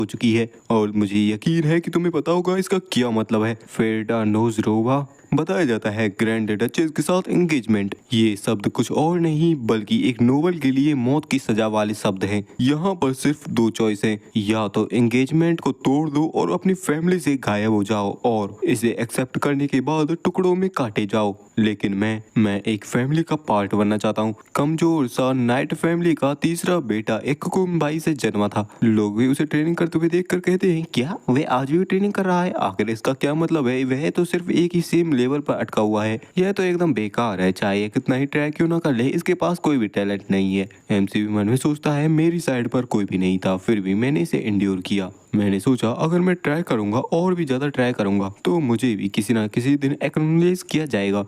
हो चुकी है और मुझे यकीन है कि तुम्हें पता होगा इसका क्या मतलब है। फेडा नोज़रोवा बताया जाता है ग्रैंड डचेस के साथ एंगेजमेंट। ये शब्द कुछ और नहीं बल्कि एक नोवेल के लिए मौत की सजा वाले शब्द हैं। यहाँ पर सिर्फ दो चॉइस हैं, या तो एंगेजमेंट को तोड़ दो और अपनी फैमिली से गायब हो जाओ और इसे एक्सेप्ट करने के बाद टुकड़ों में काटे जाओ। लेकिन मैं एक फैमिली का पार्ट बनना चाहता हूँ। कमजोर सा नाइट फैमिली का तीसरा बेटा एक कुकुम्बाई से जन्मा था। लोग भी उसे ट्रेनिंग करते हुए देखकर कहते हैं, क्या वह आज भी ट्रेनिंग कर रहा है? आखिर इसका क्या मतलब है? वह तो सिर्फ एक ही सेम लेवल पर अटका हुआ है। यह तो एकदम बेकार है, चाहे कितना ही ट्राई क्यों ना कर ले, इसके पास कोई भी टैलेंट नहीं है। एमसी भी मन में सोचता है, मेरी साइड पर कोई भी नहीं था, फिर भी मैंने इसे इंड्योर किया। मैंने सोचा अगर मैं ट्राई करूंगा और भी ज्यादा ट्राई करूंगा तो मुझे भी किसी ना किसी दिन एक्नॉलेज किया जाएगा।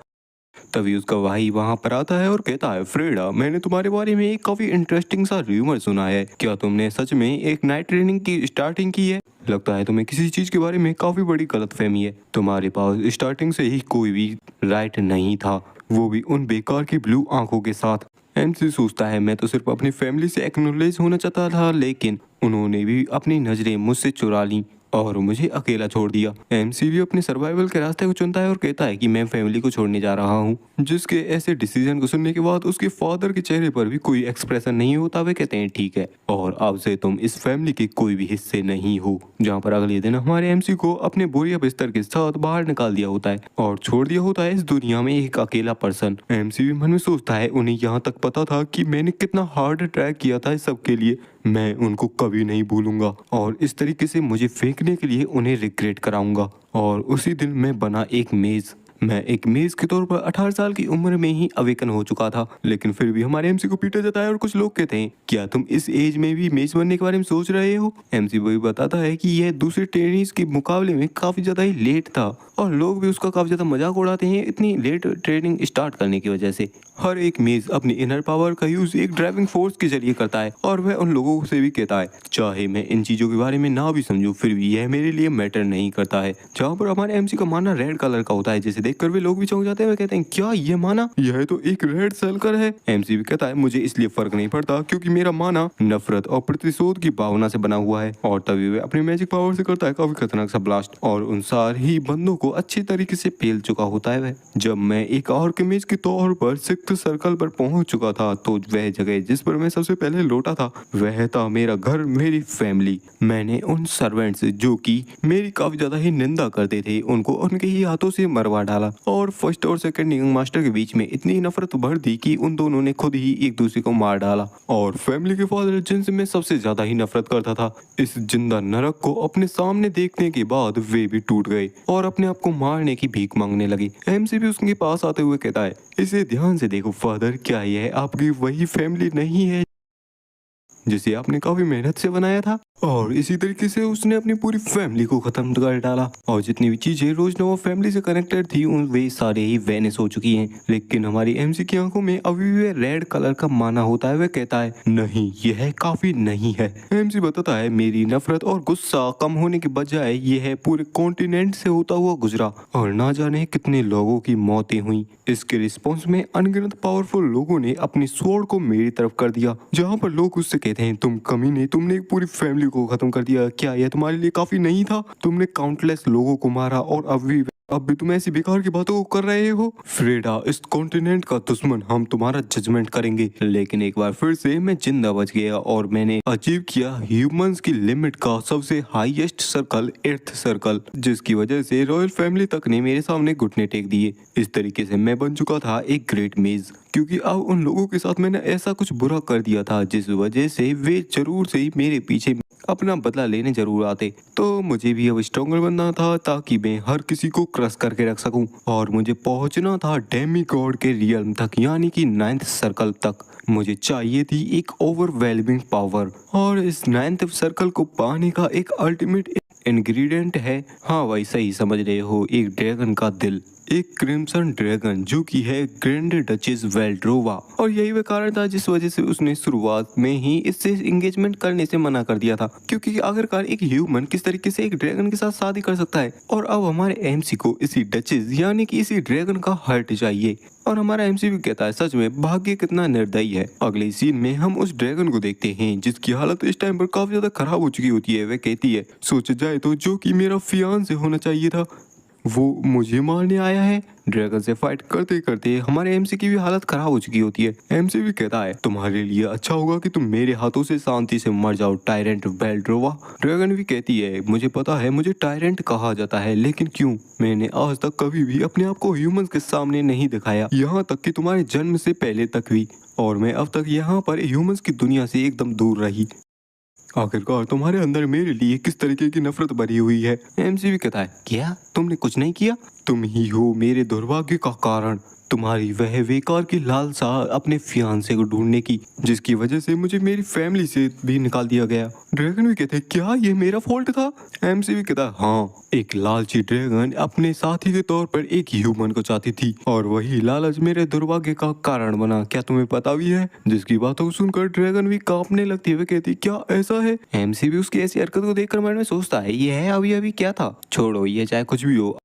तभी उसका भाई वहां पर आता है और कहता है, फ्रेडा मैंने तुम्हारे बारे में एक काफी इंटरेस्टिंग सा र्यूमर सुना है। क्या तुमने सच में एक नाइट ट्रेनिंग की स्टार्टिंग की है? लगता है तुम्हें किसी चीज के बारे में काफी बड़ी गलतफहमी है। तुम्हारे पास स्टार्टिंग से ही कोई भी राइट नहीं था, वो भी उन बेकार की ब्लू आंखों के साथ। एमसी सोचता है, मैं तो सिर्फ अपनी फैमिली से एक्नॉलेज होना चाहता था, लेकिन उन्होंने भी अपनी नजरें मुझसे चुरा ली और मुझे अकेला छोड़ दिया। एमसी भी अपने सर्वाइवल के रास्ते को चुनता है और कहता है कि मैं फैमिली को छोड़ने जा रहा हूँ। जिसके ऐसे डिसीजन को सुनने के बाद उसके फादर के चेहरे पर भी कोई एक्सप्रेशन नहीं होता। वे कहते हैं, ठीक है और अब से तुम इस फैमिली के कोई भी हिस्से नहीं हो। जहाँ पर अगले दिन हमारे एमसी को अपने बोरिया बिस्तर के साथ बाहर निकाल दिया होता है और छोड़ दिया होता है इस दुनिया में एक अकेला पर्सन। एमसी भी मन में सोचता है, उन्हें यहाँ तक पता था कि मैंने कितना हार्ड ट्रैक किया था इस सब के लिए। मैं उनको कभी नहीं भूलूंगा और इस तरीके से मुझे फेंकने के लिए उन्हें रिग्रेट कराऊंगा। और उसी दिन मैं बना एक मेज। मैं एक मेज के तौर पर 18 साल की उम्र में ही अवेकन हो चुका था, लेकिन फिर भी हमारे एमसी को पीटा जाता है और कुछ लोग कहते हैं, क्या तुम इस एज में भी मेज बनने के बारे में सोच रहे हो? एमसी वही बताता है कि यह दूसरे ट्रेनिंग्स के मुकाबले में काफी ज्यादा ही लेट था और लोग भी उसका काफी ज्यादा मजाक उड़ाते हैं इतनी लेट ट्रेनिंग स्टार्ट करने की वजह से। हर एक मेज अपनी इनर पावर का यूज एक ड्राइविंग फोर्स के जरिए करता है और वह उन लोगों से भी कहता है, चाहे मैं इन चीजों के बारे में ना भी समझूं फिर भी यह मेरे लिए मैटर नहीं करता है। जहाँ पर हमारे एमसी का माना रेड कलर का होता है, जिसे देखकर वे लोग भी चौंक जाते हैं। वे कहते हैं, क्या ये माना? यह तो एक रेड सर्कल है। एमसी भी कहता है, मुझे इसलिए फर्क नहीं पड़ता क्योंकि मेरा माना नफरत और प्रतिशोध की भावना से बना हुआ है। और तभी वे अपनी मैजिक पावर से करता है काफी खतरनाक सा ब्लास्ट और उन सारे ही बंदों को अच्छी तरीके से पेल चुका होता है। वह जब मैं एक आर्किमिस्ट के तौर पर सिक्स्थ सर्कल पर पहुंच चुका था तो वह जगह जिस पर मैं सबसे पहले लौटा था वह था मेरा घर, मेरी फैमिली। मैंने उन सर्वेंट्स जो कि मेरी काफी ज्यादा ही निंदा करते थे उनको उनके ही हाथों से मरवा डाला और फर्स्ट और सेकंड यंग मास्टर के बीच में इतनी नफरत भर दी कि उन दोनों ने खुद ही एक दूसरे को मार डाला। और फैमिली के फादर जिनसे मैं सबसे ज्यादा ही नफरत करता था, इस जिंदा नरक को अपने सामने देखने के बाद वे भी टूट गए और अपने आप को मारने की भीख मांगने लगे। एमसी भी उसके पास आते हुए कहता है, इसे ध्यान से देखो फादर, क्या यह आपकी वही फैमिली नहीं है जिसे आपने काफी मेहनत से बनाया था? और इसी तरीके से उसने अपनी पूरी फैमिली को खत्म कर डाला और जितनी भी चीजें रोज नवा फैमिली से कनेक्टेड थी उन वे सारे ही वैनिश हो चुकी हैं। लेकिन हमारी एमसी की आंखों में अभी भी रेड कलर का माना होता है। वह कहता है, नहीं यह काफी नहीं है। एमसी बताता है, मेरी नफरत और गुस्सा कम होने के बजाय यह पूरे कॉन्टिनेंट से होता हुआ गुजरा और ना जाने कितने लोगों की मौतें हुई। इसके रिस्पॉन्स में अनगिनत पावरफुल लोगों ने अपनी स्वॉर्ड को मेरी तरफ कर दिया। जहाँ पर लोग उससे कहते हैं, तुम कमीने, तुमने एक पूरी फैमिली को खत्म कर दिया, क्या यह तुम्हारे लिए काफी नहीं था? तुमने काउंटलेस लोगों को मारा और अब भी तुम ऐसी बेकार की बातों को कर रहे हो। फ्रेडा, इस कॉन्टिनेंट का दुश्मन, हम तुम्हारा जजमेंट करेंगे। लेकिन एक बार फिर से मैं जिंदा बच गया और मैंने अचीव किया ह्यूमंस की लिमिट का सबसे हाईएस्ट सर्कल, एर्थ सर्कल, जिसकी वजह से रॉयल फैमिली तक ने मेरे सामने घुटने टेक दिए। इस तरीके से मैं बन चुका था एक ग्रेट मेज, क्योंकि अब उन लोगों के साथ मैंने ऐसा कुछ बुरा कर दिया था जिस वजह से वे जरूर से ही मेरे पीछे अपना बदला लेने जरूर आते। तो मुझे भी अब स्ट्रॉन्गर बनना था ताकि मैं हर किसी को क्रश करके रख सकूं और मुझे पहुंचना था डेमी गॉड के रियल्म तक, यानी कि 9th सर्कल तक। मुझे चाहिए थी एक ओवरवेलमिंग पावर और इस 9th सर्कल को पाने का एक अल्टीमेट इंग्रेडिएंट है, हाँ भाई सही समझ रहे हो, एक ड्रैगन का दिल, एक क्रिम्सन ड्रैगन जो कि है ग्रैंड डचेस वेल्ड्रोवा। और यही वह कारण था जिस वजह से उसने शुरुआत में ही इससे एंगेजमेंट करने से मना कर दिया था, क्योंकि आखिरकार एक ह्यूमन किस तरीके से एक ड्रैगन के साथ शादी कर सकता है। और अब हमारे एमसी को इसी डचेस यानी कि इसी ड्रैगन का हार्ट चाहिए और हमारा एमसी भी कहता है सच में भाग्य कितना निर्दयी है। अगले सीन में हम उस ड्रैगन को देखते हैं जिसकी हालत इस टाइम पर काफी ज्यादा खराब हो चुकी होती है। वह कहती है सोचा जाए तो जो कि मेरा फियांसे होना चाहिए था वो मुझे मारने आया है। ड्रैगन से फाइट करते करते हमारे एमसी की भी हालत खराब हो चुकी होती है। एमसी भी कहता है तुम्हारे लिए अच्छा होगा कि तुम मेरे हाथों से शांति से मर जाओ टायरेंट वेल्ड्रोवा। ड्रैगन भी कहती है मुझे पता है मुझे टायरेंट कहा जाता है, लेकिन क्यों? मैंने आज तक कभी भी अपने आप को ह्यूमंस के सामने नहीं दिखाया, यहाँ तक कि तुम्हारे जन्म से पहले तक भी। और मैं अब तक यहाँ पर ह्यूमंस की दुनिया से एकदम दूर रही। आखिरकार तुम्हारे अंदर मेरे लिए किस तरीके की नफरत भरी हुई है? एमसी भी कहता है क्या तुमने कुछ नहीं किया? तुम ही हो मेरे दुर्भाग्य का कारण। तुम्हारी वह बेकार की लालसा अपने फियांसे को ढूंढने की जिसकी वजह से मुझे मेरी फैमिली से भी निकाल दिया गया। ड्रैगन भी कहते हैं क्या ये मेरा फॉल्ट था? एमसी भी कहता है हाँ, एक लालची ड्रैगन अपने साथी के तौर पर एक ह्यूमन को चाहती थी और वही लालच मेरे दुर्भाग्य का कारण बना। क्या तुम्हें पता भी है? जिसकी बातों को सुनकर ड्रैगन भी कांपने लगती है। वे कहती क्या ऐसा है? एमसी भी उसकी ऐसी हरकत को देखकर मन में सोचता है ये है अभी अभी क्या था, छोड़ो ये चाहे कुछ भी हो,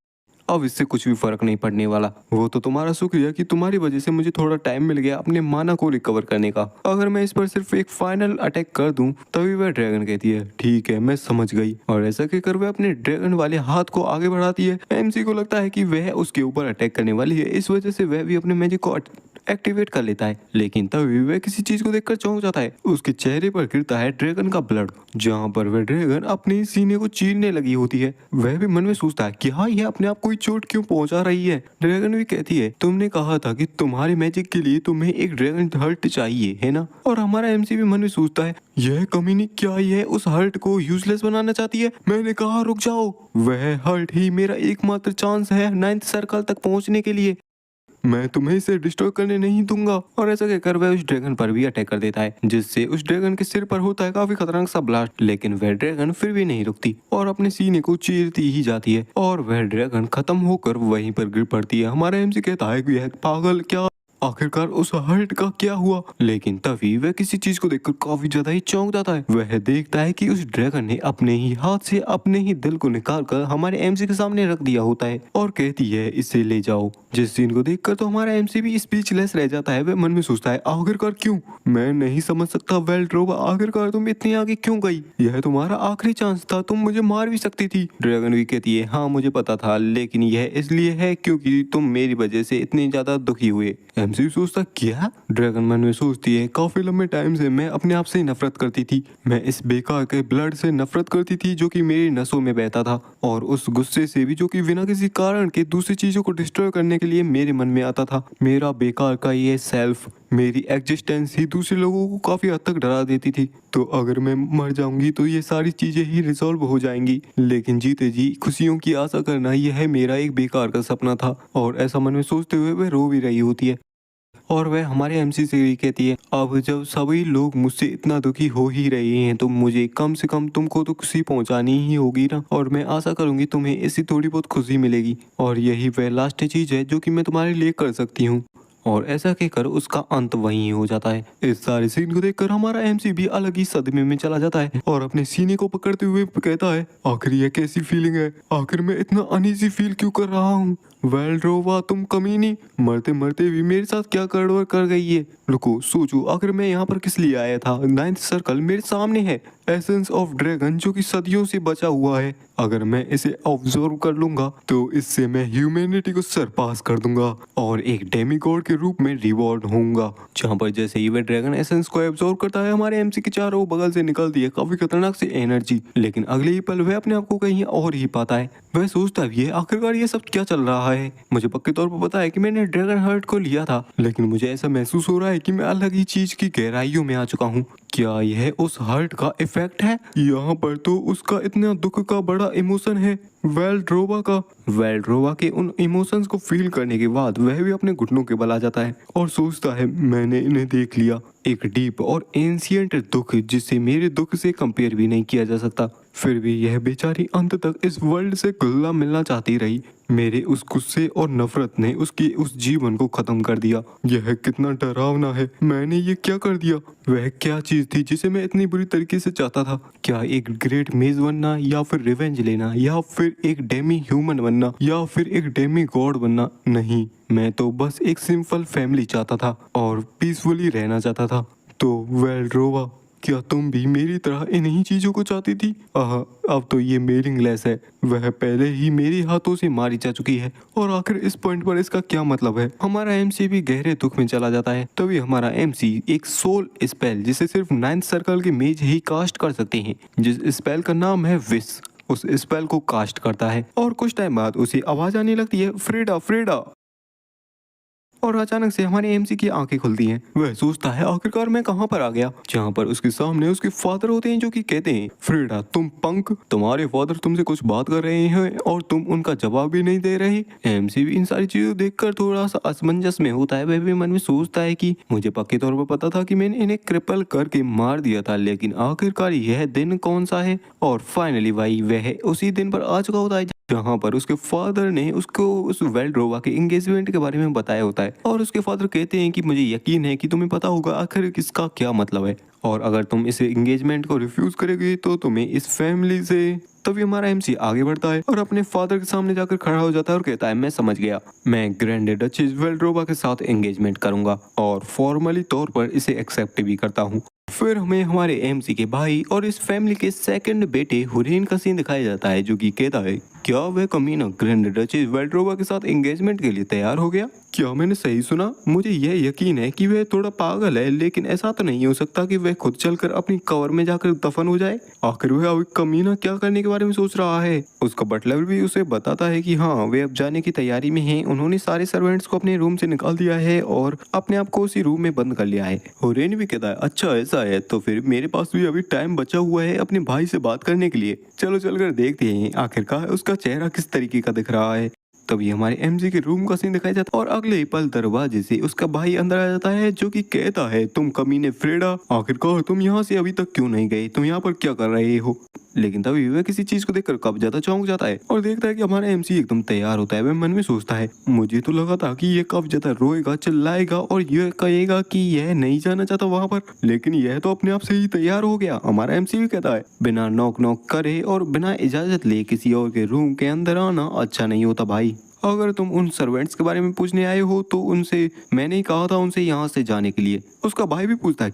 अब इससे कुछ भी फर्क नहीं पड़ने वाला। वो तो तुम्हारा शुक्रिया कि तुम्हारी वजह से मुझे थोड़ा टाइम मिल गया अपने माना को रिकवर करने का। अगर मैं इस पर सिर्फ एक फाइनल अटैक कर दूं तभी वह ड्रैगन कहती है ठीक है मैं समझ गई, और ऐसा कहकर वह अपने ड्रैगन वाले हाथ को आगे बढ़ाती है। एमसी को लगता है कि वह उसके ऊपर अटैक करने वाली है, इस वजह से वह भी अपने मैजिक को एक्टिवेट कर लेता है। लेकिन तभी वह किसी चीज को देखकर चौंक जाता है। उसके चेहरे पर गिरता है ड्रैगन का ब्लड, जहाँ पर वह ड्रैगन अपने सीने को चीरने लगी होती है। वह भी मन में सोचता है कि हाँ यह अपने आप को चोट क्यों पहुंचा रही है। ड्रैगन भी कहती है तुमने कहा था कि तुम्हारे मैजिक के लिए तुम्हें एक ड्रैगन हर्ट चाहिए है ना? और हमारा एमसी भी मन में सोचता है यह कमीनी क्या यह उस हर्ट को यूजलेस बनाना चाहती है? मैंने कहा रुक जाओ, वह हर्ट ही मेरा एकमात्र चांस है 9th सर्कल तक पहुंचने के लिए, मैं तुम्हें इसे डिस्ट्रॉय करने नहीं दूंगा। और ऐसा कहकर वह उस ड्रैगन पर भी अटैक कर देता है जिससे उस ड्रैगन के सिर पर होता है काफी खतरनाक सा ब्लास्ट। लेकिन वह ड्रैगन फिर भी नहीं रुकती और अपने सीने को चीरती ही जाती है और वह ड्रैगन खत्म होकर वहीं पर गिर पड़ती है। हमारा एमसी कहता है कि यह पागल क्या आखिरकार उस हर्ट का क्या हुआ? लेकिन तभी वह किसी चीज को देखकर काफी ज्यादा ही चौंक जाता है। वह देखता है कि उस ड्रैगन ने अपने ही हाथ से अपने ही दिल को निकालकर हमारे एमसी के सामने रख दिया होता है और कहती है इसे ले जाओ। जिस सीन को देखकर तो हमारा एमसी भी स्पीचलेस रह जाता है। वह मन में सोचता है आखिरकार क्यों? मैं नहीं समझ सकता वेल्ड्रोवा, आखिरकार तुम इतनी आगे क्यों गई? यह तुम्हारा आखिरी चांस था, तुम मुझे मार भी सकती थी। ड्रैगन भी कहती है हाँ मुझे पता था, लेकिन यह इसलिए है क्योंकि तुम मेरी वजह से इतनी ज्यादा दुखी हुए। एमसी सोचता क्या? ड्रैगन मन में सोचती है काफी लंबे टाइम से मैं अपने आप से नफरत करती थी। मैं इस बेकार के ब्लड से नफरत करती थी जो कि मेरी नसों में बहता था, और उस गुस्से से भी जो कि बिना किसी कारण के दूसरी चीजों को डिस्ट्रॉय करने के लिए मेरे मन में आता था। मेरा बेकार का ये सेल्फ, मेरी एग्जिस्टेंस ही दूसरे लोगों को काफी हद तक डरा देती थी। तो अगर मैं मर जाऊंगी तो ये सारी चीजें ही रिजॉल्व हो जाएंगी, लेकिन जीते जी खुशियों की आशा करना यह मेरा एक बेकार का सपना था। और ऐसा मन में सोचते हुए वह रो भी रही होती है और वह हमारे एमसी से भी कहती है अब जब सभी लोग मुझसे इतना दुखी हो ही रहे हैं तो मुझे कम से कम तुमको तो खुशी पहुंचानी ही होगी ना, और मैं आशा करूंगी तुम्हें इससे थोड़ी बहुत खुशी मिलेगी, और यही वह लास्ट चीज है जो कि मैं तुम्हारे लिए कर सकती हूँ। और ऐसा कहकर उसका अंत वहीं हो जाता है। इस सारे सीन को देखकर हमारा एमसी भी अलग ही सदमे में चला जाता है और अपने सीने को पकड़ते हुए कहता है आखिर ये कैसी फीलिंग है? आखिर मैं इतना अनईजी फील क्यों कर रहा हूँ? वेल्ड्रोवा तुम कमीनी, मरते मरते भी मेरे साथ क्या गड़बड़ कर गई है? रुको सोचो, आखिर मैं यहाँ पर किस लिए आया था? 9th सर्कल मेरे सामने है, एसेंस ऑफ ड्रैगन जो कि सदियों से बचा हुआ है। अगर मैं इसे ऑब्जर्व कर लूंगा तो इससे मैं ह्यूमैनिटी को सरपास कर दूंगा और एक डेमीगॉड के रूप में रिवॉर्ड होऊंगा। जहाँ पर जैसे ही वह ड्रैगन एसेंस को एब्जॉर्व करता है हमारे एमसी के चारों बगल से निकलती है काफी खतरनाक सी एनर्जी, लेकिन अगले ही पल वह अपने आप को कहीं और ही पाता है। वह सोचता भी है आखिरकार ये सब क्या चल रहा है? मुझे पक्के तौर पर पता है कि मैंने ड्रैगन हर्ट को लिया था, लेकिन मुझे ऐसा महसूस हो रहा है कि मैं अलग ही चीज की गहराइयों में आ चुका हूँ। क्या यह उस हर्ट का इफेक्ट है? यहाँ पर तो उसका इतना दुख का बड़ा इमोशन है वेल्ड्रोवा का। वेल्ड्रोवा के उन इमोशंस को फील करने के बाद वह भी अपने घुटनों के बल आ जाता है और सोचता है मैंने इन्हें देख लिया, एक डीप और एंशिएंट दुख जिसे मेरे दुख से कंपेयर भी नहीं किया जा सकता। फिर भी यह बेचारी अंत तक इस वर्ल्ड से घुलना मिलना चाहती रही। मेरे उस गुस्से और नफरत ने उसकी उस जीवन को खत्म कर दिया। यह कितना डरावना है। मैंने ये क्या कर दिया? वह क्या चीज थी जिसे मैं इतनी बुरी तरीके से चाहता था? क्या एक ग्रेट मेज बनना, या फिर रिवेंज लेना, या फिर एक डेमी ह्यूमन बनना, या फिर एक डेमी गॉड बनना? नहीं, मैं तो बस एक सिंपल फैमिली चाहता था और पीसफुली रहना चाहता था। तो वेल्ड्रोवा, क्या तुम भी मेरी तरह इन्हीं चीजों को चाहती थी? अब तो ये मीनिंगलेस है। वह पहले ही मेरे हाथों से मारी जा चुकी है और आखिर इस पॉइंट पर इसका क्या मतलब है? हमारा एमसी भी गहरे दुख में चला जाता है। तभी हमारा एमसी एक सोल स्पेल, जिसे सिर्फ 9th सर्कल के मेज ही कास्ट कर सकते हैं, जिस स्पेल का नाम है विश, उस स्पेल को कास्ट करता है और कुछ टाइम बाद उसे आवाज आने लगती है, फ्रीडा फ्रीडा। और अचानक से हमारी एमसी की आंखें खुलती हैं। वह सोचता है आखिरकार मैं कहाँ पर आ गया, जहाँ पर उसके सामने उसके फादर होते हैं, जो कि कहते हैं, फ्रीडा तुम पंक, तुम्हारे फादर तुमसे कुछ बात कर रहे हैं और तुम उनका जवाब भी नहीं दे रहे। एमसी भी इन सारी चीजों देखकर थोड़ा सा असमंजस में होता है। वह भी मन में सोचता है कि मुझे पक्के तौर पर पता था कि मैंने इन्हें क्रिपल करके मार दिया था, लेकिन आखिरकार यह दिन कौन सा है? और फाइनली भाई वह उसी दिन पर आ चुका होता है जहाँ पर उसके फादर ने उसको उस वेल्ड्रोवा के एंगेजमेंट के बारे में बताया होता है। और उसके फादर कहते हैं कि मुझे यकीन है कि तुम्हें पता होगा आखिर इसका क्या मतलब है, और अगर तुम इस एंगेजमेंट को रिफ्यूज करोगे तो तुम्हें इस फैमिली से। तभी हमारा एमसी आगे बढ़ता है और अपने फादर के सामने जाकर खड़ा हो जाता है और कहता है, मैं समझ गया, मैं ग्रैंड डचेस वेल्ड्रोवा के साथ एंगेजमेंट करूंगा और फॉर्मली तौर पर इसे एक्सेप्ट भी करता हूँ। फिर हमें हमारे एमसी के भाई और इस फैमिली के सेकंड बेटे हुरैन का सीन दिखाया जाता है, जो कि कहता है, क्या वह कमीना ग्रैंड डचेस वेल्ड्रोवा के साथ एंगेजमेंट के लिए तैयार हो गया? क्या मैंने सही सुना? मुझे यह यकीन है कि वह थोड़ा पागल है, लेकिन ऐसा तो नहीं हो सकता कि वह खुद चलकर अपनी कवर में जाकर दफन हो जाए। आखिर वह अभी कमीना क्या करने के बारे में सोच रहा है? उसका बटलर भी उसे बताता है कि हाँ, वे अब जाने की तैयारी में हैं। उन्होंने सारे सर्वेंट्स को अपने रूम से निकाल दिया है और अपने आप को उसी रूम में बंद कर लिया है। हुरैन भी कहता है, अच्छा ऐसा है, तो फिर मेरे पास भी अभी टाइम बचा हुआ है अपने भाई से बात करने के लिए। चलो चलकर देखते हैं आखिरकार उसका चेहरा किस तरीके का दिख रहा है। तभी हमारे एमजी के रूम का सीन दिखाया जाता है और अगले ही पल दरवाजे से उसका भाई अंदर आ जाता है, जो कि कहता है, तुम कमीने फ्रेडा, आखिरकार तुम यहाँ से अभी तक क्यों नहीं गए? तुम यहाँ पर क्या कर रहे हो? लेकिन तभी वह किसी चीज को देखकर काफी ज्यादा चौंक जाता है और देखता है कि हमारा एमसी एकदम तैयार होता है। वह मन में सोचता है, मुझे तो लगा था कि ये काफी ज्यादा रोएगा, चिल्लाएगा और यह कहेगा कि यह नहीं जाना चाहता वहां पर, लेकिन यह तो अपने आप से ही तैयार हो गया। हमारा एमसी भी कहता है, बिना नॉक नॉक करे और बिना इजाजत ले किसी और के रूम के अंदर आना अच्छा नहीं होता भाई। अगर तुम उन सर्वेंट्स के बारे में पूछने आए हो तो उनसे मैंने ही कहा था उनसे यहाँ से जाने के लिए। उसका भाई भी पूछता है,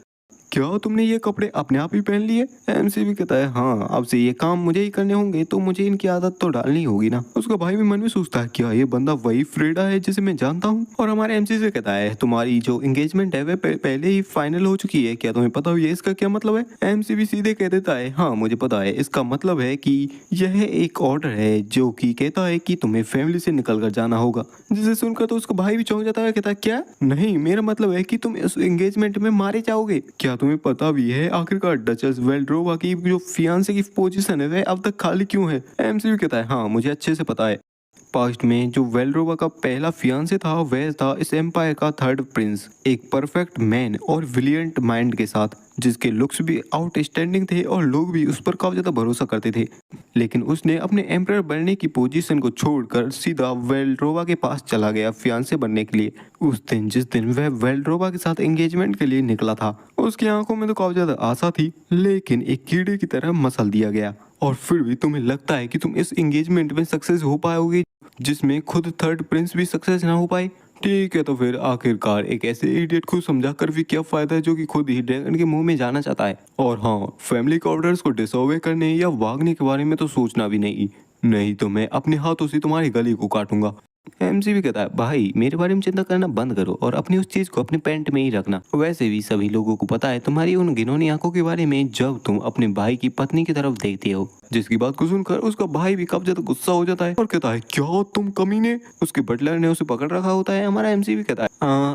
क्या तुमने ये कपड़े अपने आप ही पहन लिए? एमसी भी कहता है, हाँ, अब से ये काम मुझे ही करने होंगे, तो मुझे इनकी आदत तो डालनी होगी ना। उसका भाई भी मन में सोचता है, क्या ये बंदा वही फ्रेडा है जिसे मैं जानता हूँ? और हमारे एमसी से कहता है, तुम्हारी जो एंगेजमेंट है वह पहले ही फाइनल हो चुकी है, क्या तुम्हें पता हो ये इसका क्या मतलब है? एमसी भी सीधे कह देता है, हाँ मुझे पता है, इसका मतलब है कि यह एक ऑर्डर है जो कि कहता है कि तुम्हें फैमिली से निकल कर जाना होगा। जिसे सुनकर तो उसका भाई भी चौंक जाता है, कहता है, क्या? नहीं, मेरा मतलब है कि तुम इस एंगेजमेंट में मारे जाओगे। क्या तुम्हें पता भी है आखिरकार डचेस वेल्ड्रोवा की जो फियांसे की पोजीशन है वह अब तक खाली क्यों है? एमसी भी कहता है, हाँ मुझे अच्छे से पता है। पास्ट में जो वेल्ड्रोवा का पहला फियांसे था वह था इस एम्पायर का थर्ड प्रिंस, एक परफेक्ट मैन और ब्रिलियंट माइंड के साथ, जिसके लुक्स भी आउटस्टैंडिंग थे और लोग भी उस पर काफी ज्यादा भरोसा करते थे। लेकिन उसने अपने एम्परर बनने की पोजीशन को छोड़कर सीधा वेल्ड्रोवा के पास चला गया फियांसे बनने के लिए। उस दिन जिस दिन वह वेल्ड्रोवा के साथ एंगेजमेंट के लिए निकला था, उसकी आंखों में तो काफी ज्यादा आशा थी, लेकिन एक कीड़े की तरह मसल दिया गया। और फिर भी तुम्हें लगता है कि तुम इस एंगेजमेंट में सक्सेस हो पाओगे जिसमें खुद थर्ड प्रिंस भी सक्सेस ना हो पाए? ठीक है, तो फिर आखिरकार एक ऐसे इडियट को समझा कर भी क्या फायदा है जो कि खुद ही ड्रैगन के मुंह में जाना चाहता है। और हाँ, फैमिली के ऑर्डर्स को डिसओबे करने या भागने के बारे में तो सोचना भी नहीं तो मैं अपने हाथों से तुम्हारी गली को काटूंगा। एमसी भी कहता है, भाई मेरे बारे में चिंता करना बंद करो और अपनी उस चीज को अपने पैंट में ही रखना। वैसे भी सभी लोगों को पता है तुम्हारी उन घिनौनी आंखों के बारे में जब तुम अपने भाई की पत्नी की तरफ देखते हो। जिसकी बात को सुनकर उसका भाई भी काफी ज्यादा गुस्सा हो जाता है और कहता है, क्या तुम कमीने? उसके बटलर ने उसे पकड़ रखा होता है। हमारा एमसी भी कहता है,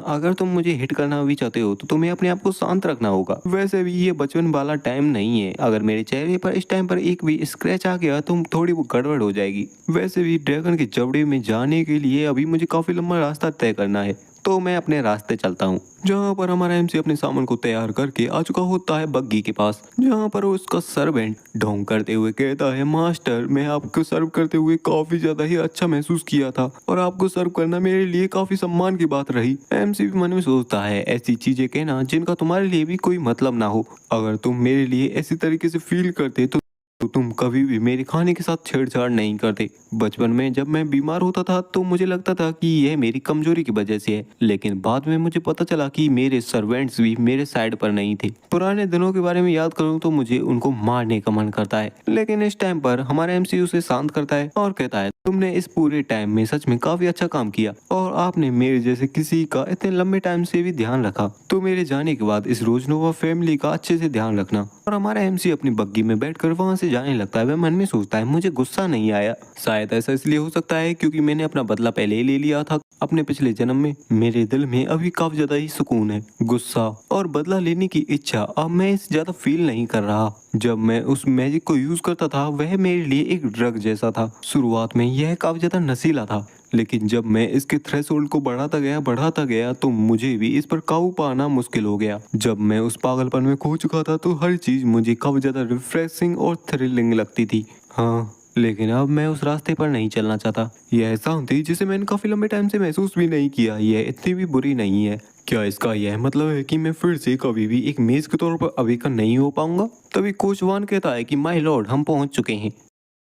अगर तुम मुझे हिट करना भी चाहते हो तो तुम्हें अपने आप को शांत रखना होगा। वैसे भी ये बचपन वाला टाइम नहीं है, अगर मेरे चेहरे पर इस टाइम पर एक भी स्क्रैच आ गया तो थोड़ी वो गड़बड़ हो जाएगी। वैसे भी ड्रैगन के जबड़े में जाने के लिए अभी मुझे काफी लंबा रास्ता तय करना है, तो मैं अपने रास्ते चलता हूँ। जहाँ पर हमारा एमसी अपने सामान को तैयार करके आ चुका होता है बग्गी के पास, जहाँ पर उसका सर्वेंट ढोंग करते हुए कहता है, मास्टर मैं आपको सर्व करते हुए काफी ज्यादा ही अच्छा महसूस किया था और आपको सर्व करना मेरे लिए काफी सम्मान की बात रही। एमसी भी मन में सोचता है, ऐसी चीजें कहना जिनका तुम्हारे लिए भी कोई मतलब ना हो। अगर तुम मेरे लिए ऐसी तरीके से फील करते तो तुम कभी भी मेरे खाने के साथ छेड़छाड़ नहीं करते। बचपन में जब मैं बीमार होता था तो मुझे लगता था कि यह मेरी कमजोरी की वजह से है, लेकिन बाद में मुझे पता चला कि मेरे सर्वेंट्स भी मेरे साइड पर नहीं थे। पुराने दिनों के बारे में याद करूं तो मुझे उनको मारने का मन करता है, लेकिन इस टाइम पर हमारा एमसी उसे शांत करता है और कहता है, तुमने इस पूरे टाइम में सच में काफी अच्छा काम किया और आपने मेरे जैसे किसी का इतने लंबे टाइम से भी ध्यान रखा। तो मेरे जाने के बाद इस रोजनोवा फैमिली का अच्छे से ध्यान रखना। और हमारा एमसी अपनी बग्गी में बैठकर वहां से जाने लगता है। वह मन में सोचता है, मुझे गुस्सा नहीं आया। शायद ऐसा इसलिए हो सकता है क्योंकि मैंने अपना बदला पहले ही ले लिया था अपने पिछले जन्म में। मेरे दिल में अभी काफी ज्यादा ही सुकून है। गुस्सा और बदला लेने की इच्छा अब मैं इस ज्यादा फील नहीं कर रहा। जब मैं उस मैजिक को यूज करता था वह मेरे लिए एक ड्रग जैसा था। शुरुआत में यह काफी ज्यादा नशीला था, लेकिन जब मैं इसके थ्रेशोल्ड को बढ़ाता गया तो मुझे भी इस पर काबू पाना मुश्किल हो गया। जब मैं उस पागलपन में खो चुका था तो हर चीज मुझे काफी ज्यादा रिफ्रेशिंग और थ्रिलिंग लगती थी। हाँ, लेकिन अब मैं उस रास्ते पर नहीं चलना चाहता। यह शांति जिसे मैंने काफी लंबे टाइम से महसूस भी नहीं किया, यह इतनी भी बुरी नहीं है। क्या इसका यह मतलब है कि मैं फिर से कभी भी एक मेज के तौर पर अवेकन नहीं हो पाऊंगा? तभी कोच वान कहता है कि माय लॉर्ड, हम पहुंच चुके हैं।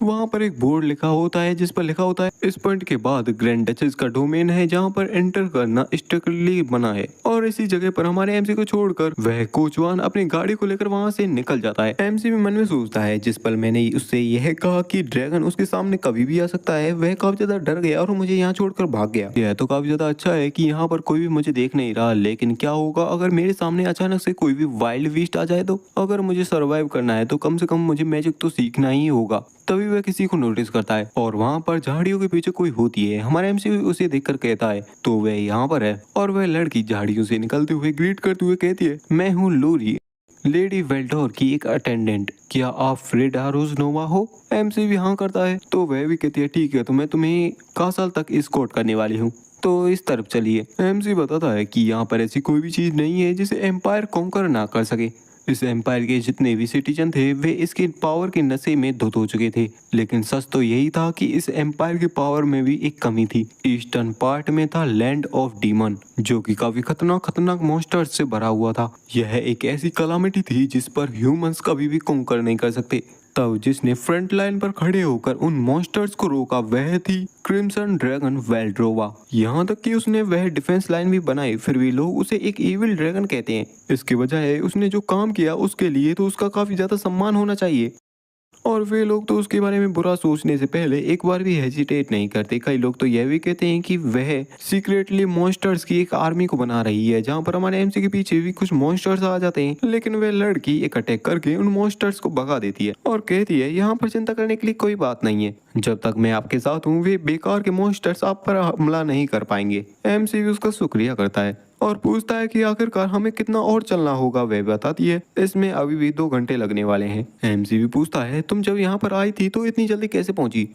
वहाँ पर एक बोर्ड लिखा होता है जिस पर लिखा होता है, इस पॉइंट के बाद ग्रैंड डचेस का डोमेन है जहाँ पर एंटर करना स्ट्रिक्टली मना है। और इसी जगह पर हमारे एमसी को छोड़कर वह कोचवान अपनी गाड़ी को लेकर वहाँ से निकल जाता है। एमसी भी मन में सोचता है, जिस पल मैंने उससे यह कहा कि ड्रैगन उसके सामने कभी भी आ सकता है, वह काफी ज्यादा डर गया और मुझे यहाँ छोड़कर भाग गया। यह तो काफी ज्यादा अच्छा है कि यहाँ पर कोई भी मुझे देख नहीं रहा, लेकिन क्या होगा अगर मेरे सामने अचानक से कोई भी वाइल्ड बीस्ट आ जाए तो? अगर मुझे सर्वाइव करना है तो कम से कम मुझे मैजिक तो सीखना ही होगा। तभी वह किसी को नोटिस करता है और वहाँ पर झाड़ियों के पीछे कोई होती है। हमारा एमसी उसे देखकर कहता है, तो वह यहाँ पर है। और वह लड़की झाड़ियों से निकलते हुए ग्रीट करते हुए कहती है, मैं हूँ लोरी, लेडी वेल्डोर की एक अटेंडेंट। क्या आप फ्रेडा रोजनोवा हो? एमसी भी हाँ करता है। तो वह भी कहती है, ठीक है, तो मैं तुम्हें कासाल तक एस्कॉर्ट करने वाली हूँ, तो इस तरफ चलिए। एमसी बताता है कि यहाँ पर ऐसी कोई भी चीज नहीं है जिसे एम्पायर कॉन्कर ना कर सके। इस एम्पायर के जितने भी सिटीजन थे वे इसके पावर के नशे में धुत हो चुके थे, लेकिन सच तो यही था कि इस एम्पायर के पावर में भी एक कमी थी। ईस्टर्न पार्ट में था लैंड ऑफ डीमन, जो कि काफी खतरनाक मॉन्स्टर्स से भरा हुआ था। यह एक ऐसी कलामिटी थी जिस पर ह्यूमंस कभी भी कॉन्कर नहीं कर सकते। तब जिसने फ्रंट लाइन पर खड़े होकर उन मॉन्स्टर्स को रोका वह थी क्रिम्सन ड्रैगन वेल्ड्रोवा। यहाँ तक कि उसने वह डिफेंस लाइन भी बनाई, फिर भी लोग उसे एक इविल ड्रैगन कहते हैं। इसके बजाय उसने जो काम किया उसके लिए तो उसका काफी ज्यादा सम्मान होना चाहिए। और वे लोग तो उसके बारे में बुरा सोचने से पहले एक बार भी हेजिटेट नहीं करते। कई लोग तो यह भी कहते हैं कि वह सीक्रेटली मॉन्स्टर्स की एक आर्मी को बना रही है, जहां पर हमारे एमसी के पीछे भी कुछ मॉन्स्टर्स आ जाते हैं, लेकिन वह लड़की एक अटैक करके उन मॉन्स्टर्स को भगा देती है और कहती है, यहाँ पर चिंता करने के लिए कोई बात नहीं है, जब तक मैं आपके साथ हूँ वे बेकार के मॉन्स्टर्स आप पर हमला नहीं कर पाएंगे। एमसी भी उसका शुक्रिया करता है और पूछता है कि आखिरकार हमें कितना और चलना होगा। वह बताती है, इसमें अभी भी 2 घंटे लगने वाले हैं। एमसी भी पूछता है, तुम जब यहाँ पर आई थी तो इतनी जल्दी कैसे पहुंची?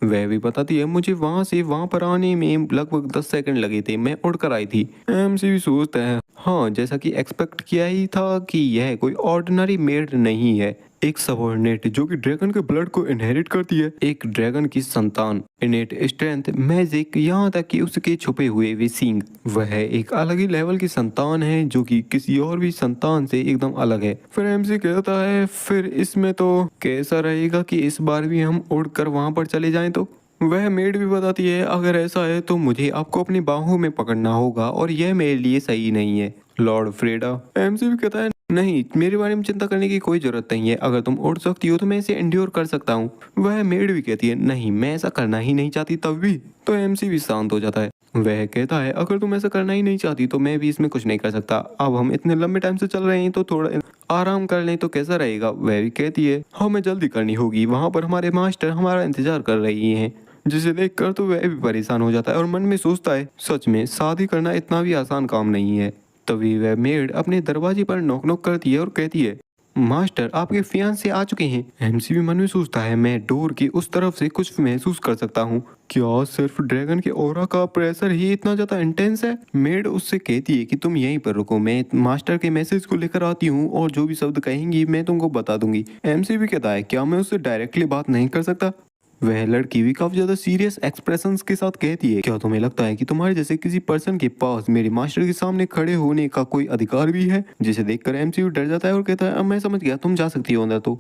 वह भी बताती है, मुझे वहां से वहां पर आने में लगभग 10 सेकंड लगे थे, मैं उड़कर आई थी। एमसी भी सोचता है, हाँ, जैसा कि एक्सपेक्ट किया ही था कि यह कोई ऑर्डिनरी मेड नहीं है, एक सबऑर्डिनेट जो कि ड्रैगन के ब्लड को इनहेरिट करती है, एक ड्रैगन की संतान, इनेट स्ट्रेंथ, मैजिक, यहाँ तक कि उसके छुपे हुए भी सींग। वह एक अलग ही लेवल की संतान है जो कि किसी और भी संतान से एकदम अलग है। फिर एमसी कहता है, फिर इसमें तो कैसा रहेगा कि इस बार भी हम उड़कर वहां पर चले जाएं तो? वह मेड भी बताती है, अगर ऐसा है तो मुझे आपको अपनी बाहों में पकड़ना होगा और यह मेरे लिए सही नहीं है लॉर्ड फ्रेडा। एमसी भी कहता है, नहीं, मेरे बारे में चिंता करने की कोई जरूरत नहीं है, अगर तुम उड़ सकती हो तो मैं इसे एंड्योर कर सकता हूँ। वह मेड भी कहती है, नहीं, मैं ऐसा करना ही नहीं चाहती। तब भी तो एमसी भी शांत हो जाता है। वह कहता है, अगर तुम ऐसा करना ही नहीं चाहती तो मैं भी इसमें कुछ नहीं कर सकता। अब हम इतने लंबे टाइम से चल रहे हैं तो थोड़ा आराम कर लें तो कैसा रहेगा? वह भी कहती है, हमें जल्दी करनी होगी, वहाँ पर हमारे मास्टर हमारा इंतजार कर रही हैं। जिसे देखकर तो वह भी परेशान हो जाता है और मन में सोचता है, सच में शादी करना इतना भी आसान काम नहीं है। तभी वह मेड अपने दरवाजे पर नॉक नॉक करती है और कहती है, मास्टर आपके फियांसे आ चुके हैं। एमसी भी मन में सोचता है मैं डोर की उस तरफ से कुछ महसूस कर सकता हूँ। क्या सिर्फ ड्रैगन के ऑरा का प्रेशर ही इतना ज्यादा इंटेंस है? मेड उससे कहती है कि तुम यहीं पर रुको, मैं मास्टर के मैसेज को लेकर आती हूँ और जो भी शब्द कहेंगी मैं तुमको बता दूंगी। एमसी भी कहता है क्या मैं उससे डायरेक्टली बात नहीं कर सकता? वह लड़की भी काफी ज्यादा सीरियस एक्सप्रेशंस के साथ कहती है क्या तुम्हें लगता है कि तुम्हारे जैसे किसी पर्सन के पास मेरे मास्टर के सामने खड़े होने का कोई अधिकार भी है? जिसे देखकर एमसीयू डर जाता है और कहता है अब मैं समझ गया, तुम जा सकती हो अंदर। तो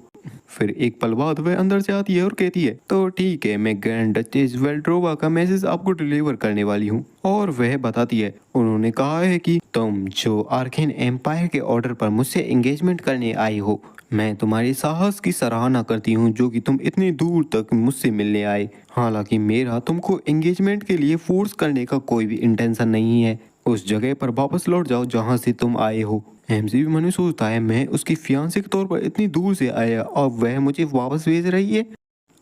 फिर एक पल बाद वह अंदर से आती है और कहती है तो ठीक है, मैं ग्रैंड डचेस वेल्ड्रोवा का मैसेज आपको डिलीवर करने वाली हूँ। और वह बताती है उन्होंने कहा है कि तुम जो आर्केन एम्पायर के ऑर्डर पर मुझसे एंगेजमेंट करने आई हो, मैं तुम्हारे साहस की सराहना करती हूँ जो कि तुम इतनी दूर तक मुझसे मिलने आए। हालांकि मेरा तुमको एंगेजमेंट के लिए फोर्स करने का कोई भी इंटेंशन नहीं है। उस जगह पर वापस लौट जाओ जहाँ से तुम आए हो। एमसी भी मन में सोचता है मैं उसकी फियांसे के तौर पर इतनी दूर से आया और वह मुझे वापस भेज रही है।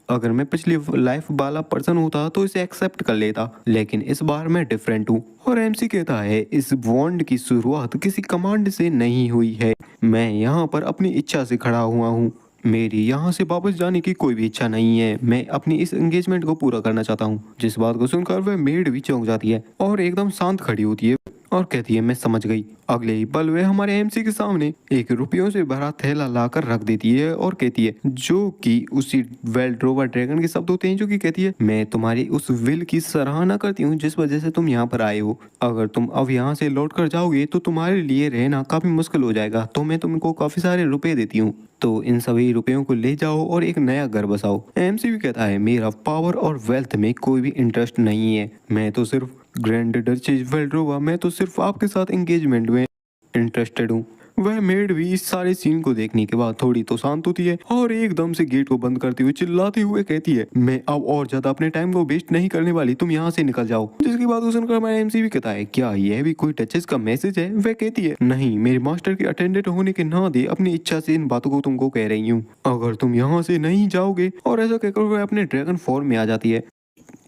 अगर मैं पिछली लाइफ वाला पर्सन होता तो इसे एक्सेप्ट कर लेता, लेकिन इस बार मैं डिफरेंट हूँ। और एमसी कहता है इस बॉन्ड की शुरुआत किसी कमांड से नहीं हुई है, मैं यहाँ पर अपनी इच्छा से खड़ा हुआ हूँ। मेरी यहाँ से वापस जाने की कोई भी इच्छा नहीं है, मैं अपनी इस एंगेजमेंट को पूरा करना चाहता हूँ। जिस बात को सुनकर वह मेड भी चौंक जाती है और एकदम शांत खड़ी होती है और कहती है मैं समझ गई। अगले ही पल वह हमारे एमसी के सामने एक रुपयों से भरा थैला लाकर रख देती है और कहती है जो कि उसी वेल्ड्रोवा ड्रैगन के शब्द होते हैं, जो कि कहती है मैं तुम्हारी उस विल की सराहना करती हूँ जिस वजह से तुम यहाँ पर आए हो। अगर तुम अब यहाँ से लौट कर जाओगे तो तुम्हारे लिए रहना काफी मुश्किल हो जाएगा, तो मैं तुमको काफी सारे रुपए देती हूँ, तो इन सभी रुपयों को ले जाओ और एक नया घर बसाओ। एमसी भी कहता है मेरा पावर और वेल्थ में कोई भी इंटरेस्ट नहीं है, मैं तो सिर्फ ग्रैंड डचेस वेल्ड्रोवा, मैं तो सिर्फ आपके साथ एंगेजमेंट में इंटरेस्टेड हूँ। वह मेड भी इस सारे सीन को देखने के बाद थोड़ी तो शांत होती है और एकदम से गेट को बंद करते हुए चिल्लाते हुए कहती है मैं अब और ज्यादा अपने टाइम को वेस्ट नहीं करने वाली, तुम यहाँ से निकल जाओ। जिसकी बात को सुनकर हमारा एमसी भी कहता है क्या यह भी कोई टचेस का मैसेज है? वह कहती है नहीं, मेरे मास्टर के अटेंडेंट होने के नाते अपनी इच्छा से इन बातों को तुमको कह रही हूँ, अगर तुम यहाँ से नहीं जाओगे। और ऐसा कहकर वह अपने ड्रैगन फॉर्म में आ जाती है।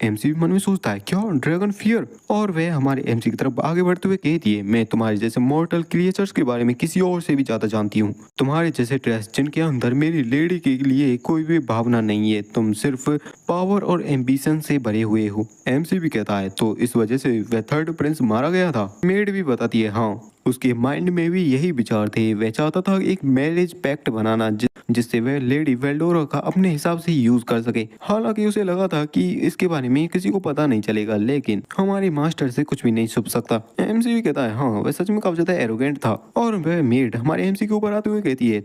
एमसी भी मन में सोचता है क्या ड्रैगन फियर, और वह हमारे एमसी की तरफ आगे बढ़ते हुए कहती है मैं तुम्हारे जैसे मॉर्टल क्रिएचर्स के बारे में किसी और से भी ज्यादा जानती हूँ, तुम्हारे जैसे ट्रेस जिनके अंदर मेरी लेडी के लिए कोई भी भावना नहीं है, तुम सिर्फ पावर और एम्बिशन से भरे हुए हो। एमसी भी कहता है तो इस वजह से वह थर्ड प्रिंस मारा गया था? मेड भी बताती है हाँ, उसके माइंड में भी यही विचार थे, वह चाहता था एक मैरिज पैक्ट बनाना जिससे वह लेडी वेल्डोरा का अपने हिसाब से यूज कर सके। हालांकि उसे लगा था कि इसके बारे में किसी को पता नहीं चलेगा, लेकिन हमारे मास्टर से कुछ भी नहीं छुप सकता। एमसी भी कहता है हाँ, वह सच में काफी ज्यादा एरोगेंट था। और वह मेड हमारे एमसी के ऊपर आते हुए कहती है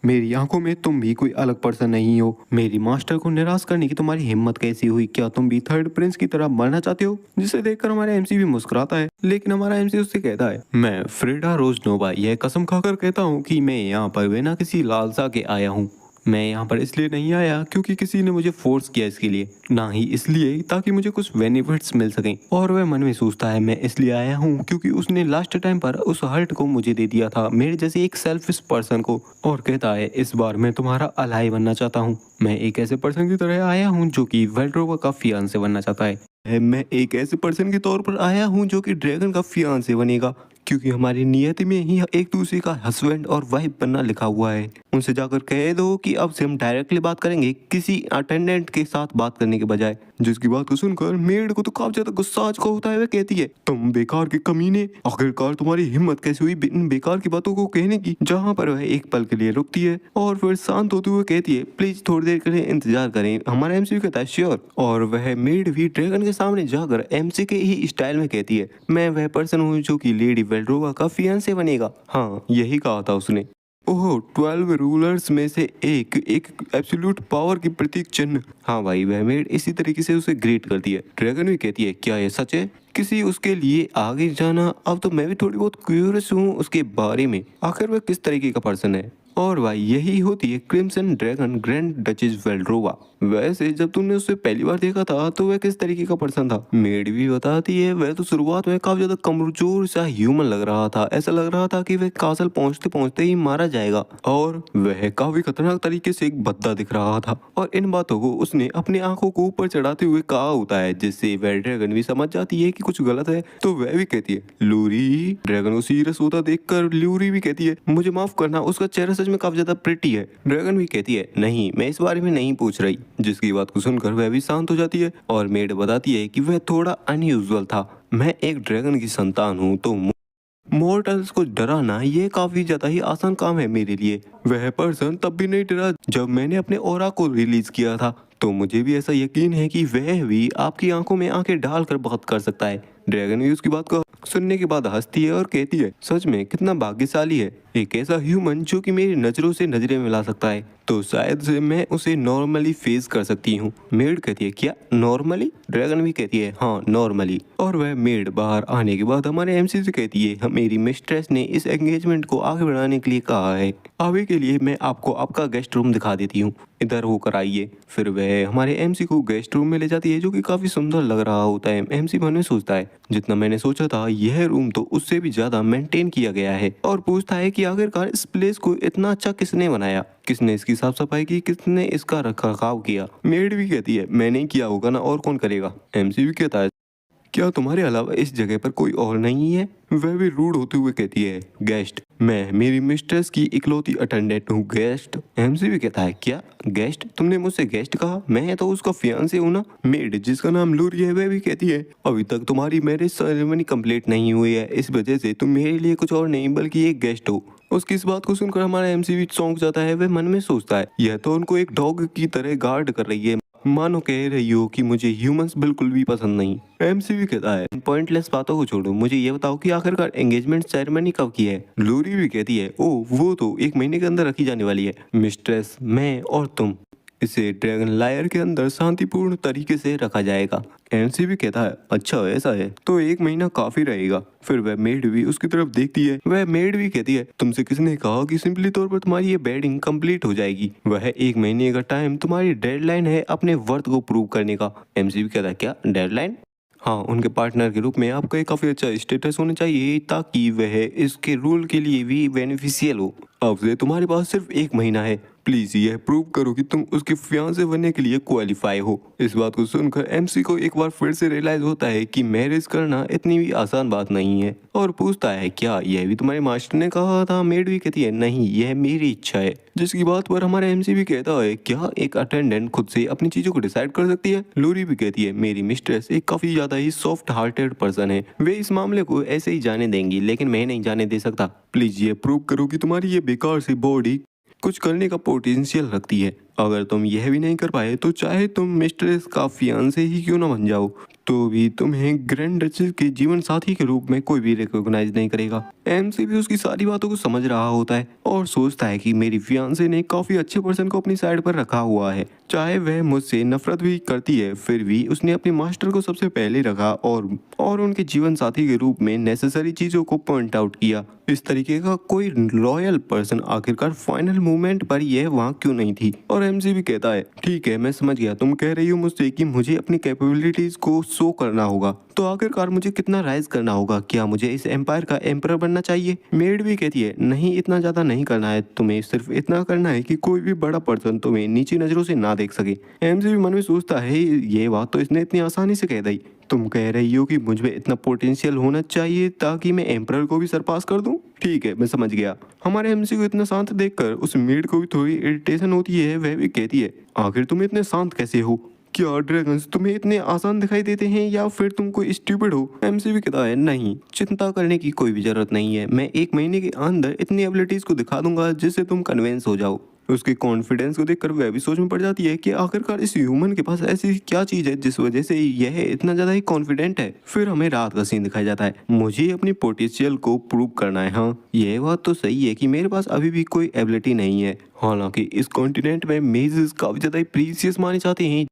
मेरी आंखों में तुम भी कोई अलग पर्सन नहीं हो, मेरी मास्टर को निराश करने की तुम्हारी हिम्मत कैसी हुई? क्या तुम भी थर्ड प्रिंस की तरह मरना चाहते हो? जिसे देखकर हमारा एमसी भी मुस्कुराता है, लेकिन हमारा एमसी उससे कहता है मैं फ्रेडा रोजनोवा यह कसम खाकर कहता हूँ कि मैं यहाँ पर बिना किसी लालसा के आया हूँ। मैं यहाँ पर इसलिए नहीं आया क्योंकि किसी ने मुझे फोर्स किया इसके लिए, ना ही इसलिए ताकि मुझे कुछ बेनिफिट्स मिल सकें। और वह मन में सोचता है मैं इसलिए आया हूँ क्योंकि उसने लास्ट टाइम पर उस हर्ट को मुझे दे दिया था, मेरे जैसे एक सेल्फिश पर्सन को। और कहता है इस बार मैं तुम्हारा अलाई बनना चाहता हूँ, मैं एक ऐसे पर्सन की तरह आया हूँ जो कि वेल्ड्रोवा का फियांसे बनना चाहता है। मैं एक ऐसे पर्सन के तौर पर आया हूँ जो कि ड्रैगन का फियांसे बनेगा, क्योंकि हमारी नियति में ही एक दूसरे का हस्बैंड और वाइफ बनना लिखा हुआ है। उनसे जाकर कह दो कि अब से हम डायरेक्टली बात करेंगे किसी अटेंडेंट के साथ बात करने के बजाय। जिसकी बात को सुनकर मेड को तो काफी ज्यादा गुस्सा आ चुका होता है। वह कहती है तुम बेकार के कमीने, आखिरकार तुम्हारी हिम्मत कैसे हुई इन बेकार की बातों को कहने की? जहाँ पर वह एक पल के लिए रुकती है और फिर शांत होते हुए कहती है प्लीज थोड़ी देर के लिए इंतजार करें। हमारा एमसी भी कहता है श्योर। और वह मेड भी ड्रैगन के सामने जाकर एमसी के ही स्टाइल में कहती है मैं वह पर्सन हूँ जो कि लेडी वेल्ड्रोवा का फियांसे बनेगा। हाँ, यही कहा था उसने। ओह, 12 रूलर्स में से एक एब्सोल्यूट पावर की प्रतीक चिन्ह। हाँ भाई, वह मेड इसी तरीके से उसे ग्रीट करती है। ड्रैगन भी कहती है क्या ये सच है? किसी उसके लिए आगे जाना? अब तो मैं भी थोड़ी बहुत क्यूरियस हूँ उसके बारे में, आखिर वह किस तरीके का पर्सन है। और भाई यही होती है क्रिम्सन ड्रैगन ग्रैंड डचेस वेल्ड्रोवा। वैसे जब तुमने उसे पहली बार देखा था तो वह किस तरीके का पर्सन था? मेड भी बताती है वह तो शुरुआत में काफी ज्यादा कमजोर सा ह्यूमन लग रहा था, ऐसा लग रहा था कि वह कासल पहुंचते पहुंचते ही मारा जाएगा। और वह काफी खतरनाक तरीके से एक बद्दा दिख रहा था। और इन बातों को उसने अपनी आंखों को ऊपर चढ़ाते हुए कहा होता है, जिससे वह ड्रैगन भी समझ जाती है कि कुछ गलत है। तो वह भी कहती है लूरी। ड्रैगन को सीरियस होता देखकर लूरी भी कहती है मुझे माफ करना, उसका चेहरा सच में काफी ज्यादा प्रिटी है। ड्रैगन भी कहती है नहीं, मैं इस बारे में नहीं पूछ रही, जिसकी बात को सुनकर वह भी शांत हो जाती है और मेड बताती है कि वह थोड़ा अनयूजुअल था। मैं एक ड्रैगन की संतान हूँ, तो मॉर्टल्स को डराना ये काफी ज्यादा ही आसान काम है मेरे लिए। वह पर्सन तब भी नहीं डरा जब मैंने अपने ऑरा को रिलीज किया था, तो मुझे भी ऐसा यकीन है कि वह भी आपकी आंखों में आंखें डालकर बात कर सकता है। ड्रैगन भी उसकी बात को सुनने के बाद हंसती है और कहती है सच में कितना भाग्यशाली है एक ऐसा ह्यूमन जो कि मेरी नजरों से नजरें मिला सकता है, तो शायद से मैं उसे नॉर्मली फेस कर सकती हूँ। मेड कहती है क्या नॉर्मली? ड्रैगन भी कहती है हाँ नॉर्मली। और वह मेड बाहर आने के बाद हमारे एमसी से कहती है मेरी मिस्ट्रेस ने इस एंगेजमेंट को आगे बढ़ाने के लिए कहा है। अभी के लिए मैं आपको आपका गेस्ट रूम दिखा देती हूँ, इधर होकर आइए। फिर वह हमारे एमसी को गेस्ट रूम में ले जाती है जो कि काफी सुंदर लग रहा होता है। एमसी मन में सोचता है जितना मैंने सोचा था यह रूम तो उससे भी ज्यादा मेंटेन किया गया है, और पूछता है कि आखिरकार इस प्लेस को इतना अच्छा किसने बनाया, किसने इसकी साफ सफाई की, किसने इसका रखरखाव किया। मेड भी कहती है मैंने किया होगा ना, और कौन करेगा। एमसी भी कहता है क्या तुम्हारे अलावा इस जगह पर कोई और नहीं है? वह भी रूड होते हुए कहती है गेस्ट, मैं मेरी मिस्ट्रेस की इकलौती अटेंडेंट हूँ गेस्ट। एमसी भी कहता है क्या गेस्ट? तुमने मुझसे गेस्ट कहा? मैं तो उसका फियांसे हूँ ना। मेड जिसका नाम लूरी है वह भी कहती है अभी तक तुम्हारी मैरिज सेरेमनी कंप्लीट नहीं हुई है, इस वजह से तुम मेरे लिए कुछ और नहीं बल्कि एक गेस्ट हो। उसकी इस बात को सुनकर हमारा एमसी भी चौंक जाता है। वह मन में सोचता है यह तो उनको एक डॉग की तरह गार्ड कर रही है, मानो कह रही हो कि मुझे ह्यूमंस बिल्कुल भी पसंद नहीं। एमसी भी कहता है पॉइंटलेस बातों को छोड़ो, मुझे ये बताओ कि आखिरकार एंगेजमेंट सेरेमनी कब की है। लूरी भी कहती है ओ वो तो 1 महीने के अंदर रखी जाने वाली है मिस्ट्रेस, मैं और तुम। इसे ड्रैगन लायर के अंदर शांतिपूर्ण तरीके से रखा जाएगा। एमसी भी कहता है अच्छा ऐसा है तो 1 महीना काफी रहेगा। फिर वह मेड भी उसकी तरफ देखती है। वह मेड भी कहती है तुमसे किसने कहा कि सिंपली तौर पर तुम्हारी ये बेडिंग कंप्लीट हो जाएगी? वह 1 महीने का टाइम तुम्हारी डेडलाइन है अपने वर्थ को प्रूव करने का। एमसी भी कहता है क्या डेडलाइन? हाँ, उनके पार्टनर के रूप में आपका एक काफी अच्छा स्टेटस होना चाहिए ताकि वह इसके रूल के लिए भी बेनिफिशियल हो। अब से तुम्हारे पास सिर्फ 1 महीना है, प्लीज यह प्रूव करो कि तुम उसके फियांसे बनने के लिए क्वालिफाई हो। इस बात को सुनकर एमसी को एक बार फिर से रियलाइज होता है कि मैरिज करना इतनी भी आसान बात नहीं है, और पूछता है क्या यह भी तुम्हारे मास्टर ने कहा था? मेड भी कहती है नहीं, यह मेरी इच्छा है। जिसकी बात पर हमारा एमसी भी कहता है क्या एक अटेंडेंट खुद से अपनी चीजों को डिसाइड कर सकती है? लूरी भी कहती है मेरी मिस्ट्रेस एक काफी ज्यादा ही सॉफ्ट हार्टेड पर्सन है, वे इस मामले को ऐसे ही जाने देंगी, लेकिन मैं नहीं जाने दे सकता। प्लीज ये प्रूव करो कि तुम्हारी ये बेकार सी बॉडी कुछ करने का पोटेंशियल रखती है। अगर तुम यह भी नहीं कर पाए तो चाहे तुम मिस्ट्रेस का फियांसे ही क्यों ना बन जाओ, तो भी तुम्हें ग्रैंड डचेस के जीवन साथी के रूप में कोई भी रिकॉग्नाइज नहीं करेगा। एमसी भी उसकी सारी बातों को समझ रहा होता है और सोचता है कि मेरी फियांसे ने काफी अच्छे पर्सन को अपनी साइड पर रखा हुआ है, चाहे वह मुझसे नफरत भी करती है फिर भी उसने अपने मास्टर को सबसे पहले रखा और उनके जीवन साथी के रूप में नेसेसरी चीजों को पॉइंट आउट किया। इस तरीके का कोई लॉयल पर्सन आखिरकार फाइनल मोमेंट पर यह वहाँ क्यों नहीं थी? और एमसी भी कहता है ठीक है मैं समझ गया, तुम कह रही हो मुझसे कि मुझे अपनी कैपेबिलिटीज को शो करना होगा, तो आखिरकार मुझे कितना राइज करना होगा? क्या मुझे इस एम्पायर का एम्परर बनना चाहिए? मेड भी कहती है नहीं, इतना ज्यादा नहीं करना है, तुम्हें सिर्फ इतना करना है कि कोई भी बड़ा पर्सन तुम्हें नीची नजरों से ना देख सके। एमसी भी मन में सोचता है ये बात तो इसने इतनी आसानी से कह दी, तुम कह रही हो कि मुझ में इतना पोटेंशियल होना चाहिए ताकि मैं एम्परर को भी सरपास कर दूं? ठीक है मैं समझ गया। हमारे एमसी को इतना शांत देखकर उस मेड को भी थोड़ी इरिटेशन होती है। वह भी कहती है आखिर तुम इतने शांत कैसे हो? क्या ड्रैगन्स तुम्हें इतने आसान दिखाई देते हैं या फिर तुम कोई स्टूपिड हो? एमसी भी कहता है नहीं, चिंता करने की कोई भी जरूरत नहीं है, मैं 1 महीने के अंदर इतनी एबिलिटीज को दिखा दूंगा जिससे तुम कन्विंस हो जाओ। उसके कॉन्फिडेंस को देखकर वह भी सोच में पड़ जाती है कि आखिरकार इस ह्यूमन के पास ऐसी क्या चीज है जिस वजह से यह इतना ज्यादा ही कॉन्फिडेंट है। फिर हमें रात का सीन दिखाया जाता है। मुझे अपनी पोटेंशियल को प्रूव करना है। हाँ यह बात तो सही है कि मेरे पास अभी भी कोई एबिलिटी नहीं है, हालांकि इस कॉन्टिनेंट में मेजेस काफी ज्यादा प्रीसियस माने जाते हैं,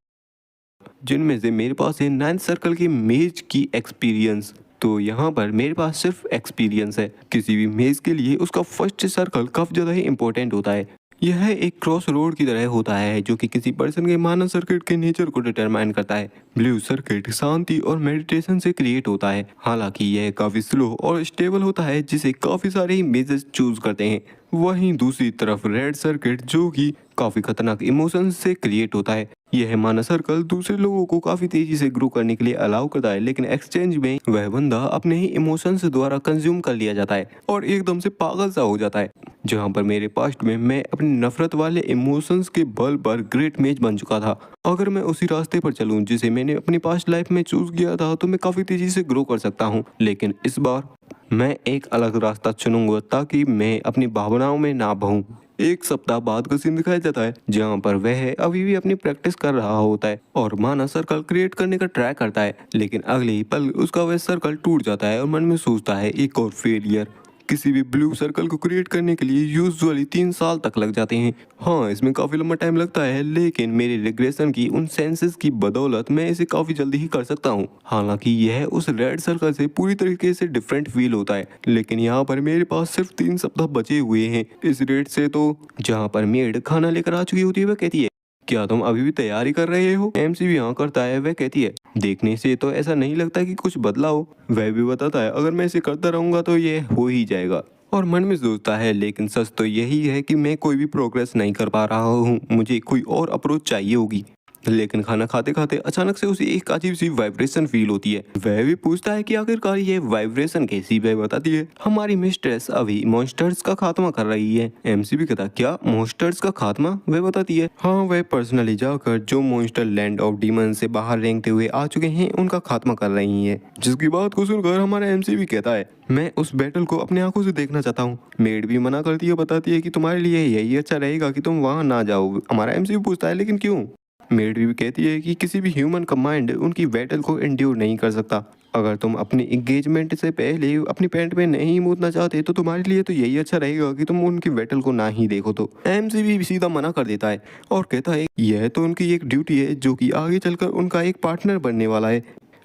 जिनमें से मेरे पास है 9th सर्कल की मेज की एक्सपीरियंस। तो यहाँ पर मेरे पास सिर्फ एक्सपीरियंस है। किसी भी मेज के लिए उसका फर्स्ट सर्कल काफी ज्यादा ही इंपॉर्टेंट होता है। यह एक क्रॉस रोड की तरह होता है जो कि किसी पर्सन के मानव सर्किट के नेचर को डिटरमाइन करता है। ब्लू सर्किट शांति और मेडिटेशन से क्रिएट होता है, हालांकि यह काफी स्लो और स्टेबल होता है जिसे काफी सारे मेजर्स चूज करते हैं। वहीं दूसरी तरफ रेड सर्किट जो कि काफी खतरनाक इमोशंस से क्रिएट होता है। यह माना सर्कल दूसरे लोगों को काफी तेजी से ग्रो करने के लिए अलाउ करता है, लेकिन एक्सचेंज में वह बंदा अपने ही इमोशंस द्वारा कंज्यूम कर लिया जाता है और एकदम से पागल सा हो जाता है। जहां पर मेरे पास्ट में मैं अपनी नफरत वाले इमोशंस के बल पर ग्रेट मेज बन चुका था। अगर मैं उसी रास्ते पर चलूं जिसे मैंने अपनी पास्ट लाइफ में चूज किया था तो मैं काफी तेजी से ग्रो कर सकता हूं, लेकिन इस बार मैं एक अलग रास्ता चुनूंगा ताकि मैं अपनी भावनाओं में ना बहूं। एक सप्ताह बाद का सीन दिखाया जाता है जहां पर वह अभी भी अपनी प्रैक्टिस कर रहा होता है और माना सर्कल क्रिएट करने का ट्राई करता है, लेकिन अगले ही पल उसका वह सर्कल टूट जाता है और मन में सोचता है एक और फेलियर। किसी भी ब्लू सर्कल को क्रिएट करने के लिए यूजुअली 3 साल तक लग जाते हैं। हाँ, इसमें काफी लंबा टाइम लगता है, लेकिन मेरे रिग्रेशन की उन सेंसेस की बदौलत मैं इसे काफी जल्दी ही कर सकता हूँ। हालांकि यह उस रेड सर्कल से पूरी तरीके से डिफरेंट फील होता है, लेकिन यहाँ पर मेरे पास सिर्फ 3 सप्ताह बचे हुए हैं इस रेट से। तो जहाँ पर मेड खाना लेकर आ चुकी होती है वह कहती है, क्या तुम अभी भी तैयारी कर रहे हो? एमसी भी हाँ करता है। वह कहती है, देखने से तो ऐसा नहीं लगता कि कुछ बदला हो। वह भी बताता है, अगर मैं इसे करता रहूंगा तो ये हो ही जाएगा। और मन में सोचता है, लेकिन सच तो यही है कि मैं कोई भी प्रोग्रेस नहीं कर पा रहा हूँ, मुझे कोई और अप्रोच चाहिए होगी। लेकिन खाना खाते खाते अचानक से उसे एक अजीब सी वाइब्रेशन फील होती है। वह भी पूछता है कि आखिरकार ये वाइब्रेशन कैसी? वह बताती है, हमारी मिस्ट्रेस अभी मॉन्स्टर्स का खात्मा कर रही है। एमसी भी कहता, क्या मॉन्स्टर्स का खात्मा? वह बताती है, हाँ, वह पर्सनली जाकर जो मॉन्स्टर लैंड ऑफ डीमन से बाहर रेंगते हुए आ चुके हैं उनका खात्मा कर रही है। जिसकी बात को सुनकर हमारा एमसी भी कहता है, मैं उस बैटल को अपनी आंखों से देखना चाहता हूँ। मेड भी मना करती है, बताती है कि तुम्हारे लिए यही अच्छा रहेगा कि तुम वहाँ ना जाओ। हमारा एमसी भी पूछता है, लेकिन क्यों? मेड भी कहती है कि किसी भी ह्यूमन का माइंड उनकी बैटल को एंड्योर नहीं कर सकता। अगर तुम अपनी एंगेजमेंट से पहले अपनी पैंट में नहीं मूतना चाहते तो तुम्हारे लिए तो यही अच्छा रहेगा कि तुम उनकी बैटल को ना ही देखो। तो एमसी भी सीधा मना कर देता है और कहता है, यह तो उनकी एक ड्यूटी है जो कि आगे चलकर उनका एक पार्टनर बनने वाला है।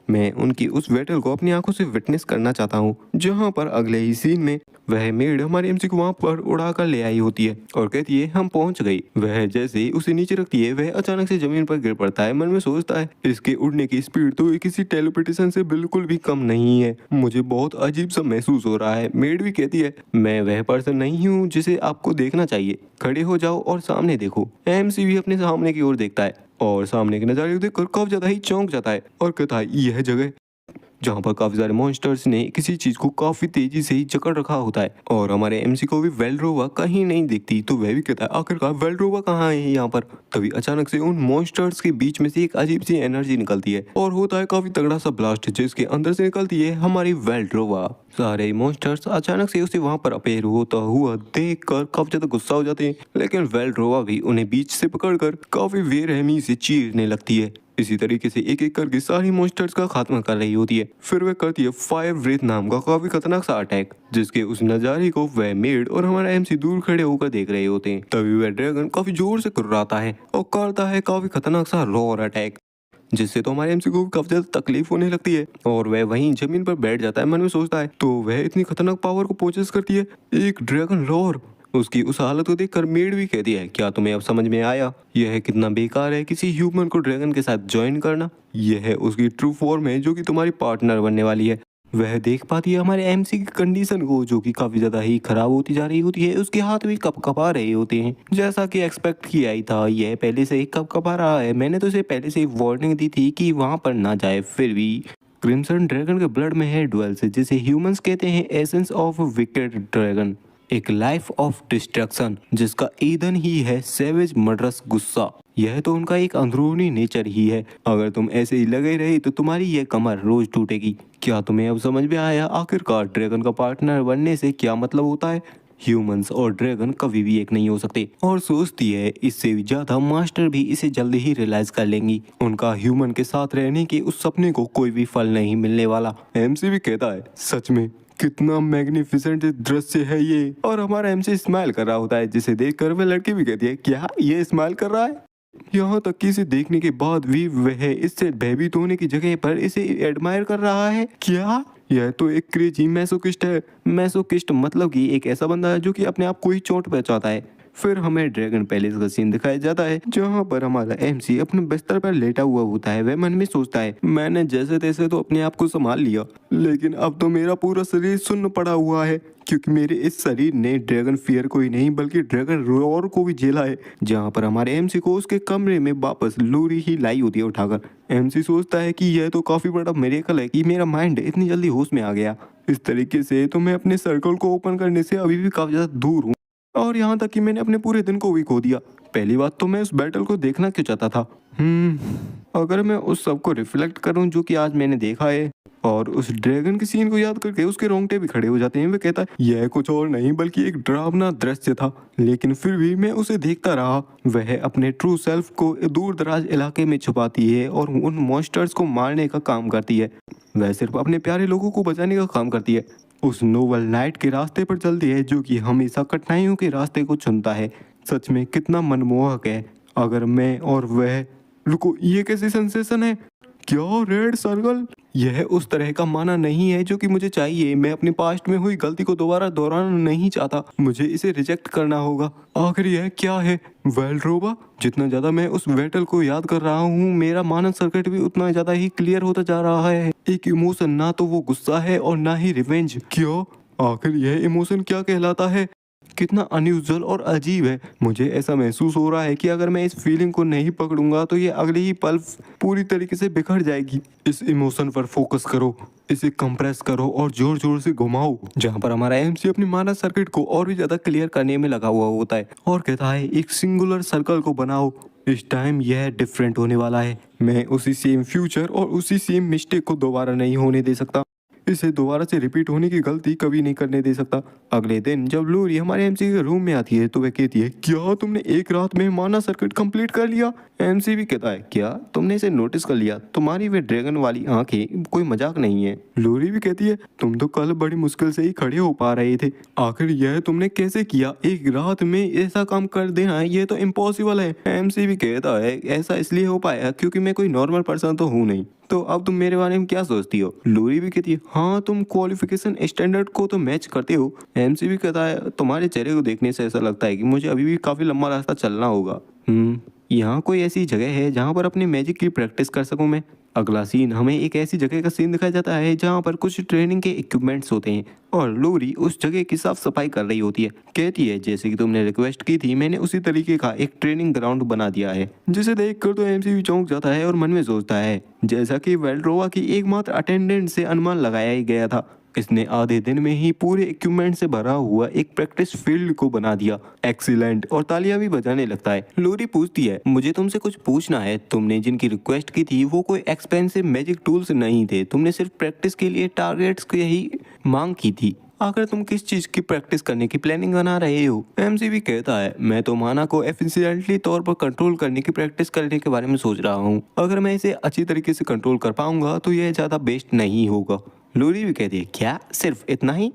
मैं उनकी उस बैटल को अपनी आंखों से विटनेस करना चाहता हूँ। जहाँ पर अगले ही सीन में वह मेड हमारे एमसी को वहाँ पर उड़ा कर ले आई होती है और कहती है, हम पहुंच गई। वह जैसे ही उसे नीचे रखती है वह अचानक से जमीन पर गिर पड़ता है। मन में सोचता है, इसके उड़ने की स्पीड तो किसी टेलीपोर्टेशन से बिल्कुल भी कम नहीं है। मुझे बहुत अजीब सा महसूस हो रहा है। मेड भी कहती है, मैं वह पर्सन नहीं हूँ जिसे आपको देखना चाहिए, खड़े हो जाओ और सामने देखो। एमसी भी अपने सामने की ओर देखता है और सामने के नजारे को देखकर काफी ज्यादा ही चौंक जाता है और कहता है, यह जगह जहाँ पर काफी सारे मॉन्स्टर्स ने किसी चीज को काफी तेजी से ही जकड़ रखा होता है और हमारे एमसी को भी वेल्ड्रोवा कहीं नहीं दिखती। तो वह भी कहता है, आखिरकार वेल्ड्रोवा कहाँ है यहाँ पर? तभी अचानक से उन मॉन्स्टर्स के बीच में से एक अजीब सी एनर्जी निकलती है और होता है काफी तगड़ा सा ब्लास्ट, जिसके अंदर से निकलती है हमारी वेल्ड्रोवा। सारे मॉन्स्टर्स अचानक से उसे वहां पर अपेयर होता हुआ देखकर काफी ज्यादा गुस्सा हो जाते हैं, लेकिन वेल्ड्रोवा भी उन्हें बीच से पकड़कर काफी बेरहमी से चीरने लगती है। इसी तरीके से एक एक करके सारी मॉन्स्टर्स का खात्मा कर रही होती है। फिर वह करती है फायर ब्रेथ नाम का काफी खतरनाक सा अटैक, जिसके उस नजारे को वह मेड और हमारा एमसी दूर खड़े होकर देख रहे होते हैं। तभी वह ड्रैगन काफी जोर से कुर्राता है और करता है काफी खतरनाक सा रॉर अटैक, जिससे तो हमारे एमसी को काफी ज्यादा तकलीफ होने लगती है और वह वहीं जमीन पर बैठ जाता है। मन में सोचता है, तो वह इतनी खतरनाक पावर को पोजेस करती है, एक ड्रैगन रॉर। उसकी उस हालत को देखकर मेड भी कहती है, क्या तुम्हें अब समझ में आया यह कितना बेकार है किसी ह्यूमन को ड्रैगन के साथ ज्वाइन करना? यह उसकी ट्रू फॉर्म है जो कि तुम्हारी पार्टनर बनने वाली है। वह देख पाती है हमारे एमसी की कंडीशन को जो कि काफी ज्यादा ही खराब होती जा रही होती है। उसके हाथ भी कपकपा रहे होते हैं, जैसा कि एक्सपेक्ट किया ही था। यह पहले से ही कपकपा रहा है, मैंने तो इसे पहले से ही वार्निंग दी थी कि वहां पर ना जाए। फिर भी क्रिम्सन ड्रैगन के ब्लड में है डुअल्स, जिसे ह्यूमंस कहते हैं एसेंस ऑफ विकेड ड्रैगन, एक लाइफ ऑफ डिस्ट्रक्शन जिसका ईंधन ही है सेवेज मर्डरस गुस्सा। यह तो उनका एक अंदरूनी नेचर ही है। अगर तुम ऐसे ही लगे रहे तो तुम्हारी यह कमर रोज टूटेगी। क्या तुम्हें अब समझ में आया आखिरकार ड्रैगन का पार्टनर बनने से क्या मतलब होता है? ह्यूमंस और ड्रैगन कभी भी एक नहीं हो सकते। और सोचती है इससे भी ज्यादा मास्टर भी इसे जल्दी ही रियलाइज कर लेंगी। उनका ह्यूमन के साथ रहने के उस सपने को कोई भी फल नहीं मिलने वाला। एमसी भी कहता है, सच में कितना मैग्निफिसेंट दृश्य है ये। और हमारा एमसी स्माइल कर रहा होता है, जिसे देखकर वह लड़की भी कहती है, क्या ये स्माइल कर रहा है? यहाँ तक कि इसे देखने के बाद भी वह इससे भयभीत होने की जगह पर इसे एडमायर कर रहा है। क्या यह तो एक क्रेजी मैसोकिस्ट है। मैसोकिस्ट मतलब कि एक ऐसा बंदा है जो कि अपने आप को ही चोट पहुंचाता है। फिर हमें ड्रैगन पैलेस का सीन दिखाया जाता है जहाँ पर हमारा एमसी अपने बिस्तर पर लेटा हुआ होता है। वह मन में सोचता है, मैंने जैसे तैसे तो अपने आप को संभाल लिया, लेकिन अब तो मेरा पूरा शरीर सुन्न पड़ा हुआ है, क्योंकि मेरे इस शरीर ने ड्रैगन फियर को ही नहीं बल्कि ड्रैगन रोर को भी झेला है। जहाँ पर हमारे एमसी को उसके कमरे में वापस लूरी ही लाई होती है उठाकर। एमसी सोचता है कि यह तो काफी बड़ा मिरेकल है कि मेरा माइंड इतनी जल्दी होश में आ गया। इस तरीके से तो मैं अपने सर्कल को ओपन करने से अभी भी काफी ज्यादा दूर हूँ, और यहाँ तक कि मैंने अपने पूरे दिन को भी खो दिया। पहली बात तो मैं उस बैटल को देखना क्यों चाहता था। अगर मैं उस सब को रिफ्लेक्ट करूं जो कि आज मैंने देखा है, और उस ड्रैगन के सीन को याद करके उसके रोंगटे भी खड़े हो जाते हैं। वह कहता है यह कुछ और नहीं बल्कि एक डरावना दृश्य था, लेकिन फिर भी मैं उसे देखता रहा। वह अपने ट्रू सेल्फ को दूर दराज इलाके में छुपाती है और उन मॉन्स्टर्स को मारने का काम करती है। वह सिर्फ अपने प्यारे लोगों को बचाने का काम करती है। उस नोबल नाइट के रास्ते पर चलती है जो कि हमेशा कठिनाइयों के रास्ते को चुनता है। सच में कितना मनमोहक है। अगर मैं और वह, रुको, ये कैसी सेंसेशन है? क्या रेड सर्कल? यह उस तरह का माना नहीं है जो कि मुझे चाहिए। मैं अपने पास्ट में हुई गलती को दोबारा दोहराना नहीं चाहता। मुझे इसे रिजेक्ट करना होगा। आखिर यह क्या है? वेल्ड्रोबा? जितना ज्यादा मैं उस बैटल को याद कर रहा हूँ, मेरा मानव सर्किट भी उतना ज्यादा ही क्लियर होता जा रहा है। एक इमोशन, ना तो वो गुस्सा है और ना ही रिवेंज। क्यों? आखिर यह इमोशन क्या कहलाता है? कितना अनयूजुअल और अजीब है। मुझे ऐसा महसूस हो रहा है कि अगर मैं इस फीलिंग को नहीं पकड़ूंगा तो ये अगले ही पल पूरी तरीके से बिखर जाएगी। इस इमोशन पर फोकस करो, इसे कंप्रेस करो और जोर जोर से घुमाओ। जहाँ पर हमारा एमसी अपनी मानव सर्किट को और भी ज्यादा क्लियर करने में लगा हुआ होता है और कहता है एक सिंगुलर सर्कल को बनाओ। इस टाइम यह डिफरेंट होने वाला है। मैं उसी सेम फ्यूचर और उसी सेम मिस्टेक को दोबारा नहीं होने दे सकता। इसे दोबारा से रिपीट होने की गलती कभी नहीं करने दे सकता। अगले दिन जब लूरी हमारे एमसी के रूम में आती है तो वह कहती है क्या तुमने एक रात में माना सर्किट कंप्लीट कर लिया? एमसी भी कहता है क्या तुमने इसे नोटिस कर लिया? तुम्हारी वे ड्रैगन वाली आंखें कोई मजाक नहीं है। लूरी भी कहती है तुम तो कल बड़ी मुश्किल से ही खड़े हो पा रहे थे, आखिर यह तुमने कैसे किया? एक रात में ऐसा काम कर देना ये तो इम्पॉसिबल है। एमसी भी कहता है ऐसा इसलिए हो पाया क्योंकि मैं कोई नॉर्मल पर्सन तो हूँ नहीं। तो अब तुम मेरे बारे में क्या सोचती हो? लूरी भी कहती है हाँ तुम क्वालिफिकेशन स्टैंडर्ड को तो मैच करते हो। एमसी भी कहता है तुम्हारे चेहरे को देखने से ऐसा लगता है कि मुझे अभी भी काफी लंबा रास्ता चलना होगा। यहाँ कोई ऐसी जगह है जहाँ पर अपनी मैजिक की प्रैक्टिस कर सकूँ मैं? अगला सीन हमें एक ऐसी जगह का सीन दिखाया जाता है जहाँ पर कुछ ट्रेनिंग के इक्विपमेंट्स होते हैं और लूरी उस जगह की साफ सफाई कर रही होती है। कहती है जैसे कि तुमने रिक्वेस्ट की थी मैंने उसी तरीके का एक ट्रेनिंग ग्राउंड बना दिया है। जिसे देखकर तो एमसी भी चौंक जाता है और मन में सोचता है जैसा कि वेल्ड्रोवा की एकमात्र अटेंडेंट से अनुमान लगाया ही गया था, इसने आधे दिन में ही पूरे इक्विपमेंट से भरा हुआ एक प्रैक्टिस फील्ड को बना दिया। एक्सीलेंट, और तालियां भी बजाने लगता है। लूरी पूछती है मुझे तुमसे कुछ पूछना है। तुमने जिनकी रिक्वेस्ट की थी वो कोई एक्सपेंसिव मैजिक टूल्स नहीं थे, तुमने सिर्फ प्रैक्टिस के लिए टारगेट्स की ही मांग की थी। आखिर तुम किस चीज की प्रैक्टिस करने की प्लानिंग बना रहे हो? एमसी भी कहता है मैं तो माना को एफिशिएंटली तौर पर कंट्रोल करने की प्रैक्टिस करने के बारे में सोच रहा हूँ। अगर मैं इसे अच्छी तरीके से कंट्रोल कर पाऊंगा तो यह ज्यादा बेस्ट नहीं होगा। लूरी भी कहती है क्या सिर्फ इतना ही?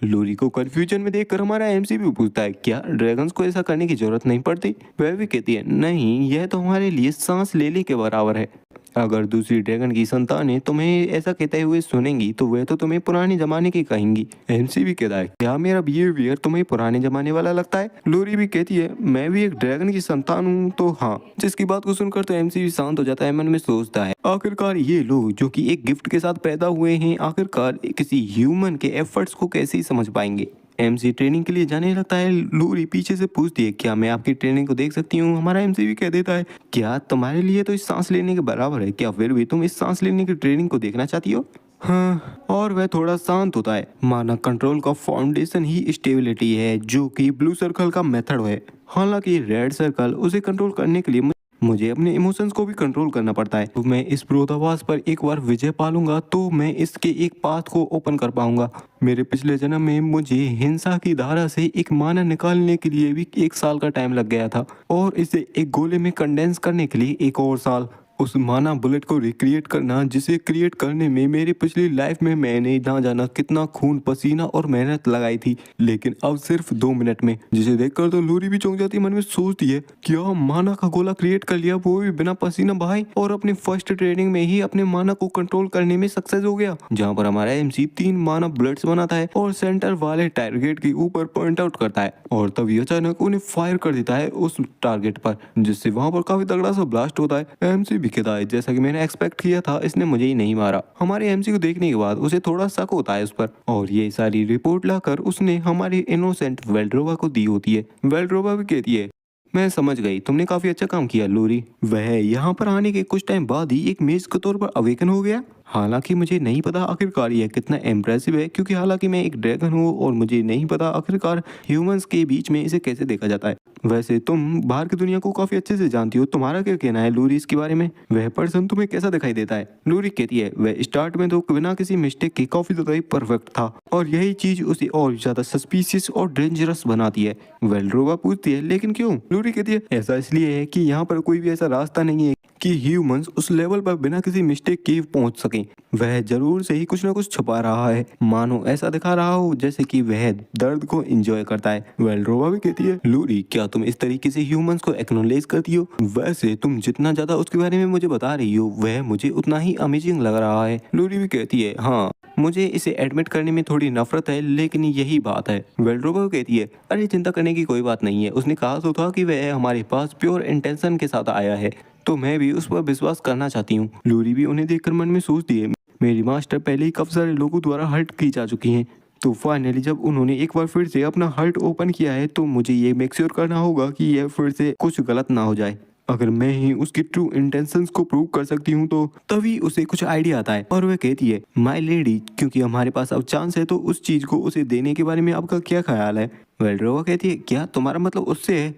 लूरी को कंफ्यूजन में देखकर हमारा एमसी भी पूछता है क्या ड्रैगन्स को ऐसा करने की जरूरत नहीं पड़ती? वह भी कहती है नहीं, यह तो हमारे लिए सांस लेने के बराबर है। अगर दूसरी ड्रैगन की संतानें तुम्हें ऐसा कहते हुए सुनेंगी तो वह तो तुम्हें पुराने जमाने की कहेंगी। एमसी भी कहता है क्या मेरा बिहेवियर तुम्हें पुराने जमाने वाला लगता है? लूरी भी कहती है मैं भी एक ड्रैगन की संतान हूँ तो हाँ। जिसकी बात को सुनकर तो एमसी भी शांत हो जाता है। मन में सोचता है आखिरकार ये लोग जो कि एक गिफ्ट के साथ पैदा हुए हैं आखिरकार किसी ह्यूमन के एफर्ट्स को कैसे ही समझ पाएंगे। एमसी ट्रेनिंग के लिए जाने लगता है। लूरी पीछे से पूछती है क्या मैं आपकी ट्रेनिंग को देख सकती हूँ? हमारा एमसी भी कह देता है क्या तुम्हारे लिए तो इस सांस लेने के बराबर है, क्या फिर भी तुम इस सांस लेने की ट्रेनिंग को देखना चाहती हो? हाँ, और वह थोड़ा शांत होता है। माना कंट्रोल का फाउंडेशन ही स्टेबिलिटी है जो कि ब्लू सर्कल का मेथड है। हालांकि रेड सर्कल उसे कंट्रोल करने के लिए मुझे अपने इमोशंस को भी कंट्रोल करना पड़ता है। तो मैं इस विरोधाभास पर एक बार विजय पालूंगा तो मैं इसके एक पाथ को ओपन कर पाऊंगा। मेरे पिछले जन्म में मुझे हिंसा की धारा से एक माना निकालने के लिए भी 1 साल का टाइम लग गया था और इसे एक गोले में कंडेंस करने के लिए 1 और साल, उस माना बुलेट को रिक्रिएट करना, जिसे क्रिएट करने में मेरी पिछली लाइफ में मैंने ना जाना कितना खून पसीना और मेहनत लगाई थी, लेकिन अब सिर्फ 2 मिनट में। जिसे देखकर तो लूरी भी चौंक जाती है, मन में सोचती है क्या माना का गोला क्रिएट कर लिया, वो भी बिना पसीना बहाए, और अपनी फर्स्ट ट्रेनिंग में ही अपने माना को कंट्रोल करने में सक्सेस हो गया। जहाँ पर हमारा एमसी 3 माना बुलेट्स बनाता है और सेंटर वाले टारगेट के ऊपर पॉइंट आउट करता है, और तभी अचानक उन्हें फायर कर देता है उस टारगेट पर, जिससे वहां पर काफी तगड़ा सा ब्लास्ट होता है। एमसी भी कहता है जैसा कि मैंने एक्सपेक्ट किया था, इसने मुझे ही नहीं मारा। हमारे एमसी को देखने के बाद उसे थोड़ा शक होता है उस पर, और ये सारी रिपोर्ट लाकर उसने हमारे इनोसेंट वेल्ड्रोवा को दी होती है। वेल्ड्रोवा भी कहती है मैं समझ गई, तुमने काफी अच्छा काम किया लूरी। वह यहाँ पर आने के कुछ टाइम बाद ही एक मेज के तौर पर अवेकन हो गया। हालांकि मुझे नहीं पता आखिरकार यह कितना इम्प्रेसिव है, क्योंकि हालांकि मैं एक ड्रैगन हूँ और मुझे नहीं पता आखिरकार ह्यूमंस के बीच में इसे कैसे देखा जाता है। वैसे तुम बाहर की दुनिया को काफी अच्छे से जानती हो, तुम्हारा क्या कहना है लूरी इसके बारे में? वह पर्सन तुम्हें कैसा दिखाई देता है? लूरी कहती है वह स्टार्ट में तो बिना किसी मिस्टेक के काफी ज्यादा ही परफेक्ट था, और यही चीज उसे और ज्यादा सस्पिशियस और डेंजरस बनाती है। वेल्ड्रोवा पूछती है लेकिन क्यों? लूरी कहती है ऐसा इसलिए है कि यहाँ पर कोई भी ऐसा रास्ता नहीं है कि ह्यूमंस उस लेवल पर बिना किसी मिस्टेक के पहुंच सकें। वह जरूर से ही कुछ ना कुछ छुपा रहा है, मानो ऐसा दिखा रहा हो जैसे कि वह दर्द को एंजॉय करता है। वेल्ड्रोवा भी कहती है लूरी क्या तुम इस तरीके से ह्यूमंस को एक्नॉलेज करती हो? वैसे तुम जितना ज्यादा उसके बारे में मुझे बता रही हो, वह मुझे उतना ही अमेजिंग लग रहा है। लूरी भी कहती है हाँ, मुझे इसे एडमिट करने में थोड़ी नफरत है, लेकिन यही बात है। वेल्ड्रोवा कहती है अरे चिंता करने की कोई बात नहीं है, उसने कहा तो था कि वह हमारे पास प्योर इंटेंशन के साथ आया है, तो मैं भी उस पर विश्वास करना चाहती हूँ। लूरी भी उन्हें देखकर मन में सोचती है मेरी मास्टर पहले ही काफी सारे लोगों द्वारा हर्ट की जा चुकी हैं, तो फाइनली जब उन्होंने एक बार फिर से अपना हर्ट ओपन किया है, तो मुझे ये मेक श्योर करना होगा कि यह फिर से कुछ गलत ना हो जाए। अगर मैं ही उसकी ट्रू इंटेंशंस को प्रूव कर सकती हूँ तो तभी उसे कुछ आइडिया आता है, और वह कहती है माय लेडी क्योंकि हमारे पास अब चांस है, तो उस चीज को उसे देने के बारे में आपका क्या ख्याल है? वेल्ड्रोवा कहती है क्या तुम्हारा मतलब उससे है?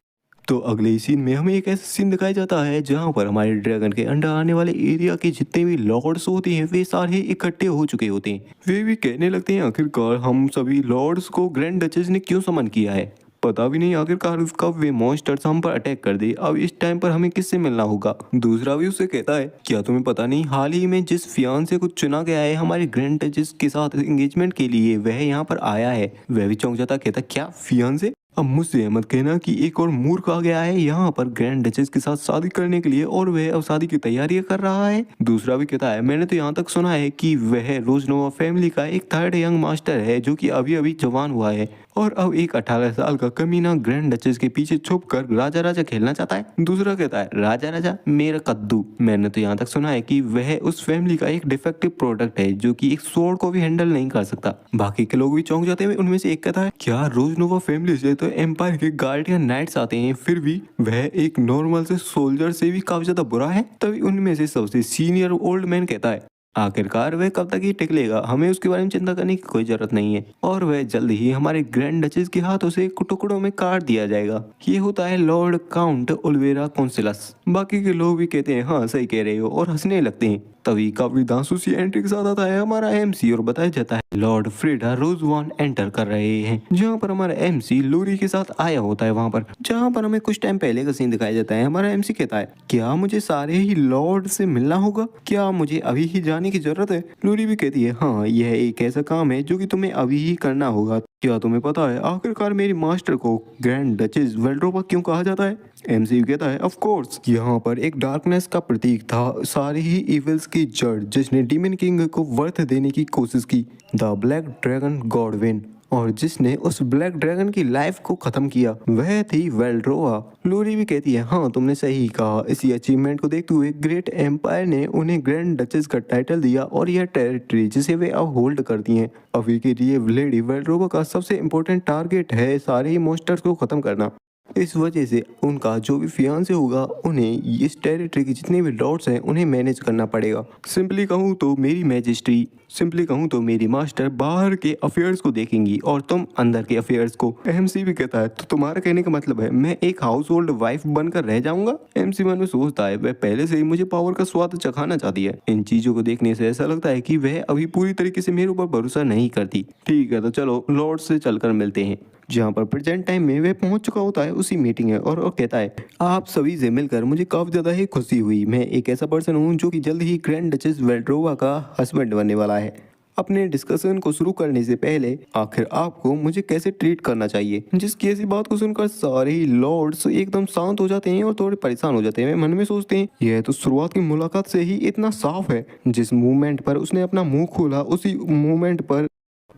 तो अगले सीन में हमें एक ऐसा सीन दिखाया जाता है जहाँ पर हमारे ड्रैगन के अंडर आने वाले एरिया के जितने भी लॉर्ड्स होते हैं वे सारे इकट्ठे हो चुके होते हैं। वे भी कहने लगते हैं आखिरकार हम सभी लॉर्ड्स को ग्रैंड डचेस ने क्यों समन किया है, पता भी नहीं आखिरकार कब वे मॉन्स्टर्स हम पर अटैक कर दे। अब इस टाइम पर हमें किससे मिलना होगा? दूसरा भी उससे कहता है क्या तुम्हें पता नहीं हाल ही में जिस फियांसे को चुना गया है हमारे ग्रैंड डचेस के साथ एंगेजमेंट के लिए, वह यहाँ पर आया है। वह भी चौंक जाता, कहता क्या फियांसे? अब मुझसे मत कहना कि एक और मूर्ख आ गया है यहाँ पर ग्रैंड डचेस के साथ शादी करने के लिए, और वह अब शादी की तैयारियां कर रहा है। दूसरा भी कहता है मैंने तो यहाँ तक सुना है कि वह रोजनोवा फैमिली का एक थर्ड यंग मास्टर है जो कि अभी अभी जवान हुआ है, और अब एक 18 साल का कमीना ग्रैंड डचेस के पीछे छुप कर राजा राजा खेलना चाहता है। दूसरा कहता है राजा राजा मेरा कद्दू, मैंने तो यहाँ तक सुना है कि वह उस फैमिली का एक डिफेक्टिव प्रोडक्ट है जो कि एक स्वॉर्ड को भी हैंडल नहीं कर सकता। बाकी के लोग भी चौंक जाते हैं। उनमें से एक कहता है क्या रोजनोवा फैमिली से तो एम्पायर के गार्डियन नाइट्स आते हैं, फिर भी वह एक नॉर्मल से सोल्जर से भी काफी ज्यादा बुरा है? तभी उनमें से सबसे सीनियर ओल्ड मैन कहता है आखिरकार वह कब तक ही टिक लेगा, हमें उसके बारे में चिंता करने की कोई जरूरत नहीं है, और वह जल्द ही हमारे ग्रैंड डचेस के हाथों से टुकड़ों में काट दिया जाएगा। ये होता है लॉर्ड काउंट ओलिवेरा कॉन्सिलस। बाकी के लोग भी कहते हैं हाँ सही कह रहे हो, और हंसने लगते हैं। तभी काफी दांसू सी एंट्री के साथ आता है हमारा एमसी, और बताया जाता है लॉर्ड फ्रीडा रोजवान एंटर कर रहे हैं, जहाँ पर हमारा एमसी लूरी के साथ आया होता है वहाँ पर, जहाँ पर हमें कुछ टाइम पहले का सीन दिखाया जाता है। हमारा एमसी कहता है क्या मुझे सारे ही लॉर्ड से मिलना होगा, क्या मुझे अभी ही जाने की जरूरत है? लूरी भी कहती है हाँ यह एक ऐसा काम है जो कि तुम्हें अभी ही करना होगा। क्या तुम्हें पता है आखिरकार मेरी मास्टर को ग्रैंड डचेस वेल्ड्रोवा क्यों कहा जाता है? एमसी कहता है ऑफ कोर्स, यहाँ पर एक डार्कनेस का प्रतीक था, सारे ही इविल्स की जड़ जिसने डीमन किंग को वर्थ देने की कोशिश की, द ब्लैक ड्रैगन गॉडविन, और जिसने उस ब्लैक ड्रैगन की लाइफ को खत्म किया वह थी वेल्ड्रोवा। लूरी भी कहती है हाँ तुमने सही कहा, इसी अचीवमेंट को देखते हुए ग्रेट एम्पायर ने उन्हें ग्रैंड डचेस का टाइटल दिया, और यह टेरिटरी जिसे वे अब होल्ड करती हैं। अभी के लिए लेडी वेल्ड्रोवा का सबसे इम्पोर्टेंट टारगेट है सारे ही मॉन्स्टर्स को खत्म करना। इस वजह से उनका जो भी फियांसे होगा उन्हें इस टेरिटरी के जितने भी लॉर्ड्स हैं उन्हें मैनेज करना पड़ेगा। सिंपली कहूँ तो मेरी मैजेस्ट्री, सिंपली कहूँ तो मेरी मास्टर बाहर के अफेयर्स को देखेंगी और तुम अंदर के अफेयर्स को। एमसी भी कहता है तो तुम्हारा कहने का मतलब है मैं एक हाउस होल्ड वाइफ बनकर रह जाऊंगा? एमसी मन में सोचता है वह पहले से ही मुझे पावर का स्वाद चखाना चाहती है। इन चीजों को देखने से ऐसा लगता है कि वह अभी पूरी तरीके से मेरे ऊपर भरोसा नहीं करती। ठीक है तो चलो लॉर्ड से चलकर मिलते हैं। जहाँ पर प्रेजेंट टाइम में वह पहुंच चुका होता है उसी मीटिंग है और कहता है आप सभी से मिलकर मुझे काफी ज्यादा ही खुशी हुई। मैं एक ऐसा पर्सन हूँ जो कि जल्द ही ग्रैंड डचेस वेल्ड्रोवा का हस्बैंड बनने वाला है। अपने डिस्कशन को शुरू करने से पहले आखिर आपको मुझे कैसे ट्रीट करना चाहिए। जिसकी ऐसी बात को सुनकर सारे ही लॉर्ड्स एकदम शांत हो जाते हैं और थोड़े परेशान हो जाते हैं। मन में सोचते हैं यह तो शुरुआत की मुलाकात से ही इतना साफ है। जिस मूवमेंट पर उसने अपना मुंह खोला उसी मूवमेंट पर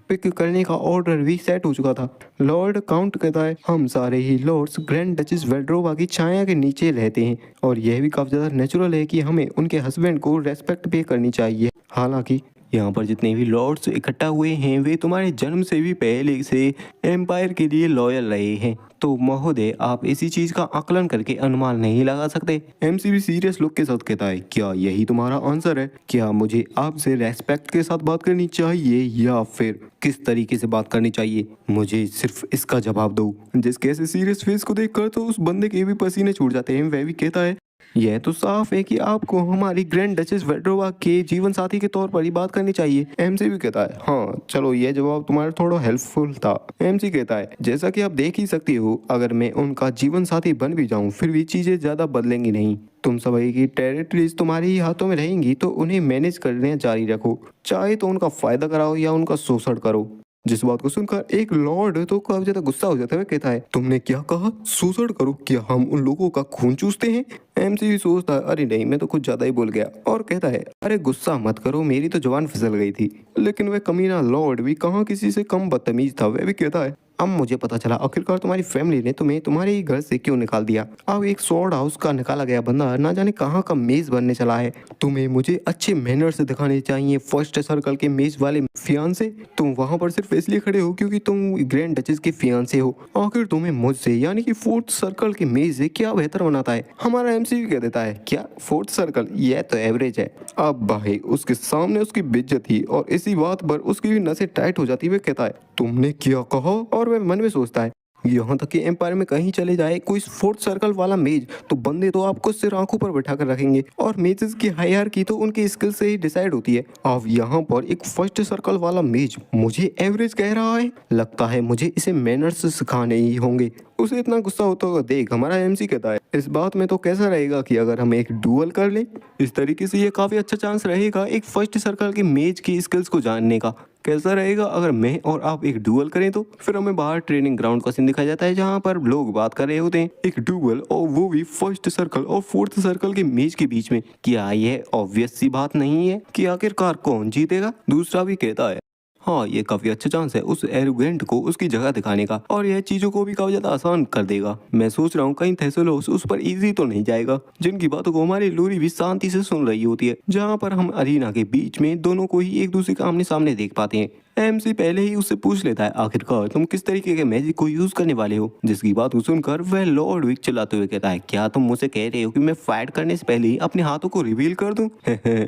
पिक करने का ऑर्डर भी सेट हो चुका था। लॉर्ड काउंट कहता है हम सारे ही लॉर्ड्स ग्रैंड डचेस वेल्ड्रोवा की छाया के नीचे रहते हैं और यह भी काफी ज्यादा नेचुरल है कि हमें उनके हस्बैंड को रेस्पेक्ट पे करनी चाहिए। हालांकि यहाँ पर जितने भी लॉर्ड्स इकट्ठा हुए हैं वे तुम्हारे जन्म से भी पहले से एम्पायर के लिए लॉयल रहे हैं, तो महोदय आप इसी चीज का आकलन करके अनुमान नहीं लगा सकते। एमसी भी सीरियस लुक के साथ कहता है क्या यही तुम्हारा आंसर है? क्या मुझे आपसे रेस्पेक्ट के साथ बात करनी चाहिए या फिर किस तरीके से बात करनी चाहिए? मुझे सिर्फ इसका जवाब दो। जिसके ऐसे सीरियस फेस को देखकर तो उस बंदे के भी पसीने छूट जाते हैं। वह भी कहता है यह तो साफ है कि आपको हमारी ग्रैंड डचेस वेल्ड्रोवा के जीवन साथी के तौर पर ही बात करनी चाहिए। एमसी भी कहता है हाँ चलो यह जवाब तुम्हारा थोड़ा हेल्पफुल था। एमसी कहता है जैसा कि आप देख ही सकती हो अगर मैं उनका जीवन साथी बन भी जाऊं फिर भी चीजें ज्यादा बदलेंगी नहीं। तुम सभी की टेरिटरीज तुम्हारे ही हाथों में रहेंगी तो उन्हें मैनेज करने जारी रखो, चाहे तो उनका फायदा कराओ या उनका शोषण करो। जिस बात को सुनकर एक लॉर्ड तो काफी ज्यादा गुस्सा हो जाता है। कहता है तुमने क्या कहा? शोषण करो? क्या हम उन लोगों का खून चूसते हैं? एमसी भी सोचता है अरे नहीं मैं तो कुछ ज्यादा ही बोल गया और कहता है अरे गुस्सा मत करो मेरी तो जवान फिसल गई थी। लेकिन वह कमीना लॉर्ड भी कहाँ किसी से कम बदतमीज था। वह भी कहता है अब मुझे पता चला आखिरकार तुम्हारी फैमिली ने तुम्हें तुम्हारे ही घर से क्यों निकाल दिया। अब एक स्वॉर्ड हाउस का निकाला गया बंदा ना जाने कहाँ का मेज बनने चला है। तुम्हें मुझे अच्छे मैनर्स दिखाने चाहिए। फर्स्ट सर्कल के मेज वाले फियांसे तुम वहां पर सिर्फ इसलिए खड़े हो क्योंकि तुम ग्रैंड डचेस के फियांसे हो। आखिर तुम्हें मुझसे यानी कि फोर्थ सर्कल के मेज से क्या बेहतर बनाता है? हमारा एमसी भी कह देता है क्या फोर्थ सर्कल यह तो एवरेज है। अब भाई उसके सामने उसकी बेइज्जती और इसी बात पर उसकी भी नसें टाइट हो जाती है। वह कहता है तुमने क्या कहा? और वह मन में सोचता है यहाँ तक कि एम्पायर में कहीं चले जाए कोई फोर्थ सर्कल वाला मेज तो बंदे तो आपको सिर आंखों पर बैठा कर रखेंगे और मेजेस की हायरार्की तो उनके स्किल से ही डिसाइड होती है। अब यहाँ पर एक फर्स्ट सर्कल वाला मेज मुझे एवरेज कह रहा है। लगता है मुझे इसे मैनर्स सिखाने ही होंगे। उसे इतना गुस्सा होता हुआ देख हमारा एमसी कहता है इस बात में तो कैसा रहेगा कि अगर हम एक डुअल कर लें। इस तरीके से ये काफी अच्छा चांस रहेगा एक फर्स्ट सर्कल के मेज की स्किल्स को जानने का। कैसा रहेगा अगर मैं और आप एक डुअल करें? तो फिर हमें बाहर ट्रेनिंग ग्राउंड का सीन दिखाया जाता है जहाँ पर लोग बात कर रहे होते हैं एक डुअल और वो भी फर्स्ट सर्कल और फोर्थ सर्कल के मेज के बीच में। क्या यह ऑब्वियस सी बात नहीं है कि आखिरकार कौन जीतेगा? दूसरा भी कहता है हाँ ये काफी अच्छा चांस है उस एरोगेंट को उसकी जगह दिखाने का और यह चीजों को भी काफी ज्यादा आसान कर देगा। मैं सोच रहा हूँ कहीं थेसलोस उस पर इजी तो नहीं जाएगा जिनकी बातों को हमारी लोरी भी शांति से सुन रही होती है, जहाँ पर हम अरीना के बीच में दोनों को ही एक दूसरे के आमने सामने देख पाते हैं। एमसी पहले ही उससे पूछ लेता है आखिरकार तुम किस तरीके के मैजिक को यूज करने वाले हो। जिसकी बात को सुनकर वह लॉर्ड विक चिल्लाते हुए कहता है क्या तुम मुझसे कह रहे हो कि मैं फाइट करने से पहले ही अपने हाथों को रिवील कर दूं?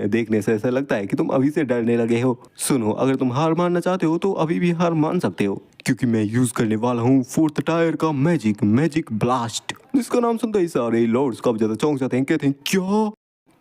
देखने से ऐसा लगता है कि तुम अभी से डरने लगे हो। सुनो अगर तुम हार मानना चाहते हो तो अभी भी हार मान सकते हो क्योंकि मैं यूज करने वाला हूँ फोर्थ टायर का मैजिक ब्लास्ट। जिसका नाम सुनते ही सारे लॉर्ड्स काफी ज्यादा चौंक जाते हैं। कहते हैं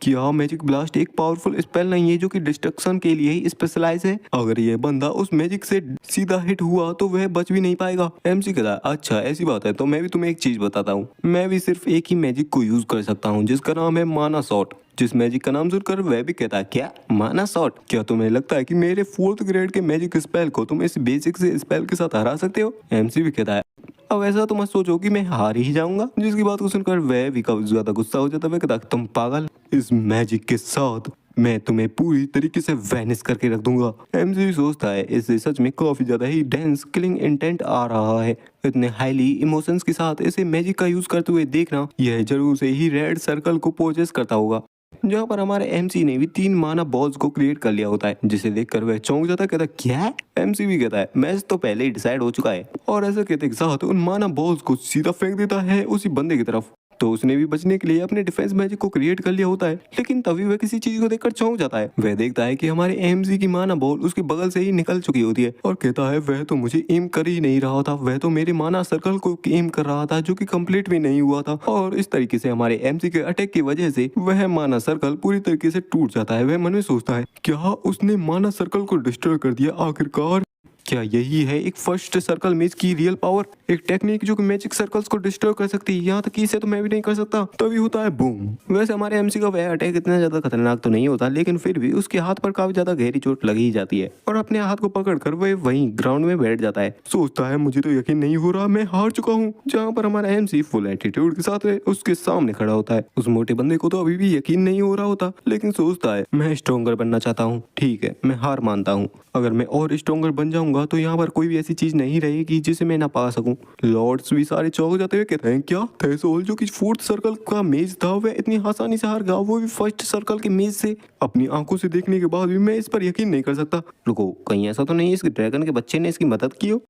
क्या मैजिक ब्लास्ट एक पावरफुल स्पेल नहीं है जो कि डिस्ट्रक्शन के लिए ही स्पेशलाइज है? अगर ये बंदा उस मैजिक से सीधा हिट हुआ तो वह बच भी नहीं पाएगा। एमसी कहता है अच्छा ऐसी बात है तो मैं भी तुम्हें एक चीज बताता हूँ। मैं भी सिर्फ एक ही मैजिक को यूज कर सकता हूँ जिसका नाम है माना शॉट। जिस मैजिक का नाम सुनकर वह भी कहता है क्या माना शॉट? क्या तुम्हें लगता है कि मेरे फोर्थ ग्रेड के मैजिक स्पेल को तुम इस बेसिक से स्पेल के साथ हरा सकते हो? एमसी भी कहता है अब ऐसा तो मत सोचो कि मैं हार ही जाऊंगा। जिसकी बात को सुनकर वह भी काफी ज्यादा गुस्सा हो जाता है। वह कहता तुम पागल, इस मैजिक के साथ मैं तुम्हें पूरी तरीके से वैनिश करके रख दूंगा। एमसी भी सोचता है इससे सच में काफी ज्यादा ही डेंस किलिंग इंटेंट आ रहा है। इतने हाईली इमोशंस के साथ इसे मैजिक का यूज करते हुए देखना यह जरूर से ही रेड सर्कल को पोजेस करता होगा। जहाँ पर हमारे एमसी ने भी 3 माना बॉल्स को क्रिएट कर लिया होता है जिसे देखकर वह चौंक जाता है। कहता क्या? एमसी भी कहता है मैच तो पहले ही डिसाइड हो चुका है और ऐसा कहते के साथ उन माना बॉल्स को सीधा फेंक देता है उसी बंदे की तरफ। तो उसने भी बचने के लिए अपने डिफेंस मैजिक को क्रिएट कर लिया होता है। लेकिन तभी वह किसी चीज को देखकर चौंक जाता है। वह देखता है कि हमारे एमसी की माना बॉल उसके बगल से ही निकल चुकी होती है और कहता है वह तो मुझे एम कर ही नहीं रहा था, वह तो मेरे माना सर्कल को एम कर रहा था जो कि कंप्लीट भी नहीं हुआ था। और इस तरीके से हमारे एमसी के अटैक की वजह से वह माना सर्कल पूरी तरीके से टूट जाता है। वह मन में सोचता है क्या उसने माना सर्कल को डिस्ट्रॉय कर दिया आखिरकार? क्या यही है एक फर्स्ट सर्कल मेज की रियल पावर? एक टेक्निक जो कि मैजिक सर्कल्स को डिस्ट्रॉय कर सकती है, यहाँ तक कि इसे तो मैं भी नहीं कर सकता। तभी होता है बूम। वैसे हमारे एमसी का वह अटैक इतना ज्यादा खतरनाक तो नहीं होता, लेकिन फिर भी उसके हाथ पर काफी ज्यादा गहरी चोट लगी ही जाती है और अपने हाथ को पकड़कर वह वहीं ग्राउंड में बैठ जाता है। सोचता है मुझे तो यकीन नहीं हो रहा, मैं हार चुका हूँ। जहाँ पर हमारा एमसी फुल एटीट्यूड के साथ उसके सामने खड़ा होता है। उस मोटे बंदे को तो अभी भी यकीन नहीं हो रहा होता, लेकिन सोचता है मैं स्ट्रॉन्गर बनना चाहता हूँ। ठीक है, मैं हार मानता हूँ। अगर मैं और स्ट्रॉन्गर बन जाऊंगा तो यहाँ पर कोई भी ऐसी चीज नहीं रहेगी जिसे मैं ना पा सकूं। लॉर्ड्स भी सारे चौंक जाते हुए कहते हैं क्या थेसोल जो कि फोर्थ सर्कल का मेज था वह इतनी आसानी से हार गया, वो भी फर्स्ट सर्कल के मेज से? अपनी आंखों से देखने के बाद भी मैं इस पर यकीन नहीं कर सकता। रुको, कहीं ऐसा तो नहीं इस ड्रैगन के बच्चे ने इसकी मदद की हो?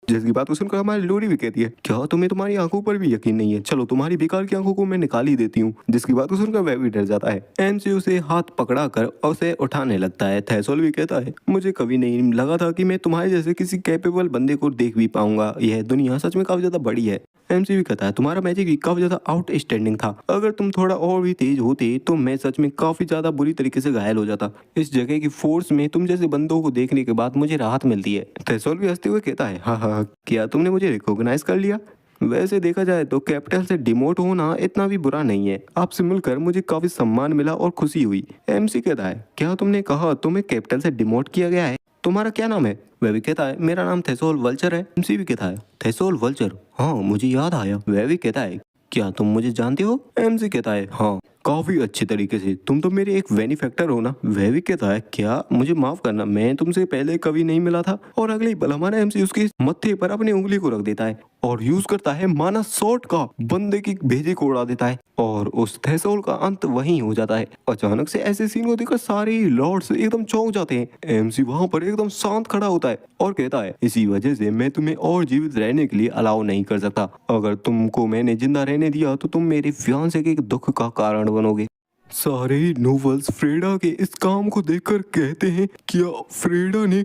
जिसकी बात को सुनकर हमारी लोरी भी कहती है क्या तुम्हें तुम्हारी आंखों पर भी यकीन नहीं है? चलो तुम्हारी बेकार की आंखों को मैं निकाल ही देती हूँ। जिसकी बात को सुनकर वह भी डर जाता है। एमसी उसे हाथ पकड़ा कर उसे उठाने लगता है। थेसोल भी कहता है मुझे कभी नहीं लगा था कि मैं तुम्हारे जैसे किसी कैपेबल बंदे को देख भी पाऊंगा। यह दुनिया सच में काफी ज्यादा बड़ी है। एमसी भी कहता है तुम्हारा मैजिक भी काफी ज्यादा आउटस्टैंडिंग था। अगर तुम थोड़ा और भी तेज होते तो मैं सच में काफी ज्यादा बुरी तरीके से घायल हो जाता। इस जगह की फोर्स में तुम जैसे बंदों को देखने के बाद मुझे राहत मिलती है। थेसोल भी हंसते हुए कहता है हाँ हाँ, क्या तुमने मुझे रिकॉग्नाइज कर लिया? वैसे देखा जाए तो कैपिटल से डिमोट होना इतना भी बुरा नहीं है। आपसे मिलकर मुझे काफी सम्मान मिला और खुशी हुई। एमसी कहता है क्या तुमने कहा तुम्हें कैपिटल से डिमोट किया गया है? तुम्हारा क्या नाम है? वह भी कहता है मेरा नाम थेसोल वल्चर है। एमसी भी कहता है थेसोल वल्चर, हाँ मुझे याद आया। वह भी कहता है क्या तुम मुझे जानते हो? एमसी कहता है हाँ काफी अच्छे तरीके से, तुम तो मेरे एक बेनिफैक्टर हो ना। वह भी कहता है क्या मुझे माफ करना, मैं तुमसे पहले कभी नहीं मिला था। और अगले ही पल हमारा एमसी उसके मत्थे पर अपनी उंगली को रख देता है और यूज करता है माना शॉट का, बंदे की भेजे को उड़ा देता है और उस थेसोल का अंत वहीं हो जाता है। अचानक से ऐसे सीन को देखकर सारे लॉर्ड्स एकदम चौंक जाते हैं। एमसी वहां पर एकदम शांत खड़ा होता है और कहता है इसी वजह से मैं तुम्हें और जीवित रहने के लिए अलाउ नहीं कर सकता। अगर तुमको मैंने जिंदा रहने दिया तो तुम मेरे फियांसे के दुख का कारण बनोगे। सारे नोवेल्स फ्रेडा के इस काम को देखकर कहते हैं क्या फ्रेडा ने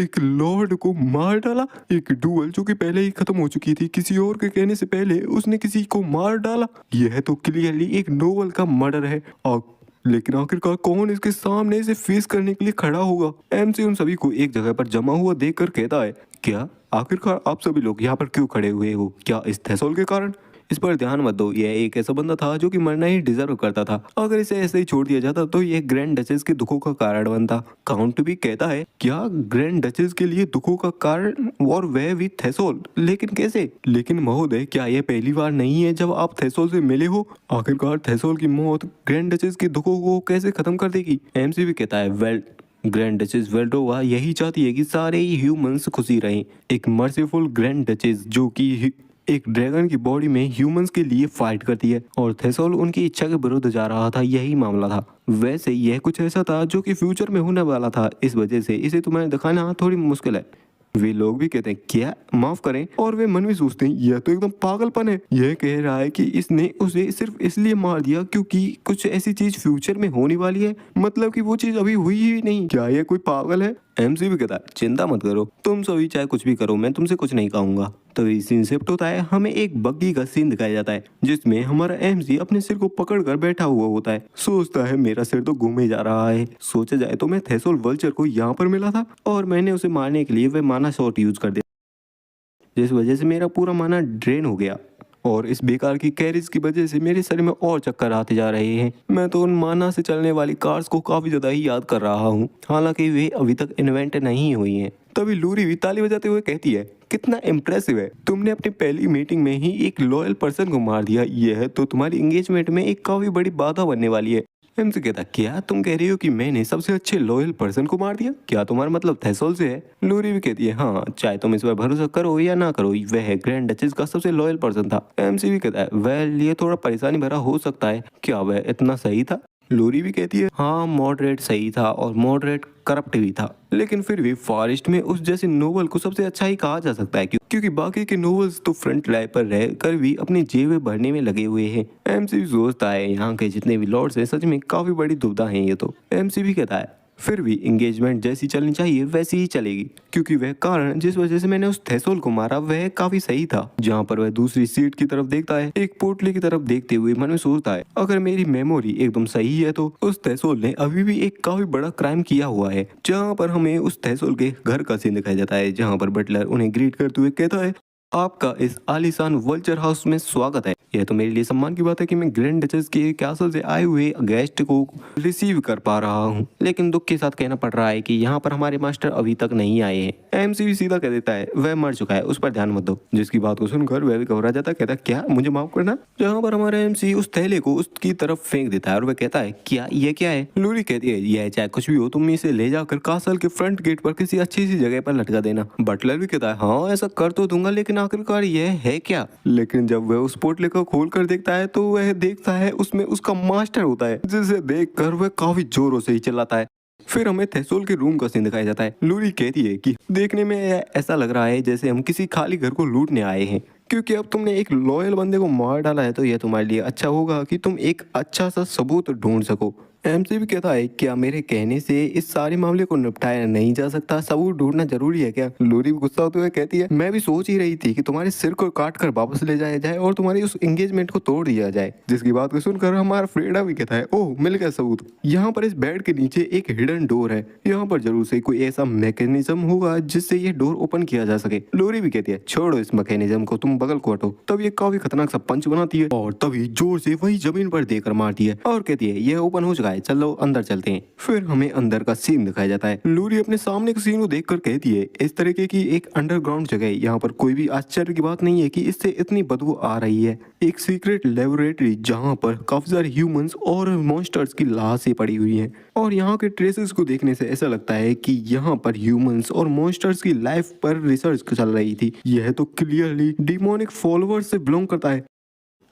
एक लॉर्ड को मार डाला? एक डुअल जो कि पहले ही खत्म हो चुकी थी, किसी और के कहने से पहले उसने किसी को मार डाला। यह तो क्लियरली एक नोवेल का मर्डर है। और लेकिन आखिरकार कौन इसके सामने इसे फेस करने के लिए खड़ा होगा? एमसी उन सभी को एक जगह पर जमा हुआ देखकर कहता है क्या आखिरकार आप सभी लोग यहाँ पर क्यों खड़े हुए हो? क्या इस थेसोल के कारण? इस पर ध्यान मत दो, यह एक ऐसा बंदा था जो कि मरना ही डिजर्व करता था। अगर इसे ऐसे ही छोड़ दिया जाता तो यह ग्रैंड डचेस के दुखों का कारण बनता। काउंट भी कहता है क्या ग्रैंड डचेस के लिए दुखों का कारण और वह भी थेसोल? लेकिन कैसे? लेकिन महोदय क्या यह पहली बार नहीं है जब आप थेसोल से मिले हो? आखिरकार थेसोल की मौत ग्रैंड डचेस के दुखों को कैसे खत्म कर देगी? एमसी भी कहता है वेल ग्रैंड डचेस वेल्डोवा यही चाहती है कि सारे ही ह्यूमंस खुशी रहें। एक मर्सीफुल ग्रैंड डचेस जो कि एक ड्रैगन की बॉडी में ह्यूमंस के लिए फाइट करती है और थेसोल उनकी इच्छा के विरुद्ध जा रहा था, यही मामला था। वैसे यह कुछ ऐसा था जो कि फ्यूचर में होने वाला था, इस वजह से इसे तुम्हें दिखाना थोड़ी मुश्किल है। वे लोग भी कहते हैं क्या माफ करें, और वे मन में सोचते हैं यह तो एकदम पागलपन है। यह कह रहा है कि इसने उसे सिर्फ इसलिए मार दिया क्योंकि कुछ ऐसी चीज फ्यूचर में होने वाली है, मतलब कि वो चीज अभी हुई ही नहीं। क्या यह कोई पागल है? एमसी भी कहता है चिंता मत करो, तुम सभी चाहे कुछ भी करो, मैं तुमसे कुछ नहीं कहूंगा। तो ये सीन शिफ्ट होता है, हमें एक बग्गी का सीन दिखाया जाता है जिसमें हमारा एमसी अपने सिर को पकड़कर बैठा हुआ होता है। सोचता है मेरा सिर तो घूमे जा रहा है। सोचा जाए तो मैं थेसोल वल्चर को यहाँ पर मिला था और मैंने उसे मारने के लिए वह माना शॉट यूज कर दिया, जिस वजह से मेरा पूरा माना ड्रेन हो गया और इस बेकार की कैरिज की वजह से मेरे सर में और चक्कर आते जा रहे हैं। मैं तो उन माना से चलने वाली कार्स को काफी ज्यादा ही याद कर रहा हूँ, हालांकि वे अभी तक इन्वेंट नहीं हुई हैं। तभी लूरी भी ताली बजाते हुए कहती है कितना इम्प्रेसिव है, तुमने अपनी पहली मीटिंग में ही एक लॉयल पर्सन को मार दिया। यह तो तुम्हारी एंगेजमेंट में एक काफी बड़ी बाधा बनने वाली है। एमसी कहता क्या तुम कह रही हो कि मैंने सबसे अच्छे लॉयल पर्सन को मार दिया? क्या तुम्हारा मतलब थेसोल से है? लूरी भी कहती है हाँ, चाहे तुम इस पर भरोसा करो या ना करो, वह ग्रैंड डचेस का सबसे लॉयल पर्सन था। एमसी भी कहता है वेल ये थोड़ा परेशानी भरा हो सकता है, क्या वह इतना सही था? लूरी भी कहती है हाँ मॉडरेट सही था और मॉडरेट करप्ट भी था, लेकिन फिर भी फॉरेस्ट में उस जैसे नोवेल को सबसे अच्छा ही कहा जा सकता है क्योंकि बाकी के नोवेल्स तो फ्रंट लाइन पर रहकर भी अपनी जेबें भरने में लगे हुए हैं। एमसी भी सोचता है यहाँ के जितने भी लॉर्ड्स हैं सच में काफी बड़ी दुविधा है ये तो। एमसी भी कहता है फिर भी एंगेजमेंट जैसी चलनी चाहिए वैसी ही चलेगी, क्योंकि वह कारण जिस वजह से मैंने उस थेसोल को मारा वह काफी सही था। जहाँ पर वह दूसरी सीट की तरफ देखता है, एक पोटली की तरफ देखते हुए मन में सोचता है, अगर मेरी मेमोरी एकदम सही है तो उस थेसोल ने अभी भी एक काफी बड़ा क्राइम किया हुआ है। जहाँ पर हमें उस थेसोल के घर का सीन दिखाया जाता है, जहाँ पर बटलर उन्हें ग्रीट करते हुए कहता है, आपका इस आलीशान वल्चर हाउस में स्वागत है। यह तो मेरे लिए सम्मान की बात है कि मैं ग्रैंड डचेस के कैसल से आए हुए गेस्ट को रिसीव कर पा रहा हूँ, लेकिन दुख के साथ कहना पड़ रहा है कि यहाँ पर हमारे मास्टर अभी तक नहीं आए हैं। एमसी भी सीधा कह देता है वह मर चुका है, उस पर ध्यान मत दो। जिसकी बात को सुनकर वह भी घबरा जाता है, कहता है क्या मुझे माफ करना। जहाँ पर हमारा एमसी उस थैले को उसकी तरफ फेंक देता है और वह कहता है क्या ये क्या है। लूरी कहती है यह चाहे कुछ भी हो, तुम इसे ले जाकर कासल के फ्रंट गेट पर किसी अच्छी सी जगह पर लटका देना। बटलर भी कहता है हाँ ऐसा कर तो दूंगा, लेकिन आखिरकार यह है क्या। लेकिन जब वह उस पोटले को खोल कर देखता है तो वह देखता है उसमें उसका मास्टर होता है, जिसे देखकर वह काफी जोरों से ही चिल्लाता है। फिर हमें थेसोल के रूम का सीन दिखाया जाता है। लूरी कहती है कि देखने में ऐसा लग रहा है जैसे हम किसी खाली घर को लूटने आए हैं, क्योंकि अब तुमने एक लॉयल बंदे को मार डाला है तो यह तुम्हारे लिए अच्छा होगा कि तुम एक अच्छा सा सबूत ढूंढ सको। एमसी भी कहता है क्या मेरे कहने से इस सारे मामले को निपटाया नहीं जा सकता, सबूत ढूंढना जरूरी है क्या। लूरी भी गुस्सा होते हुए कहती है मैं भी सोच ही रही थी कि तुम्हारे सिर को काट कर वापस ले जाया जाए और तुम्हारी उस एंगेजमेंट को तोड़ दिया जाए। जिसकी बात को सुनकर हमारा फ्रेडा भी कहता है ओह मिल गया सबूत। यहाँ पर इस बेड के नीचे एक हिडन डोर है, यहाँ पर जरूर से कोई ऐसा मैकेनिज्म होगा जिससे ये डोर ओपन किया जा सके। लूरी भी कहती है छोड़ो इस मैकेनिज्म को, तुम बगल को हटो। तब ये काफी खतरनाक सा पंच बनाती है और तभी जोर से वही जमीन पर देकर मारती है और कहती है यह ओपन हो चुका है, चलो अंदर चलते हैं। फिर हमें अंदर का सीन दिखाया जाता है। लूरी अपने सामने के सीन को देखकर कहती है इस तरीके की एक अंडरग्राउंड जगह है, यहाँ पर कोई भी आश्चर्य की बात नहीं है कि इससे इतनी बदबू आ रही है। एक सीक्रेट लेबोरेटरी जहाँ पर काफी सारे ह्यूमंस और मॉन्स्टर्स की लाशें पड़ी हुई हैं और यहाँ के ट्रेसेस को देखने से ऐसा लगता है कि यहाँ पर ह्यूमंस और मॉन्स्टर्स की लाइफ पर रिसर्च चल रही थी। यह तो क्लियरली डिमोनिक फॉलोअर्स से बिलोंग करता है,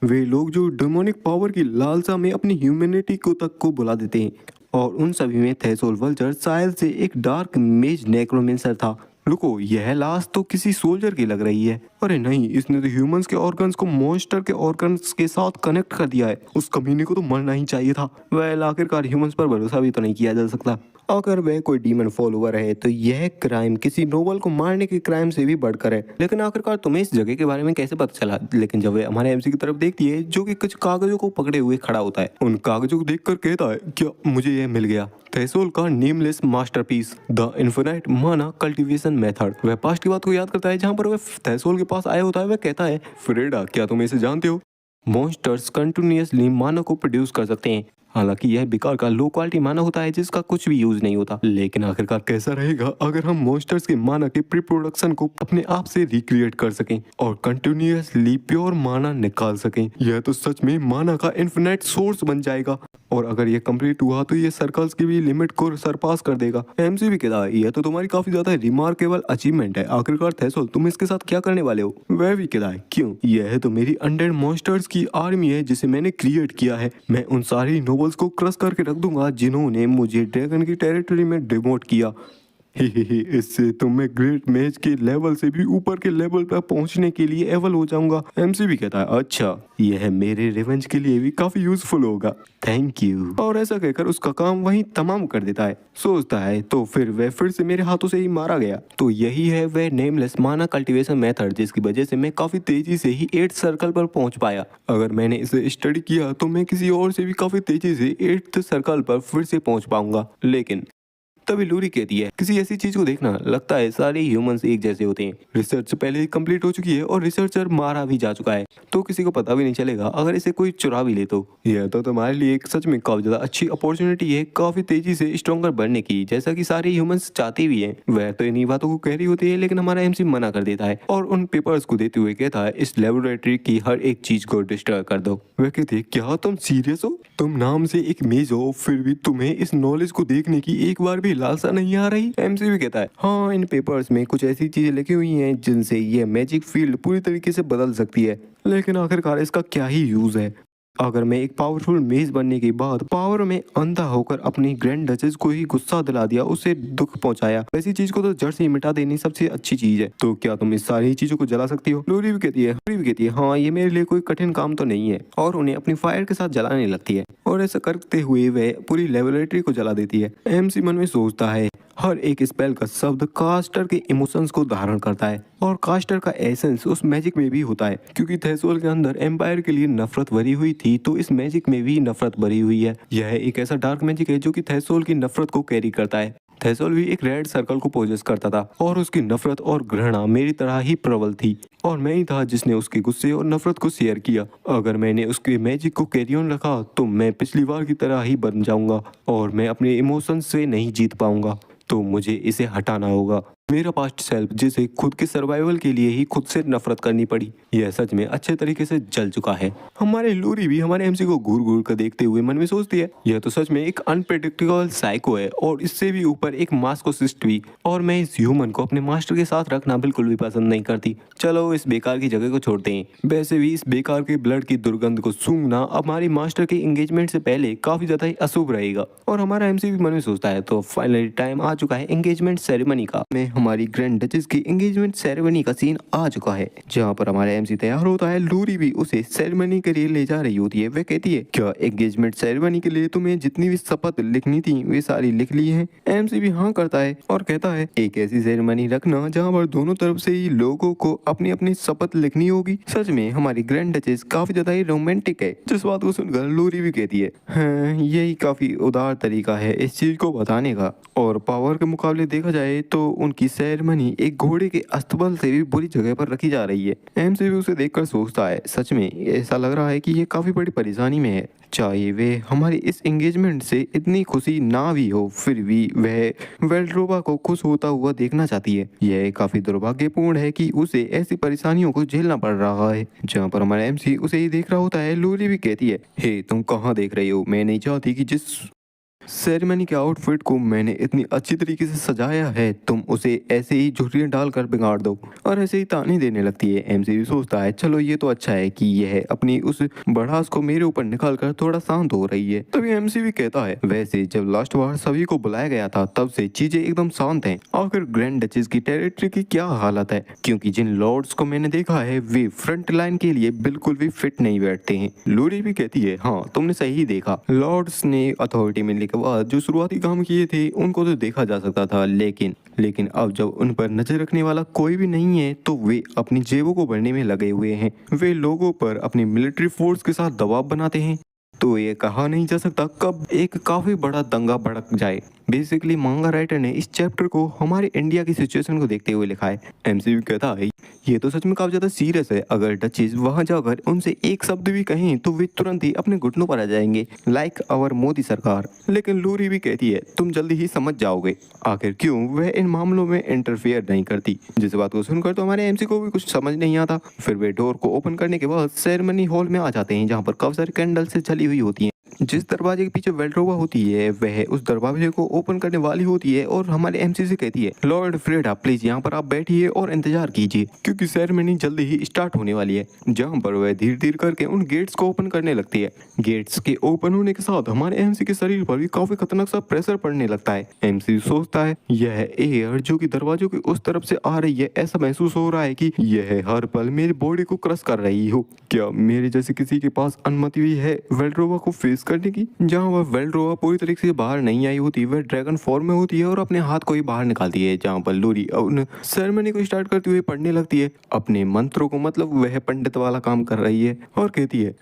वे लोग जो डेमोनिक पावर की लालसा में अपनी ह्यूमैनिटी को तक को बुला देते हैं। और उन सभी में थेसोल वल्चर शायद से एक डार्क मेज नेक्रोमेंसर था। रुको, यह लाश तो किसी सोल्जर की लग रही है। अरे नहीं, इसने तो ह्यूमंस के ऑर्गन्स को मॉन्स्टर के ऑर्गन्स के साथ कनेक्ट कर दिया है। उस कमीने को तो मरना ही चाहिए था। वह आखिरकार ह्यूमंस पर भरोसा भी तो नहीं किया जा सकता। अगर वह कोई डीमन फॉलोअर है तो यह क्राइम किसी नोबल को मारने के क्राइम से भी बढ़कर है। लेकिन आखिरकार तुम्हें इस जगह के बारे में कैसे पता चला। लेकिन जब वह हमारे एमसी की तरफ देखती है जो कि कुछ कागजों को पकड़े हुए खड़ा होता है, उन कागजों को देखकर कहता है क्या मुझे यह मिल गया, थेसोल का नेमलेस मास्टरपीस, द इन्फिनाइट माना कल्टीवेशन मेथड। वह पास्ट की बात को याद करता है जहाँ पर वह थेसोल के पास आया होता है। वह कहता है फ्रेडा क्या तुम इसे जानते हो, मॉन्स्टर्स कंटिन्यूअसली माना को प्रोड्यूस कर सकते हैं। हालांकि यह बेकार का लो क्वालिटी माना होता है जिसका कुछ भी यूज नहीं होता। लेकिन आखिरकार कैसा रहेगा अगर हम मॉन्स्टर्स के माना के प्री प्रोडक्शन को अपने आप से रिक्रिएट कर सकें और कंटिन्यूअसली प्योर माना निकाल सकें। यह तो सच में माना का इन्फिनाइट सोर्स बन जाएगा और अगर यह कंप्लीट हुआ तो यह सर्कल्स की भी लिमिट को सरपास कर देगा। एमसी भी कहता है यह तो तुम्हारी काफी ज्यादा रिमार्केबल अचीवमेंट है। आखिरकार थेसोल तुम इसके साथ क्या करने वाले हो। वह भी कहता है क्यों, यह तो मेरी अनडेड मॉन्स्टर्स की आर्मी है जिसे मैंने क्रिएट किया है। मैं उन सारी नोबल्स को क्रश करके रख दूंगा जिन्होंने मुझे ड्रैगन की टेरिटरी में डिमोट किया। इससे तो मैं ग्रेट मैच के लेवल से भी ऊपर के लेवल पर पहुंचने के लिए एवल हो जाऊंगा। एमसी भी कहता है अच्छा, यह मेरे रिवेंज के लिए भी काफी यूजफुल होगा, थैंक यू। और ऐसा कहकर उसका काम वहीं तमाम कर देता है। सोचता है तो फिर वह फिर से मेरे हाथों से ही मारा गया। तो यही है वह नेमलेस माना कल्टीवेशन मेथड जिसकी वजह से मैं काफी तेजी से ही 8th सर्कल पर पहुंच पाया। अगर मैंने इसे स्टडी किया तो मैं किसी और से भी काफी तेजी से 8th सर्कल पर फिर से पहुंच पाऊंगा। लेकिन तभी लूरी कहती है किसी ऐसी चीज को देखना, लगता है सारे ह्यूमंस एक जैसे होते हैं। रिसर्च पहले ही कंप्लीट हो चुकी है और रिसर्चर मारा भी जा चुका है, तो किसी को पता भी नहीं चलेगा अगर इसे कोई चुरा भी ले तो। यह तो तुम्हारे लिए एक सच में काफी ज्यादा अच्छी अपॉर्चुनिटी है काफी तेजी से स्ट्रॉन्गर बनने की, जैसा कि सारे ह्यूमंस चाहते भी हैं। वह तो इन्हीं बातों को कह रही होती है लेकिन हमारा एमसी मना कर देता है और उन पेपर्स को देते हुए कहता है इस लेबोरेटरी की हर एक चीज को डिस्ट्रॉय कर दो। वह कहती है क्या तुम सीरियस हो, तुम नाम से एक मेज हो फिर भी तुम्हें इस नॉलेज को देखने की एक बार भी लालसा नहीं आ रही। एमसी भी कहता है हाँ, इन पेपर्स में कुछ ऐसी चीजें लिखी हुई हैं जिनसे ये मैजिक फील्ड पूरी तरीके से बदल सकती है, लेकिन आखिरकार इसका क्या ही यूज है। अगर मैं एक पावरफुल मेज बनने के बाद पावर में अंधा होकर अपनी ग्रैंड डचेस को ही गुस्सा दिला दिया, उसे दुख पहुंचाया, वैसी चीज को तो जड़ से ही मिटा देनी सबसे अच्छी चीज है। तो क्या तुम इस सारी चीजों को जला सकती हो? लूरी भी कहती है हाँ, ये मेरे लिए कोई कठिन काम तो नहीं है, और उन्हें अपनी फायर के साथ जलाने लगती है। और ऐसा करते हुए वह पूरी लेबोरेटरी को जला देती है। एमसी मन में सोचता है हर एक स्पेल का शब्द कास्टर के इमोशंस को धारण करता है, और कास्टर का एसेंस उस मैजिक में भी होता है। क्योंकि थेसोल के अंदर एम्पायर के लिए नफरत भरी हुई थी, तो इस मैजिक में भी नफरत भरी हुई है। यह एक ऐसा डार्क मैजिक है जो कि थेसोल की नफरत को कैरी करता है। थेसोल भी एक रेड सर्कल को पोजेस करता था, और उसकी नफरत और घृणा मेरी तरह ही प्रबल थी, और मैं ही था जिसने उसके गुस्से और नफरत को शेयर किया। अगर मैंने उसके मैजिक को कैरी ऑन रखा तो मैं पिछली बार की तरह ही बन जाऊंगा, और मैं अपने इमोशंस से नहीं जीत पाऊंगा। तो मुझे इसे हटाना होगा। मेरा पास्ट सेल्फ जिसे खुद के सर्वाइवल के लिए ही खुद से नफरत करनी पड़ी, यह सच में अच्छे तरीके से जल चुका है। हमारे लूरी भी हमारे एमसी को घूर घूर कर देखते हुए मन में सोचती है यह तो सच में एक अनप्रेडिक्टेबल साइको है, और इससे भी ऊपर एक मास्कोसिस्ट भी, और मैं इस ह्यूमन को अपने मास्टर के साथ रखना बिल्कुल भी पसंद नहीं करती। चलो इस बेकार की जगह को छोड़ते हैं। वैसे भी इस बेकार के ब्लड की दुर्गंध को सूंघना हमारी मास्टर के एंगेजमेंट से पहले काफी ज्यादा ही अशुभ रहेगा। और हमारा एमसी भी मन में सोचता है तो फाइनली टाइम आ चुका है एंगेजमेंट सेरेमनी का। हमारी ग्रैंड डचेस की एंगेजमेंट सेरेमनी का सीन आ चुका है, जहाँ पर हमारा एमसी तैयार होता है। लूरी भी उसे सेरेमनी के लिए ले जा रही होती है। वह कहती है क्या एंगेजमेंट सेरेमनी के लिए तुम्हें जितनी भी शपथ लिखनी थी वे सारी लिख ली हैं? एमसी भी हाँ करता है और कहता है एक ऐसी सेरेमनी रखना जहाँ पर दोनों तरफ से ही लोगों को अपनी अपनी शपथ लिखनी होगी। सच में हमारी ग्रैंड डचेस काफी ज्यादा ही रोमांटिक है। जिस बात को सुनकर लूरी भी कहती है हाँ, यही काफी उदार तरीका है इस चीज को बताने का। और पावर के मुकाबले देखा जाए तो उनकी सेरेमनी एक घोड़े के अस्तबल से भी बुरी जगह पर रखी जा रही है। एमसी भी उसे देखकर सोचता है सच में ऐसा लग रहा है कि ये काफी बड़ी परेशानी में है। चाहे वे हमारी इस एंगेजमेंट से इतनी खुशी ना भी हो, फिर भी वह वेल्ड्रोवा को खुश होता हुआ देखना चाहती है। यह काफी दुर्भाग्यपूर्ण है कि उसे ऐसी परेशानियों को झेलना पड़ रहा है। जहाँ पर हमारा एमसी उसे ही देख रहा होता है। लूरी भी कहती है हे तुम कहाँ देख रही हो? मैं नहीं चाहती कि जिस सेरेमनी के आउटफिट को मैंने इतनी अच्छी तरीके से सजाया है तुम उसे ऐसे ही झुर्रियां डालकर बिगाड़ दो। और ऐसे ही ताने देने लगती है। एमसी भी सोचता है चलो ये तो अच्छा है कि यह अपनी उस भड़ास को मेरे ऊपर निकाल कर थोड़ा शांत हो रही है। तभी एमसी भी कहता है वैसे जब लास्ट बार सभी को बुलाया गया था तब से चीजें एकदम शांत हैं। आखिर ग्रैंड डचेस की टेरिटरी की क्या हालत है? क्योंकि जिन लॉर्ड्स को मैंने देखा है वे फ्रंट लाइन के लिए बिल्कुल भी फिट नहीं बैठते हैं। लूरी भी कहती है हाँ तुमने सही देखा, लॉर्ड्स ने अथॉरिटी मिलने के बाद जो शुरुआती काम किए थे उनको तो देखा जा सकता था, लेकिन अब जब उन पर नजर रखने वाला कोई भी नहीं है तो वे अपनी जेबों को भरने में लगे हुए हैं। वे लोगों पर अपनी मिलिट्री फोर्स के साथ दबाव बनाते हैं। तो ये कहा नहीं जा सकता कब एक काफी बड़ा दंगा भड़क जाए। बेसिकली मांगा राइटर ने इस चैप्टर को हमारे इंडिया की सिचुएशन को देखते हुए लिखा है। एमसी भी कहता है ये तो सच में काफी ज्यादा सीरियस है। अगर डचेस वहां जाकर उनसे एक शब्द भी कहें तो वे तुरंत ही अपने घुटनों पर आ जाएंगे, लाइक आवर मोदी सरकार। लेकिन लूरी भी कहती है तुम जल्दी ही समझ जाओगे। आखिर क्यों वह इन मामलों में इंटरफेयर नहीं करती। जिस बात को सुनकर तो हमारे एमसी को भी कुछ समझ नहीं आता। फिर वे डोर को ओपन करने के बाद सेरेमनी हॉल में आ जाते हैं, जहाँ पर काफी सारी कैंडल से जली हुई होती है। जिस दरवाजे के पीछे वेल्ड्रोवा होती है वह उस दरवाजे को ओपन करने वाली होती है और हमारे एमसी से कहती है लॉर्ड फ्रेडा प्लीज यहाँ पर आप बैठिए और इंतजार कीजिए, क्योंकि सेरेमनी जल्दी ही स्टार्ट होने वाली है। जहाँ पर वह धीरे धीरे करके उन गेट्स को ओपन करने लगती है। गेट्स के ओपन होने के साथ हमारे एमसी के शरीर पर भी काफी खतरनाक सा प्रेशर पड़ने लगता है। एमसी सोचता है यह एयर जो कि दरवाजों की उस तरफ से आ रही है, ऐसा महसूस हो रहा है कि यह हर पल मेरी बॉडी को क्रश कर रही हो। क्या मेरे जैसे किसी के पास अनुमति भी है वेल्ड्रोवा को फेस करने की? जहाँ वह वेल्ड्रोवा पूरी तरीके से बाहर नहीं आई होती, वह ड्रैगन फॉर्म में होती है और अपने हाथ को ही बाहर निकालती है। जहाँ पर लूरी उन सेरेमनी को स्टार्ट करते हुए पढ़ने लगती है अपने मंत्रों को, मतलब वह पंडित वाला काम कर रही है और कहती है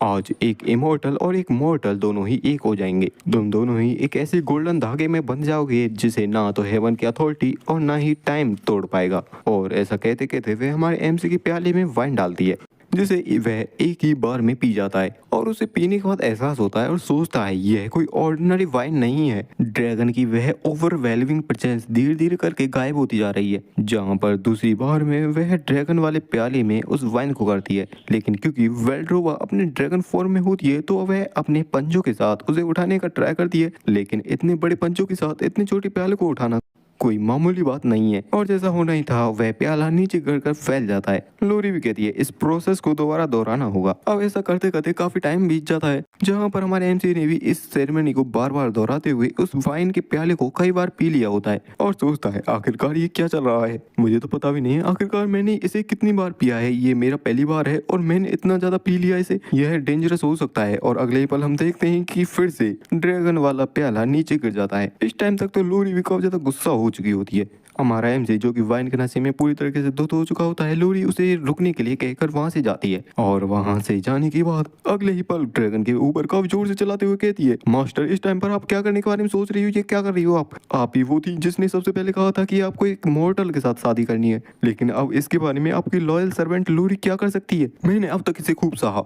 आज एक इमोर्टल और एक मॉर्टल दोनों ही एक हो जाएंगे। तुम दोनों ही एक ऐसे गोल्डन धागे में बंध जाओगे जिसे ना तो हेवन की अथॉरिटी और ना ही टाइम तोड़ पाएगा। और ऐसा कहते कहते वे हमारे एमसी की प्याले में वाइन डालती है, जिसे वह एक ही बार में पी जाता है। और उसे पीने के बाद एहसास होता है और सोचता है यह कोई ऑर्डिनरी वाइन नहीं है। ड्रैगन की वह ओवरवेलमिंग प्रेजेंस धीरे धीरे करके गायब होती जा रही है। जहाँ पर दूसरी बार में वह ड्रैगन वाले प्याले में उस वाइन को करती है, लेकिन क्योंकि वेल्ड्रोवा अपने ड्रैगन फॉर्म में होती है तो वह अपने पंजों के साथ उसे उठाने का ट्राई करती है। लेकिन इतने बड़े पंजों के साथ इतने छोटे प्याले को उठाना कोई मामूली बात नहीं है। और जैसा होना ही था वह प्याला नीचे गिर कर फैल जाता है। लोरी भी कहती है इस प्रोसेस को दोबारा दोहराना होगा। अब ऐसा करते करते काफी टाइम बीत जाता है, जहाँ पर हमारे एमसी ने भी इस सेरेमनी को बार बार दोहराते हुए उस वाइन के प्याले को कई बार पी लिया होता है और सोचता है आखिरकार ये क्या चल रहा है, मुझे तो पता भी नहीं है आखिरकार मैंने इसे कितनी बार पिया है। ये मेरा पहली बार है और मैंने इतना ज्यादा पी लिया इसे, यह डेंजरस हो सकता है। और अगले ही पल हम देखते हैं कि फिर से ड्रैगन वाला प्याला नीचे गिर जाता है। इस टाइम तक तो लोरी भी काफी ज्यादा गुस्सा हो चुकी होती है। हमारा एमजे जो कि वाइन के नशे में पूरी तरीके से धुत हो चुका होता है, लोरी उसे रुकने के लिए कहकर वहां से जाती है। और वहां से जाने के बाद अगले ही पल ड्रैगन के ऊपर काफी जोर से चलाते हुए कहती है मास्टर इस टाइम पर आप क्या करने के बारे में सोच रही हो, ये क्या कर रही हो आप ही वो थी जिसने सबसे पहले कहा था कि आपको एक मॉर्टल के साथ शादी करनी है, लेकिन अब इसके बारे में आपकी लॉयल सर्वेंट लोरी क्या कर सकती है। मैंने अब तक इसे खूब सहा,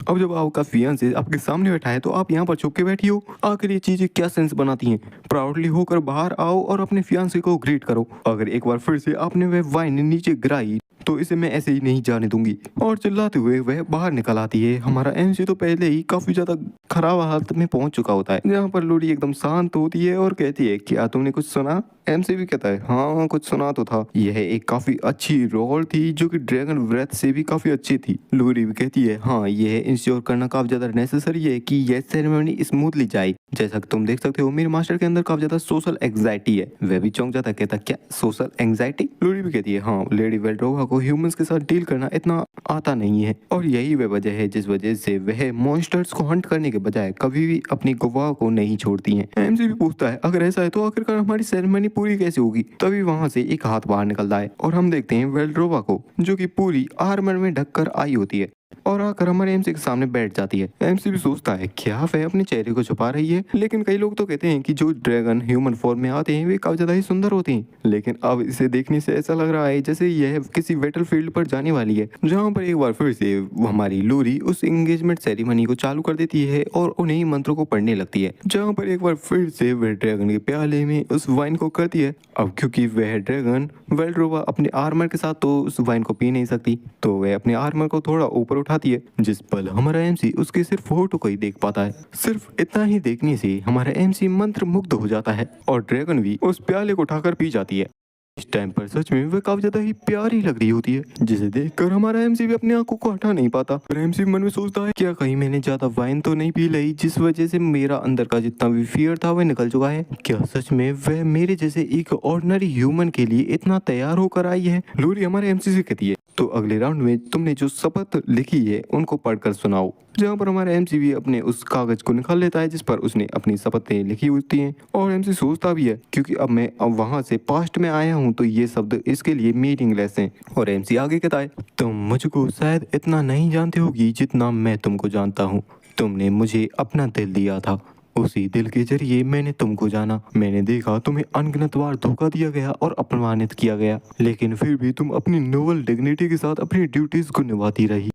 अब जब आपका फियांसे आपके सामने बैठा है तो आप यहाँ पर छुप के बैठी हो। आखिर ये चीजें क्या सेंस बनाती हैं। प्राउडली होकर बाहर आओ और अपने फियांसे को ग्रीट करो। अगर एक बार फिर से आपने वह वाइन नीचे गिराई तो इसे मैं ऐसे ही नहीं जाने दूंगी। और चिल्लाते हुए वह बाहर निकल आती है। हमारा एमसी तो पहले ही काफी ज्यादा खराब हालत में पहुंच चुका होता है, जहाँ पर लोरी एकदम शांत होती है और कहती है क्या तुमने कुछ सुना। एमसी भी कहता है हाँ कुछ सुना तो था, यह एक काफी अच्छी रोल थी जो कि ड्रैगन ब्रेथ से भी काफी अच्छी थी। लोरी भी कहती है हाँ यह इंश्योर करना काफी ज्यादा नेसेसरी है कि यह सेरेमनी स्मूथली जाए। जैसा कि तुम देख सकते हो मेरे मास्टर के अंदर काफी ज्यादा सोशल एंग्जाइटी है। वह भी चौंक जाता है, कहता क्या सोशल एंग्जाइटी। लोरी भी कहती है हाँ लेडी वेल्ड्रोवा को ह्यूमंस के साथ डील करना इतना आता नहीं है और यही वह वजह है जिस वजह से वह मॉन्स्टर्स को हंट करने के बजाय कभी भी अपनी गुफा को नहीं छोड़ती हैं। एमसी भी पूछता है अगर ऐसा है तो आखिरकार हमारी सेरेमनी पूरी कैसे होगी। तभी वहां से एक हाथ बाहर निकलता है और हम देखते हैं वेल्ड्रोवा को जो कि पूरी आर्मर में ढककर आई होती है और आकर हमारे एमसी के सामने बैठ जाती है। एमसी भी सोचता है क्या वह अपने चेहरे को छुपा रही है, लेकिन कई लोग तो कहते हैं कि जो ड्रैगन ह्यूमन फॉर्म में आते हैं वे काफी ज्यादा ही सुंदर होते हैं। लेकिन अब इसे देखने से ऐसा लग रहा है जैसे यह किसी बैटलफील्ड पर जाने वाली है, जहाँ पर एक बार फिर से हमारी लोरी उस एंगेजमेंट सेरेमनी को चालू कर देती है और उन्हीं मंत्रों को पढ़ने लगती है, जहाँ पर एक बार फिर से वह ड्रैगन के प्याले में उस वाइन को करती है। अब क्योंकि वह ड्रैगन वेल्ड्रोवा अपने आर्मर के साथ तो उस वाइन को पी नहीं सकती, तो वह अपने आर्मर को थोड़ा ऊपर उठाती है, जिस पल हमारा एमसी उसके सिर्फ फोटो को ही देख पाता है। सिर्फ इतना ही देखने से हमारा एमसी मंत्र मुग्ध हो जाता है और ड्रैगन भी उस प्याले को उठाकर पी जाती है। इस टाइम पर सच में वह काफी ज्यादा ही प्यारी लग रही होती है, जिसे देखकर हमारा एमसी भी अपनी आंखों को हटा नहीं पाता। और एमसी मन में सोचता है क्या कहीं मैंने ज्यादा वाइन तो नहीं पी ली जिस वजह से मेरा अंदर का जितना भी फियर था वह निकल चुका है। क्या सच में वह मेरे जैसे एक ऑर्डिनरी ह्यूमन के लिए इतना तैयार होकर आई है। लोरी हमारे एमसी से कहती है तो अगले राउंड में तुमने जो शपथ लिखी है उनको पढ़कर सुनाओ, जहाँ पर हमारा एमसी भी अपने उस कागज को निकाल लेता है जिस पर उसने अपनी शपथें लिखी होती हैं। और एमसी सोचता भी है क्योंकि अब वहां से पास्ट में आया हूँ तो ये शब्द इसके लिए मीनिंगलेस हैं। और एमसी आगे कहता है तुम मुझको शायद इतना नहीं जानते होगी जितना मैं तुमको जानता हूँ। तुमने मुझे अपना दिल दिया था, उसी दिल के जरिए मैंने तुमको जाना। मैंने देखा तुम्हें अनगिनत बार धोखा दिया गया और अपमानित किया गया, लेकिन फिर भी तुम अपनी नोबल डिग्निटी के साथ अपनी ड्यूटीज को निभाती रही।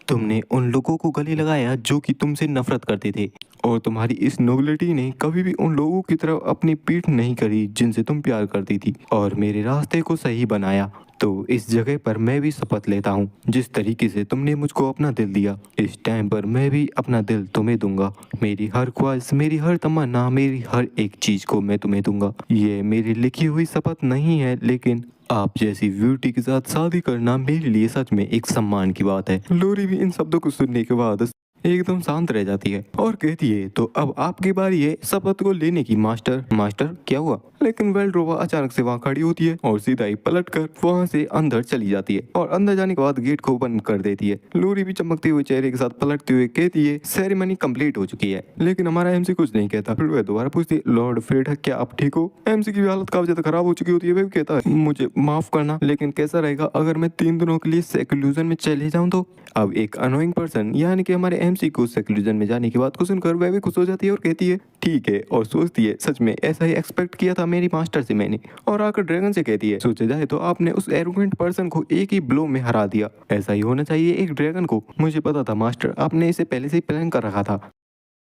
तुमने उन लोगों को गले लगाया जो कि तुमसे नफरत करते थे, और तुम्हारी इस नोबिलिटी ने कभी भी उन लोगों की तरफ अपनी पीठ नहीं करी जिनसे तुम प्यार करती थी, और मेरे रास्ते को सही बनाया। तो इस जगह पर मैं भी शपथ लेता हूँ, जिस तरीके से तुमने मुझको अपना दिल दिया, इस टाइम पर मैं भी अपना दिल तुम्हें दूंगा। मेरी हर ख्वाहिश, मेरी हर तमन्ना, मेरी हर एक चीज को मैं तुम्हें दूंगा। ये मेरी लिखी हुई शपथ नहीं है, लेकिन आप जैसी ब्यूटी के साथ शादी करना मेरे लिए सच में एक सम्मान की बात है। लोरी भी इन शब्दों को सुनने के बाद एकदम शांत रह जाती है और कहती है तो अब आपकी बारी है शपथ को लेने की मास्टर। मास्टर क्या हुआ? लेकिन वेल्ड्रोवा अचानक से वहाँ खड़ी होती है और सीधा ही पलटकर वहाँ से अंदर चली जाती है और अंदर जाने के बाद गेट को बंद कर देती है। लोरी भी चमकते हुए चेहरे के साथ पलटते हुए कहती है सेरेमनी कंप्लीट हो चुकी है। लेकिन हमारा एमसी कुछ नहीं कहता। फिर वह दोबारा पूछती है लॉर्ड फ्रेड क्या आप ठीक हो? एमसी की हालत काफी ज्यादा खराब हो चुकी होती है। वह कहता है मुझे माफ करना, लेकिन कैसा रहेगा अगर मैं 3 दिनों के लिए सेक्लूजन में चले जाऊँ तो? अब एक अनोइंग पर्सन यानी कि हमारे एमसी को सेक्लूजन में जाने की बात को सुनकर वह भी खुश हो जाती है और कहती है ठीक है, और सोचती है सच में ऐसा ही एक्सपेक्ट किया था मेरी मास्टर से मैंने। और आकर ड्रैगन से कहती है सोचा जाए तो आपने उस एरोगेंट पर्सन को एक ही ब्लो में हरा दिया। ऐसा ही होना चाहिए एक ड्रैगन को। मुझे पता था मास्टर, आपने इसे पहले से ही प्लान कर रखा था।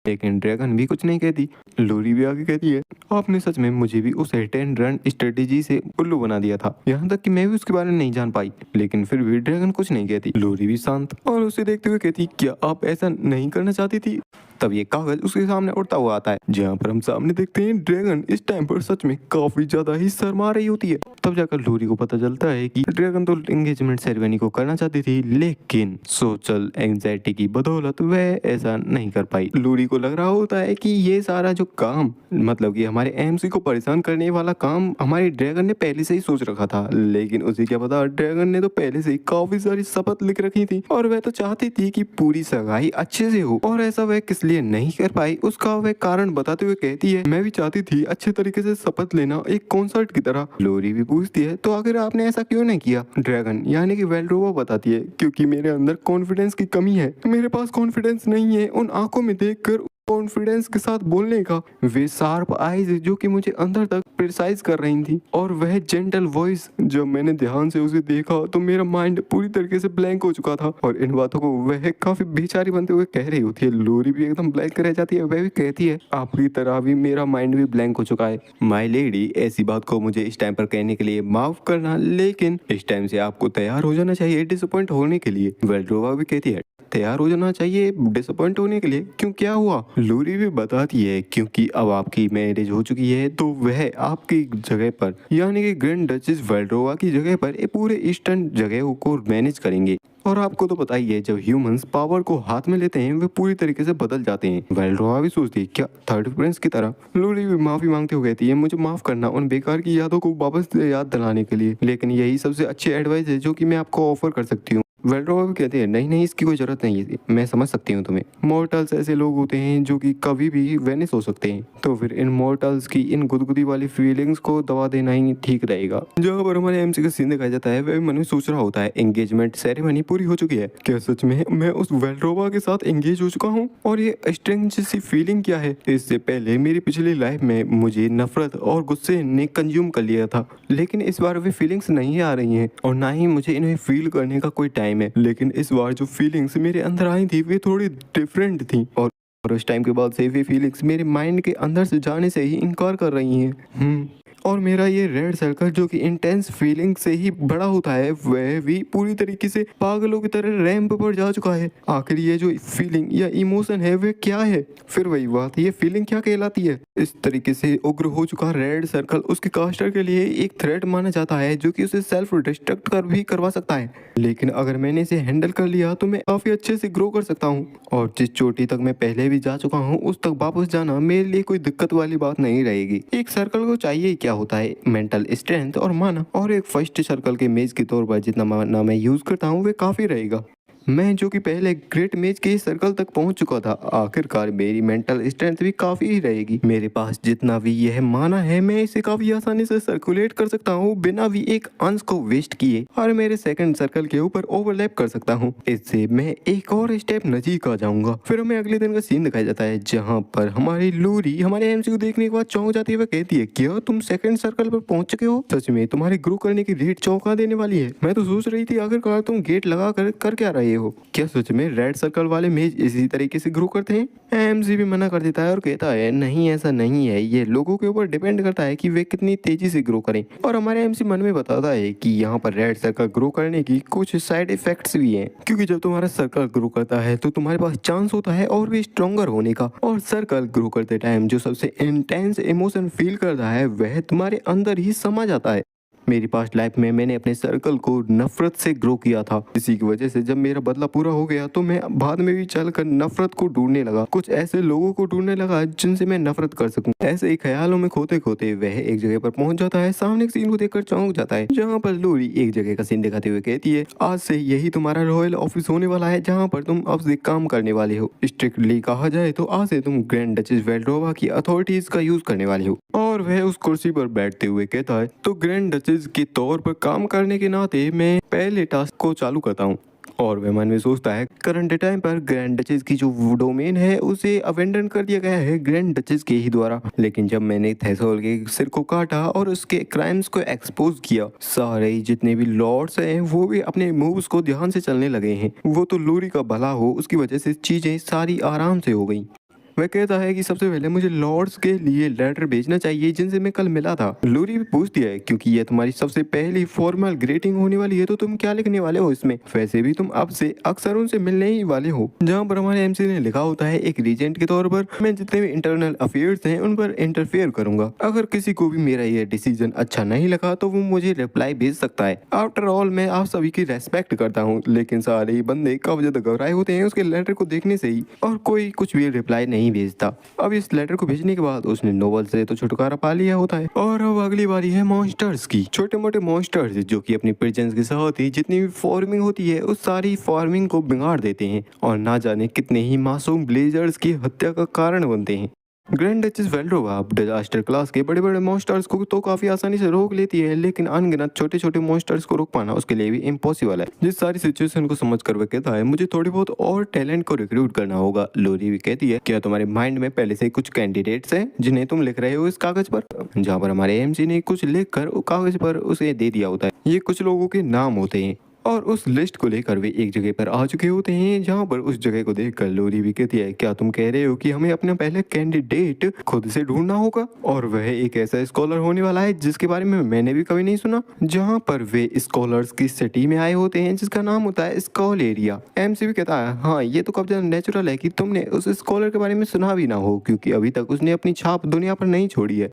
लेकिन ड्रैगन भी कुछ नहीं कहती। लोरी भी आगे कहती है आपने सच में मुझे भी उस हिट एंड रन स्ट्रेटेजी से उल्लू बना दिया था, यहाँ तक कि मैं भी उसके बारे में नहीं जान पाई। लेकिन फिर भी ड्रैगन कुछ नहीं कहती। लोरी भी शांत और उसे देखते हुए कहती, क्या आप ऐसा नहीं करना चाहती थी? तब ये कागज उसके सामने उड़ता हुआ आता है, जहाँ पर हम सामने देखते हैं ड्रैगन इस टाइम पर सच में काफी ज्यादा ही शर्मा रही होती है। तब जाकर लोरी को पता चलता है कि ड्रैगन तो एंगेजमेंट सेरेमनी को करना चाहती थी, लेकिन सोशल एंजाइटी की बदौलत वह ऐसा नहीं कर पाई। लोरी को लग रहा होता है कि ये सारा जो काम, मतलब कि हमारे एमसी को परेशान करने वाला काम हमारे ड्रैगन ने पहले से ही सोच रखा था। लेकिन उसे क्या पता, ड्रैगन ने तो पहले से ही काफी सारी शपथ लिख रखी थी और वह तो चाहती थी कि पूरी सगाई अच्छे से हो, और ऐसा वह किस लिए नहीं कर पाई उसका वह कारण बताते हुए कहती है, मैं भी चाहती थी अच्छे तरीके से शपथ लेना, एक कॉन्सर्ट की तरह। लोरी भी पूछती है, तो आखिर आपने ऐसा क्यों नहीं किया? ड्रैगन यानी कि वेल्ड्रोवा बताती है, क्योंकि मेरे अंदर कॉन्फिडेंस की कमी है। मेरे पास कॉन्फिडेंस नहीं है उन आंखों में देखकर कॉन्फिडेंस के साथ बोलने का, वे शार्प आईज जो कि मुझे अंदर तक प्रिसाइज कर रही थी, और वह जेंटल वॉइस। जब मैंने ध्यान से उसे देखा तो मेरा माइंड पूरी तरीके से ब्लैंक हो चुका था, और इन बातों को वह काफी बेचारी बनते हुए कह रही होती है। लोरी भी एकदम ब्लैंक रह जाती है। वह भी कहती है, आपकी तरह भी मेरा माइंड भी ब्लैंक हो चुका है माई लेडी, ऐसी बात को मुझे इस टाइम पर कहने के लिए माफ करना, लेकिन इस टाइम से आपको तैयार हो जाना चाहिए डिसअपॉइंट होने के लिए। वेल्ड्रोवा भी कहती है, तैयार हो जाना चाहिए डिसअपॉइंट होने के लिए? क्यों, क्या हुआ? लोरी भी बताती है, क्योंकि अब आपकी मैरिज हो चुकी है, तो वह आपकी जगह पर यानी कि ग्रैंड डचेस वेल्ड्रोवा की जगह पर ये पूरे ईस्टर्न जगह को मैनेज करेंगे। और आपको तो पता ही है, जब ह्यूमंस पावर को हाथ में लेते हैं वे पूरी तरीके से बदल जाते हैं। वेल्ड्रोवा भी सोचती है, क्या थर्ड प्रिंस की तरह? लोरी भी माफी मांगते हुए कहती है, मुझे माफ करना उन बेकार की यादों को वापस याद दिलाने के लिए, लेकिन यही सबसे अच्छी एडवाइस है जो कि मैं आपको ऑफर कर सकती हूँ। वेल्ड्रोवा भी कहते हैं, नहीं नहीं, इसकी कोई जरूरत नहीं है, मैं समझ सकती हूँ तुम्हें। मॉर्टल्स ऐसे लोग होते हैं जो कि कभी भी वेनिस हो सकते हैं, तो फिर इन मॉर्टल्स की इन गुदगुदी वाली फीलिंग्स को दबा देना ही ठीक रहेगा। जहाँ पर हमारे एमसी का सीन दिखाया जाता है, वह मन में सोच रहा होता है, एंगेजमेंट सेरेमनी पूरी हो चुकी है, क्या सच में मैं उस वेल्ड्रोवा के साथ एंगेज हो चुका हूँ? और ये स्ट्रेंज सी फीलिंग क्या है? इससे पहले मेरी पिछली लाइफ में मुझे नफरत और गुस्से ने कंज्यूम कर लिया था, लेकिन इस बार वे फीलिंग्स नहीं आ रही हैं, और ना ही मुझे इन्हें फील करने का कोई टाइम है। लेकिन इस बार जो फीलिंग्स मेरे अंदर आई थी वे थोड़ी डिफरेंट थी, और उस टाइम के बाद से वे फीलिंग्स मेरे माइंड के अंदर से जाने से ही इनकार कर रही हैं। और मेरा ये रेड सर्कल जो कि इंटेंस फीलिंग से ही बड़ा होता है, वह भी पूरी तरीके से पागलों की तरह रैंप पर जा चुका है। आखिर ये जो फीलिंग या इमोशन है वह क्या है? फिर वही बात, ये फीलिंग क्या कहलाती है? इस तरीके से उग्र हो चुका रेड सर्कल उसके कास्टर के लिए एक थ्रेट माना जाता है, जो कि उसे सेल्फ डिस्ट्रक्ट कर भी करवा सकता है। लेकिन अगर मैंने इसे हैंडल कर लिया तो मैं काफी अच्छे से ग्रो कर सकता हूँ, और जिस चोटी तक मैं पहले भी जा चुका हूँ उस तक वापस जाना मेरे लिए कोई दिक्कत वाली बात नहीं रहेगी। एक सर्कल को चाहिए क्या होता है? मेंटल स्ट्रेंथ और माना, और एक फर्स्ट सर्कल के मेज के तौर पर जितना माना मैं यूज करता हूँ वे काफी रहेगा। मैं जो कि पहले ग्रेट मेज के सर्कल तक पहुंच चुका था, आखिरकार मेरी मेंटल स्ट्रेंथ भी काफी ही रहेगी। मेरे पास जितना भी यह माना है मैं इसे काफी आसानी से सर्कुलेट कर सकता हूँ बिना भी एक अंश को वेस्ट किए, और मेरे सेकंड सर्कल के ऊपर ओवरलैप कर सकता हूँ। इससे मैं एक और स्टेप नजीक आ जाऊंगा। फिर हमें अगले दिन का सीन दिखाया जाता है, जहाँ पर हमारी लोरी हमारे एमसी को देखने के बाद चौंक जाती है। वह कहती है, क्या तुम सेकंड सर्कल पर पहुंच चुके हो? सच में तुम्हारे ग्रो करने की रेट चौंका देने वाली है। मैं तो सोच रही थी आखिरकार तुम गेट लगा कर क्या रहे हो? क्या सच में रेड सर्कल वाले मेज इसी तरीके से ग्रो करते हैं? एमसी भी मना कर देता है और कहता है, नहीं ऐसा नहीं है, ये लोगों के ऊपर डिपेंड करता है कि वे कितनी तेजी से ग्रो करें। और हमारे एमसी मन में बताता है कि यहाँ पर रेड सर्कल ग्रो करने की कुछ साइड इफेक्ट्स भी हैं, क्योंकि जब तुम्हारा सर्कल ग्रो करता है तो तुम्हारे पास चांस होता है और भी स्ट्रॉन्गर होने का। और सर्कल ग्रो करते टाइम जो सबसे इंटेंस इमोशन फील करता है वह तुम्हारे अंदर ही समा जाता है। मेरी पास्ट लाइफ में मैंने अपने सर्कल को नफरत से ग्रो किया था, इसी की वजह से जब मेरा बदला पूरा हो गया तो मैं बाद में भी चलकर नफरत को ढूंढने लगा, कुछ ऐसे लोगों को ढूंढने लगा जिनसे मैं नफरत कर सकूं। ऐसे ही ख्यालों में खोते खोते वह एक जगह पर पहुंच जाता है। सामने एक सीन को देखकर चौंक जाता है, जहाँ पर लोरी एक जगह का सीन दिखाते हुए कहती है, आज से यही तुम्हारा रॉयल ऑफिस होने वाला है, जहाँ पर तुम अब से काम करने वाले हो। स्ट्रिक्टली कहा जाए तो आज से तुम ग्रैंड डचेस वेल्ड्रोवा की अथॉरिटीज का यूज करने वाले हो। और वह उस कुर्सी पर बैठते हुए कहता है, तो ग्रैंड डचेस के तौर पर काम करने के नाते मैं पहले टास्क को चालू करता हूँ। और वह मन में सोचता है, करंट टाइम पर ग्रैंड डचेस की जो डोमेन है उसे अवेंडन कर दिया गया है ग्रैंड डचेस के ही द्वारा। लेकिन जब मैंने थेसोल के सिर को काटा और उसके क्राइम्स को एक्सपोज किया, सारे जितने भी लॉर्ड्स हैं वो भी अपने मूव्स को ध्यान से चलने लगे हैं। वो तो लोरी का भला हो उसकी वजह से चीजें सारी आराम से हो गई। वह कहता है कि सबसे पहले मुझे लॉर्ड्स के लिए लेटर भेजना चाहिए जिनसे मैं कल मिला था। लूरी भी पूछती है क्योंकि ये तुम्हारी सबसे पहली फॉर्मल ग्रीटिंग होने वाली है तो तुम क्या लिखने वाले हो इसमें? वैसे भी तुम अब से अक्सर उनसे मिलने ही वाले हो। जहाँ पर हमारे एमसी ने लिखा होता है एक रीजेंट के तौर पर मैं जितने भी इंटरनल अफेयर्स हैं उन पर इंटरफेयर करूंगा। अगर किसी को भी मेरा यह डिसीजन अच्छा नहीं लगा तो वो मुझे रिप्लाई भेज सकता है। आफ्टर ऑल मैं आप सभी की रेस्पेक्ट करता हूँ, लेकिन सारे ही बंदे काफी ज्यादा घबराए होते हैं उसके लेटर को देखने से ही, और कोई कुछ भी रिप्लाई नहीं भेजता। अब इस लेटर को भेजने के बाद उसने नोबल से तो छुटकारा पा लिया होता है और अब अगली बारी है मॉन्स्टर्स की। छोटे मोटे मॉन्स्टर्स जो कि अपनी प्रेजेंस के साथ ही जितनी भी फार्मिंग होती है उस सारी फार्मिंग को बिगाड़ देते हैं और ना जाने कितने ही मासूम ब्लेजर्स की हत्या का कारण बनते हैं। ग्रैंड डचेस वेल्ड्रोवा डिजास्टर क्लास के बड़े बड़े मॉन्स्टर्स को तो काफी आसानी से रोक लेती है, लेकिन अनगिनत छोटे छोटे मॉन्स्टर्स को रोक पाना उसके लिए भी इम्पॉसिबल है। जिस सारी सिचुएशन को समझकर वह कहता है मुझे थोड़ी बहुत और टैलेंट को रिक्रूट करना होगा। लोरी भी कहती है क्या तुम्हारे माइंड में पहले से कुछ कैंडिडेट्स हैं जिन्हें तुम लिख रहे हो इस कागज पर? जहाँ पर हमारे एमसी ने कुछ लिख कर कागज पर उसे दे दिया होता है। ये कुछ लोगों के नाम होते हैं और उस लिस्ट को लेकर वे एक जगह पर आ चुके होते हैं, जहां पर उस जगह को देखकर लोरी भी कहती है क्या तुम कह रहे हो कि हमें अपना पहले कैंडिडेट खुद से ढूंढना होगा? और वह एक ऐसा स्कॉलर होने वाला है जिसके बारे में मैंने भी कभी नहीं सुना। जहां पर वे स्कॉलर्स की सिटी में आए होते हैं जिसका नाम होता है स्कॉल एरिया। एमसी भी कहता है हाँ ये तो काफी नेचुरल है कि तुमने उस स्कॉलर के बारे में सुना भी ना हो, क्योंकि अभी तक उसने अपनी छाप दुनिया पर नहीं छोड़ी है।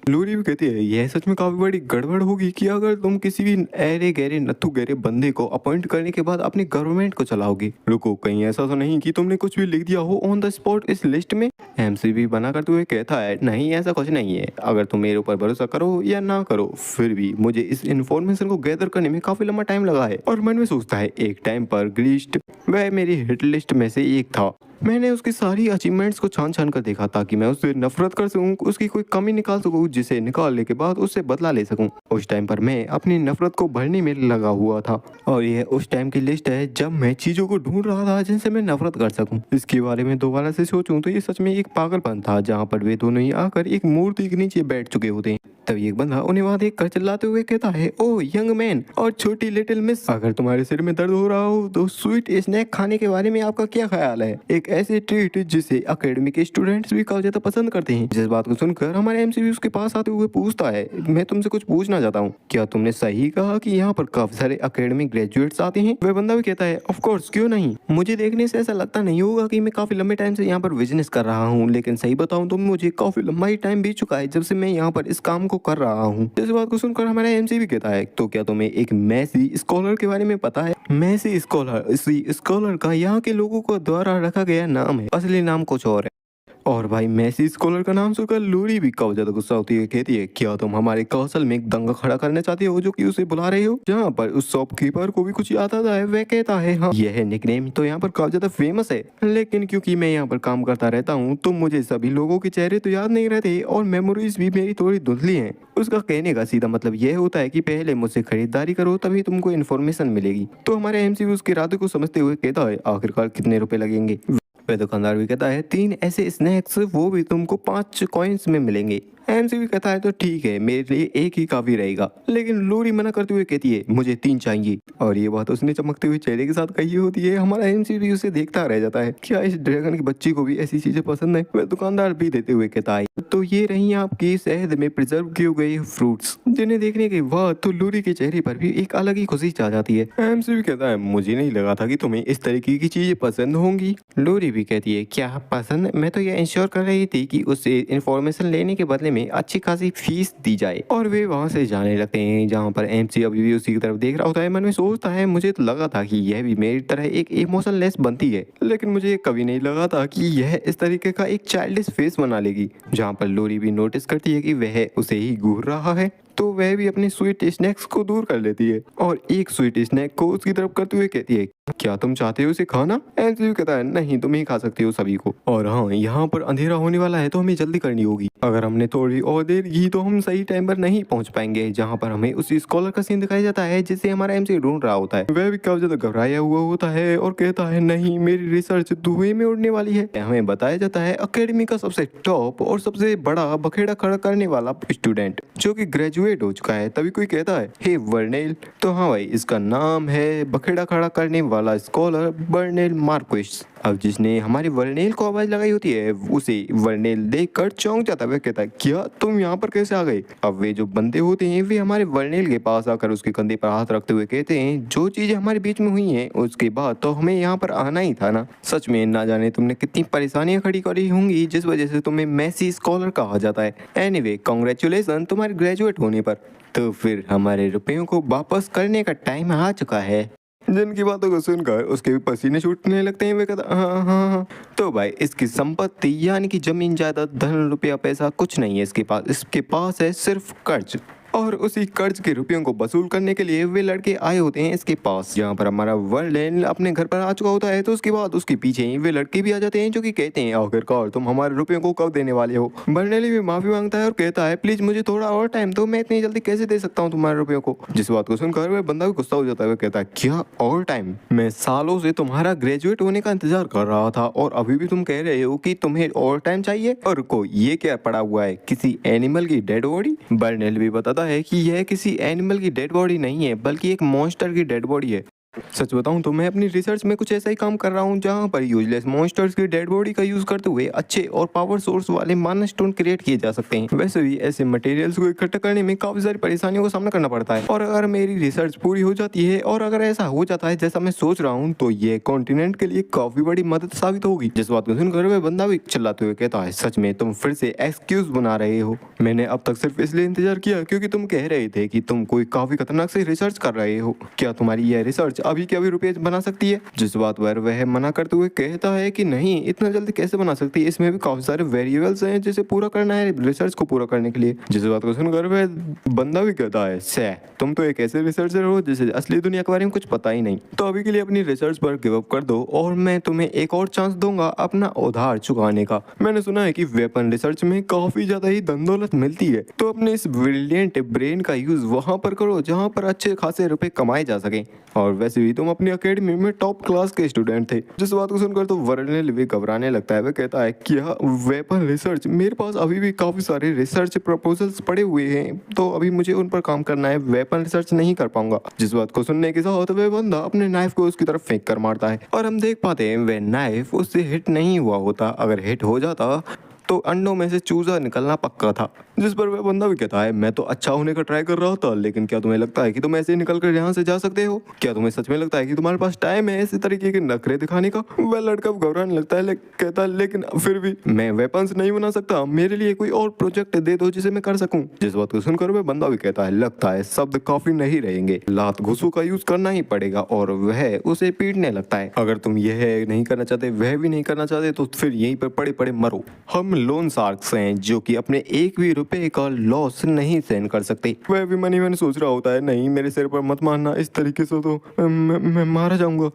लूरी भी कहती है यह सच में काफी बड़ी गड़बड़ होगी कि अगर तुम किसी भी ऐरे गहरे नत्थु गहरे बंदे को अपॉइंट करने के बाद अपनी गवर्नमेंट को चलाओगे। रुको कहीं ऐसा तो नहीं कि तुमने कुछ भी लिख दिया हो ऑन द स्पॉट इस लिस्ट में? एमसी भी बना करते हुए कहता है नहीं ऐसा कुछ नहीं है, अगर तुम मेरे ऊपर भरोसा करो या ना करो फिर भी मुझे इस इन्फॉर्मेशन को गैदर करने में काफी लंबा टाइम लगा है। और मन में सोचता है एक टाइम पर ग्लिस्ट वह मेरी हिट लिस्ट में से एक था। मैंने उसकी सारी अचीवमेंट्स को छान छान कर देखा ताकि मैं उससे नफरत कर सकूं, उसकी कोई कमी निकाल सकूं जिसे निकालने के बाद उससे बदला ले सकूं। उस टाइम पर मैं अपनी नफरत को भरने में लगा हुआ था और यह उस टाइम की लिस्ट है जब मैं चीजों को ढूंढ रहा था जिनसे मैं नफरत कर सकूं। इसके बारे में दोबारा से सोचूं तो ये सच में एक पागलपन था, जहाँ पर वे दोनों ही आकर एक मूर्ति के नीचे बैठ चुके होते हैं। तभी एक बंदा उन्हें वहां देख कर चिल्लाते हुए कहता है ओ यंग मैन और छोटी लिटिल मिस, अगर तुम्हारे सिर में दर्द हो रहा हो तो स्वीट स्नैक खाने के बारे में आपका क्या ख्याल है? एक ऐसे ट्रीट जिसे अकेडमी के स्टूडेंट्स भी काफी ज्यादा पसंद करते हैं। जिस बात को सुनकर हमारे एमसी भी उसके पास आते हुए पूछता है मैं तुमसे कुछ पूछना चाहता हूँ, क्या तुमने सही कहा कि यहाँ पर काफी सारे अकेडमिक ग्रेजुएट्स आते हैं? वह बंदा भी कहता है ऑफ कोर्स क्यों नहीं, मुझे देखने से ऐसा लगता नहीं होगा कि मैं काफी लंबे टाइम से यहाँ पर बिजनेस कर रहा हूँ, लेकिन सही बताऊँ तो मुझे काफी लंबा ही टाइम बीत चुका है जब से मैं यहाँ पर इस काम को कर रहा हूँ। इस बात को सुनकर हमारा एमसी भी कहता है तो क्या तुम्हें एक मैसी स्कॉलर के बारे में पता है? मैसी स्कॉलर इसी स्कॉलर का यहाँ के लोगों को द्वारा रखा गया नाम है, असली नाम कुछ और है। और भाई मैसी स्कॉलर का नाम सुनकर लूरी भी काफी ज्यादा गुस्सा होती है, कहती है क्या तुम हमारे कौशल में एक दंगा खड़ा करना चाहते हो जो कि उसे बुला रहे हो? जहाँ पर उस शॉपकीपर को भी कुछ याद आता है वह कहता है हाँ यह निकनेम तो यहाँ पर काफी ज्यादा फेमस है, लेकिन क्योंकि मैं यहाँ पर काम करता रहता हूँ तो मुझे सभी लोगों के चेहरे तो याद नहीं रहते और मेमोरीज भी मेरी थोड़ी धुंधली है। उसका कहने का सीधा मतलब यह होता है कि पहले मुझसे खरीदारी करो तभी तुमको इन्फॉर्मेशन मिलेगी। तो हमारे एमसी उसके इरादे को समझते हुए कहता है आखिरकार कितने रुपए लगेंगे? वह दुकानदार भी कहता है 3 ऐसे स्नैक्स, वो भी तुमको 5 कॉइन्स में मिलेंगे। एमसी भी कहता है तो ठीक है मेरे लिए एक ही काफी रहेगा, लेकिन लूरी मना करते हुए कहती है मुझे 3 चाहिए। और ये बात उसने चमकते हुए चेहरे के साथ कही होती है। हमारा एमसी भी उसे देखता रह जाता है, क्या इस ड्रैगन की बच्ची को भी ऐसी चीजें पसंद है? वह दुकानदार भी देते हुए कहता है तो ये रही आपकी शहद में प्रिजर्व किए गए फ्रूट्स, जिन्हें देखने के बाद तो लूरी के चेहरे पर भी एक अलग ही खुशी छा जाती है। एमसी भी कहता है मुझे नहीं लगा था कि तुम्हें इस तरीके की चीजें पसंद होंगी। लूरी भी कहती है क्या पसंद, मैं तो ये इंश्योर कर रही थी कि उससे इन्फॉर्मेशन लेने के बदले में अच्छी खासी फीस दी जाए। और वे वहां से जाने लगते हैं, जहाँ पर एमसी अभी भी उसी की तरफ देख रहा होता है। मन में सोचता है मुझे तो लगा था कि यह भी मेरी तरह एक इमोशनलेस बनती है, लेकिन मुझे कभी नहीं लगा था कि यह इस तरीके का एक चाइल्डिश फेस बना लेगी। जहाँ पर लोरी भी नोटिस करती है कि वह उसे ही घूर रहा है तो वह भी अपने स्वीट स्नैक्स को दूर कर लेती है और एक स्वीट स्नैक को उसकी तरफ करते हुए कहती है क्या तुम चाहते हो इसे खाना? एमसी कहता है नहीं तुम ही खा सकते हो सभी को। और हाँ यहाँ पर अंधेरा होने वाला है तो हमें जल्दी करनी होगी, अगर हमने थोड़ी और देर की तो हम सही टाइम पर नहीं पहुंच पाएंगे। जहाँ पर हमें उसी स्कॉलर का सीन दिखाया जाता है जिसे हमारा एमसी ढूंढ रहा होता है। वह भी काफी ज्यादा घबराया हुआ होता है और कहता है नहीं मेरी रिसर्च धुएं में उड़ने वाली है। हमें बताया जाता है अकेडमी का सबसे टॉप और सबसे बड़ा बखेड़ा खड़ा करने वाला स्टूडेंट जो कि ग्रेजुएट हो चुका है। तभी कोई कहता है हे वर्नेल, तो हाँ भाई इसका नाम है बखेड़ा खड़ा करने वाला स्कॉलर बर्नेल मार्क्वेस। अब जिसने हमारे वर्नेल को आवाज लगाई होती है उसे वर्नेल देखकर चौंक जाता है। वह कहता है क्या तुम यहाँ पर कैसे आ गए। अब वे जो बंदे होते हैं वे हमारे वर्नेल के पास आकर उसके कंधे पर हाथ रखते हुए कहते हैं जो चीजें हमारे बीच में हुई हैं उसके बाद तो हमें यहाँ पर आना ही था ना। सच में ना जाने तुमने कितनी परेशानियां खड़ी करी होंगी जिस वजह से तुम्हें मेसी स्कॉलर कहा जाता है। एनीवे कांग्रेचुलेशन तुम्हारे ग्रेजुएट होने पर। तो फिर हमारे रुपयों को वापस करने का टाइम आ चुका है। जिनकी बातों को सुनकर उसके भी पसीने छूटने लगते हैं। वे कहता हाँ हाँ हाँ। तो भाई इसकी संपत्ति यानी कि जमीन जायदाद धन रुपया पैसा कुछ नहीं है इसके पास है सिर्फ कर्ज। और उसी कर्ज के रुपयों को वसूल करने के लिए वे लड़के आए होते हैं इसके पास जहाँ पर हमारा वर्नेल अपने घर पर आ चुका होता है। तो उसके बाद उसके पीछे ही वे लड़के भी आ जाते हैं जो कि कहते हैं आखिरकार तुम हमारे रुपयों को कब देने वाले हो। वर्नेल भी माफी मांगता है और कहता है प्लीज मुझे थोड़ा और टाइम दो, मैं इतनी जल्दी कैसे दे सकता हूँ तुम्हारे रुपयों को। जिस बात को सुनकर वह बंदा भी गुस्सा हो जाता है। वह कहता है क्या और टाइम, मैं सालों से तुम्हारा ग्रेजुएट होने का इंतजार कर रहा था और अभी भी तुम कह रहे हो कि तुम्हें और टाइम चाहिए। और रुको ये क्या पड़ा हुआ है, किसी एनिमल की डेड बॉडी। वर्नेल भी बताता है कि यह किसी एनिमल की डेड बॉडी नहीं है बल्कि एक मॉन्स्टर की डेड बॉडी है। सच बताऊं तो मैं अपनी रिसर्च में कुछ ऐसा ही काम कर रहा हूं जहां पर यूजलेस मॉन्स्टर्स की डेड बॉडी का यूज करते हुए अच्छे और पावर सोर्स वाले माना स्टोन क्रिएट किए जा सकते हैं। वैसे भी ऐसे मटेरियल्स को इकट्ठा करने में काफी सारी परेशानियों का सामना करना पड़ता है और अगर मेरी रिसर्च पूरी हो जाती है और अगर ऐसा हो जाता है जैसा मैं सोच रहा हूँ तो ये कॉन्टिनेंट के लिए काफी बड़ी मदद साबित होगी। जिस बात को सुनकर वह बंदा भी चिल्लाते हुए कहता है सच में तुम फिर से एक्सक्यूज बना रहे हो। मैंने अब तक सिर्फ इसलिए इंतजार किया क्योंकि तुम कह रहे थे कि तुम कोई काफी खतरनाक से रिसर्च कर रहे हो। क्या तुम्हारी यह रिसर्च अभी के अभी रुपये बना सकती है। जिस बात पर वह मना करते हुए कहता है कि नहीं इतना जल्दी कैसे बना सकती है, इसमें भी काफी सारे वेरिएबल्स हैं जिसे पूरा करना है रिसर्च को पूरा करने के लिए। जिस बात को सुनकर वह बंदा भी कहता है सै तुम तो एक ऐसे रिसर्चर हो जिसे असली दुनिया के बारे में कुछ पता ही नहीं। तो अभी के लिए अपनी रिसर्च पर गिव अप कर दो और मैं तुम्हें एक और चांस दूंगा अपना उधार चुकाने का। मैंने सुना है कि वेपन रिसर्च में काफी ज्यादा ही धन दौलत मिलती है तो अपने इस ब्रिलियंट ब्रेन का यूज वहां पर करो जहां पर अच्छे खासे रुपए कमाए जा सके। और वैसे भी तुम अपनी अकेडमी में टॉप क्लास के स्टूडेंट थे। जिस बात को सुनकर तो वर्नेल भी घबराने लगता है। वह कहता है क्या वेपन रिसर्च, मेरे पास अभी भी काफी सारे रिसर्च प्रपोजल्स पड़े हुए हैं तो अभी मुझे उन पर काम करना है, वेपन रिसर्च नहीं कर पाऊंगा। जिस बात को सुनने के साथ वह बंदा अपने नाइफ को उसकी तरफ फेंक कर मारता है और हम देख पाते हैं वह नाइफ उससे हिट नहीं हुआ होता। अगर हिट हो जाता तो अंडों में से चूजा निकलना पक्का था। जिस पर वह बंदा भी कहता है मैं तो अच्छा होने का ट्राई कर रहा था लेकिन क्या तुम्हें लगता है कि तुम ऐसे निकल कर यहाँ से जा सकते हो? क्या तुम्हें सच में लगता है कि तुम्हारे पास टाइम है ऐसे तरीके के नखरे दिखाने का? वह लड़का घबराने लगता है कहता है लेकिन फिर भी मैं वेपन्स नहीं बना सकता, मेरे लिए कोई और प्रोजेक्ट दे दो जिसे मैं कर सकूं। जिस बात को सुनकर वह बंदा भी कहता है लगता है शब्द काफी नहीं रहेंगे, लात घुसू का यूज करना ही पड़ेगा। और वह उसे पीटने लगता है। अगर तुम यह नहीं करना चाहते वह भी नहीं करना चाहते तो फिर यहीं पर पड़े पड़े मरो। हम लोन शार्क्स हैं जो कि अपने एक भी रुपए का लॉस नहीं सहन कर सकते। वह भी मनी मैंने सोच रहा होता है नहीं मेरे सिर पर मत मारना, इस तरीके से तो मैं मारा जाऊंगा।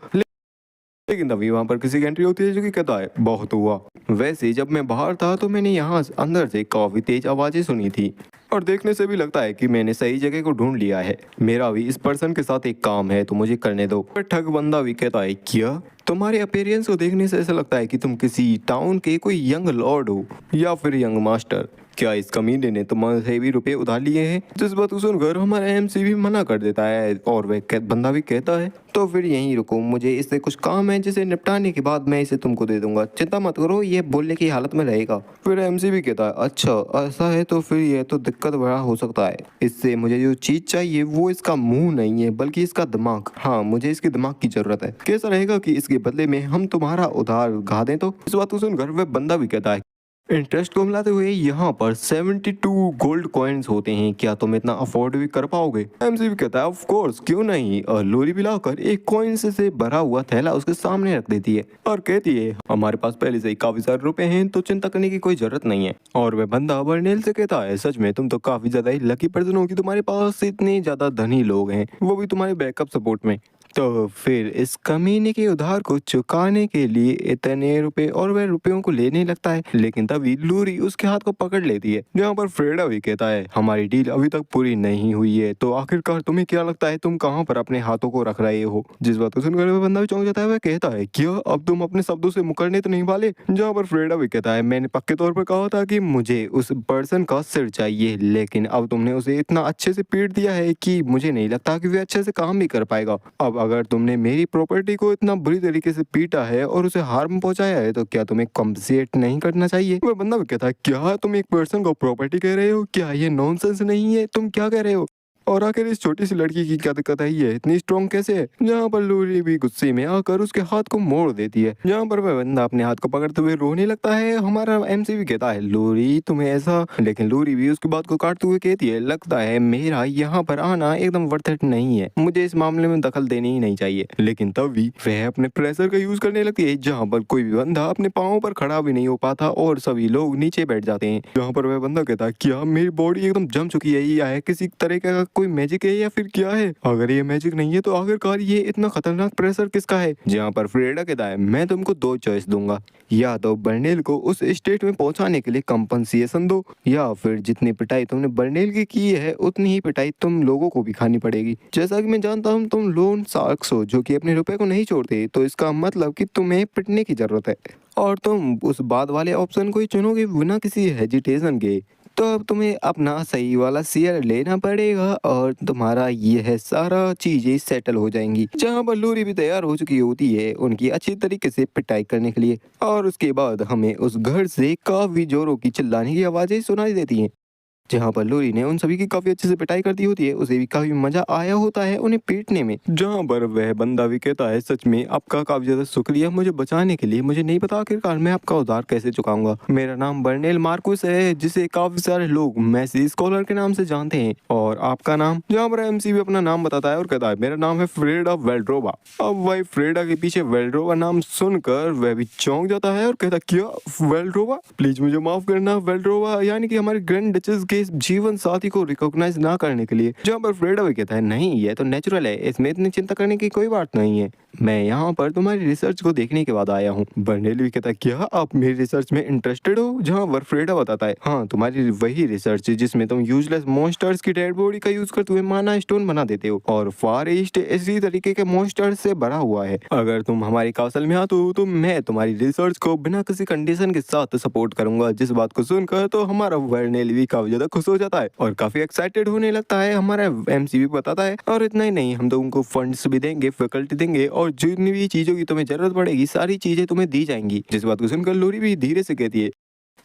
लेकिन तभी वहां पर किसी की एंट्री होती है जो कि कहता है बहुत हुआ। वैसे जब मैं बाहर था तो मैंने यहाँ अंदर से काफी तेज आवाजें सुनी थी और देखने से भी लगता है कि मैंने सही जगह को ढूंढ लिया है। मेरा भी इस पर्सन के साथ एक काम है तो मुझे करने दो। ठग बंदा भी कहता है क्या तुम्हारे अपीयरेंस को देखने से ऐसा लगता है कि तुम किसी टाउन के कोई यंग लॉर्ड हो या फिर यंग मास्टर। क्या इस कमीने ने तुम्हारे भी रुपए उधार लिए हैं? जिस बात को सुनकर हमारा एमसी भी मना कर देता है और वह बंदा भी कहता है तो फिर यहीं रुको, मुझे इससे कुछ काम है जिसे निपटाने के बाद मैं इसे तुमको दे दूंगा, चिंता मत करो ये बोलने की हालत में रहेगा। फिर एमसी भी कहता है अच्छा ऐसा है तो फिर यह तो दिक्कत बड़ा हो सकता है। इससे मुझे जो चीज चाहिए वो इसका मुंह नहीं है बल्कि इसका दिमाग। हाँ मुझे इसके दिमाग की जरूरत है। कैसा रहेगा कि इसके बदले में हम तुम्हारा उधार गा दें? तो इस बात को सुनकर वह बंदा भी कहता है इंटरेस्ट को मिलाते हुए यहाँ पर 72 गोल्ड कॉइन्स होते हैं, क्या तुम इतना अफोर्ड भी कर पाओगे? एमसी भी कहता है ऑफ कोर्स क्यों नहीं। और लोरी भी लाकर एक कॉइन्स से भरा हुआ थैला उसके सामने रख देती है और कहती है हमारे पास पहले से ही काफी सारे रुपए हैं तो चिंता करने की कोई जरूरत नहीं है। और वह बंदा वर्नेल से कहता है सच में तुम तो काफी ज्यादा ही लकी पर्सन हो कि तुम्हारे पास इतने ज्यादा धनी लोग हैं, वो भी तुम्हारे बैकअप सपोर्ट में। तो फिर इस कमीने के उधार को चुकाने के लिए इतने रुपए और वह रुपयों को लेने लगता है। लेकिन तभी लूरी उसके हाथ को पकड़ लेती है जहाँ पर फ्रेडा भी कहता है हमारी डील अभी तक पूरी नहीं हुई है तो आखिरकार तुम्हें क्या लगता है तुम कहाँ पर अपने हाथों को रख रहे हो? जिस बात को सुनकर वह बंदा भी चौंक जाता है। वह कहता है क्या अब तुम अपने शब्दों से मुकरने तो नहीं वाले? जहाँ पर फ्रेडा भी कहता है मैंने पक्के तौर पर कहा था कि मुझे उस पर्सन का सिर चाहिए लेकिन अब तुमने उसे इतना अच्छे से पीट दिया है कि मुझे नहीं लगता कि वह अच्छे से काम भी कर पाएगा। अब अब अगर तुमने मेरी प्रॉपर्टी को इतना बुरी तरीके से पीटा है और उसे हार्म पहुंचाया है तो क्या तुम्हें कॉम्पनसेट नहीं करना चाहिए? वह बंदा भी कहता है क्या तुम एक पर्सन को प्रॉपर्टी कह रहे हो? क्या ये नॉनसेंस नहीं है? तुम क्या कह रहे हो? और आखिर इस छोटी सी लड़की की क्या दिक्कत है? ये इतनी स्ट्रॉन्ग कैसे है? जहाँ पर लूरी भी गुस्से में आकर उसके हाथ को मोड़ देती है, जहाँ पर वह बंदा अपने हाथ को पकड़ते हुए रोने लगता है। हमारा एमसी भी कहता है लूरी तुम्हें ऐसा, लेकिन लूरी भी उसकी बात को काटते हुए कहती है लगता है मेरा यहाँ पर आना एकदम वर्थ इट नहीं है, मुझे इस मामले में दखल देनी ही नहीं चाहिए। लेकिन तब भी वह अपने प्रेशर का यूज करने लगती है, जहाँ पर कोई भी बंदा अपने पाँव पर खड़ा भी नहीं हो पाता और सभी लोग नीचे बैठ जाते हैं। जहाँ पर वह बंदा कहता है क्या मेरी बॉडी एकदम जम चुकी है या है किसी तरीके का कोई मैजिक है या फिर क्या है? अगर ये मैजिक नहीं है तो आखिरकार ये इतना खतरनाक प्रेशर किसका है? जहाँ पर फ्रेडा कहता है मैं तुमको दो चॉइस दूंगा, या तो बर्नेल को उस स्टेट में पहुंचाने के लिए कंपनसेशन दो, या फिर जितनी पिटाई तुमने बर्नेल की है उतनी ही पिटाई तुम लोगों को भी खानी पड़ेगी। जैसा कि मैं जानता हूँ तुम लोन शार्क्स हो जो कि अपने रुपए को नहीं छोड़ते, तो इसका मतलब कि तुम्हें पिटने की जरूरत है और तुम उस बाद वाले ऑप्शन को ही चुनोगे बिना किसी हेजिटेशन के। तो अब तुम्हें अपना सही वाला शेयर लेना पड़ेगा और तुम्हारा यह सारा चीजें सेटल हो जाएंगी। जहाँ पर लूरी भी तैयार हो चुकी होती है उनकी अच्छी तरीके से पिटाई करने के लिए, और उसके बाद हमें उस घर से काफी जोरों की चिल्लाने की आवाजें सुनाई देती हैं। जहाँ पर लूरी ने उन सभी की काफी अच्छे से पिटाई कर दी होती है, उसे भी काफी मजा आया होता है उन्हें पीटने में। जहाँ पर वह बंदा भी कहता है सच में आपका काफी ज्यादा शुक्रिया मुझे बचाने के लिए, मुझे नहीं पता आखिरकार मैं आपका उधार कैसे चुकाऊंगा। मेरा नाम बर्नेल मार्कुस है जिसे काफी सारे लोग मैसी स्कॉलर के नाम से जानते हैं, और आपका नाम? जहाँ पर एमसी भी अपना नाम बताता है और कहता है मेरा नाम है फ्रेडा वेल्ड्रोवा। अब वही फ्रेडा के पीछे वेल्ड्रोवा नाम सुनकर वह भी चौंक जाता है और कहता क्या वेल्ड्रोवा? प्लीज मुझे माफ करना वेल्ड्रोवा, यानी कि हमारी ग्रैंड डचेस के इस जीवन साथी को रिकॉग्नाइज ना करने के लिए। जहाँ पर फ्रेडा भी कहता है नहीं ये तो नेचुरल है, इसमें इतनी चिंता करने की कोई बात नहीं है, मैं यहाँ पर तुम्हारी रिसर्च को देखने के बाद आया हूँ। बर्नेल भी कहता है क्या आप मेरी रिसर्च में इंटरेस्टेड हो? जहाँ पर फ्रेडा बताता है हाँ तुम्हारी वही रिसर्च जिसमें तुम यूजलेस मॉन्स्टर्स की डेड बॉडी का यूज करते हुए माना स्टोन बना देते हो, और फार ईस्ट इसी तरीके के मॉन्स्टर्स से भरा हुआ है। अगर तुम हमारी कासल में आते हो तो मैं तुम्हारी रिसर्च को बिना किसी कंडीशन के साथ सपोर्ट करूंगा। जिस बात को सुनकर तो हमारा बर्नेल भी काफी ज्यादा खुश हो जाता है और काफी एक्साइटेड होने लगता है। हमारा एमसी भी बताता है और इतना ही नहीं हम तो उनको फंड्स भी देंगे, फैकल्टी देंगे, और जितनी भी चीजों की तुम्हें जरूरत पड़ेगी सारी चीजें तुम्हें दी जाएंगी। जिस बात को सुनकर लूरी भी धीरे से कहती है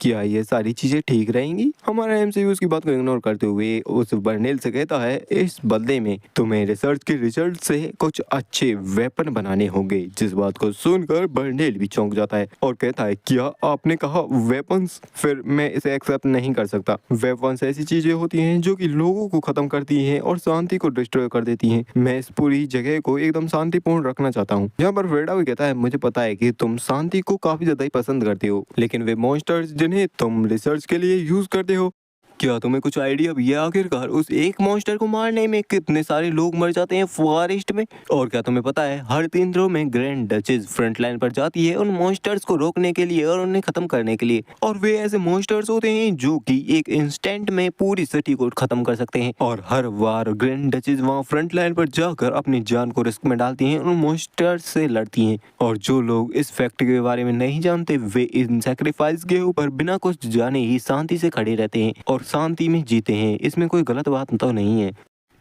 क्या ये सारी चीजें ठीक रहेंगी? हमारा एमसीयू उसकी बात को इग्नोर करते हुए उस बर्नेल से कहता है इस बदले में तुम्हें रिसर्च के रिजल्ट से कुछ अच्छे वेपन बनाने होंगे। जिस बात को सुनकर बर्नेल भी चौंक जाता है और कहता है क्या आपने कहा वेपन्स? फिर मैं इसे एक्सेप्ट नहीं कर सकता। वेपन्स ऐसी चीजें होती हैं जो कि लोगों को खत्म करती हैं और शांति को डिस्ट्रॉय कर देती हैं। मैं इस पूरी जगह को एकदम शांतिपूर्ण रखना चाहता हूँ। यहाँ पर फ्रेडा भी कहता है मुझे पता है कि तुम शांति को काफी ज्यादा ही पसंद करते हो, लेकिन वे मॉन्स्टर्स जिन्हें तुम रिसर्च के लिए यूज करते हो, क्या तुम्हें कुछ आइडिया भी है आखिरकार उस एक मॉन्स्टर को मारने में कितने सारे लोग मर जाते हैं फॉरेस्ट में? और क्या तुम्हें पता है हर 3 दिनों में ग्रैंड डचेस फ्रंट लाइन पर जाती है उन मॉन्स्टर्स को रोकने के लिए और उन्हें खत्म करने के लिए, और वे ऐसे मॉन्स्टर्स होते हैं जो कि एक इंस्टेंट में पूरी सिटी को खत्म कर सकते हैं। और हर बार ग्रैंड डचेस वहाँ फ्रंट लाइन पर जाकर अपनी जान को रिस्क में डालती हैं, उन मॉन्स्टर्स से लड़ती हैं। और जो लोग इस फैक्ट के बारे में नहीं जानते वे इन सैक्रिफाइस के ऊपर बिना कुछ जाने ही शांति से खड़े रहते हैं और शांति में जीते हैं। इसमें कोई गलत बात तो नहीं है।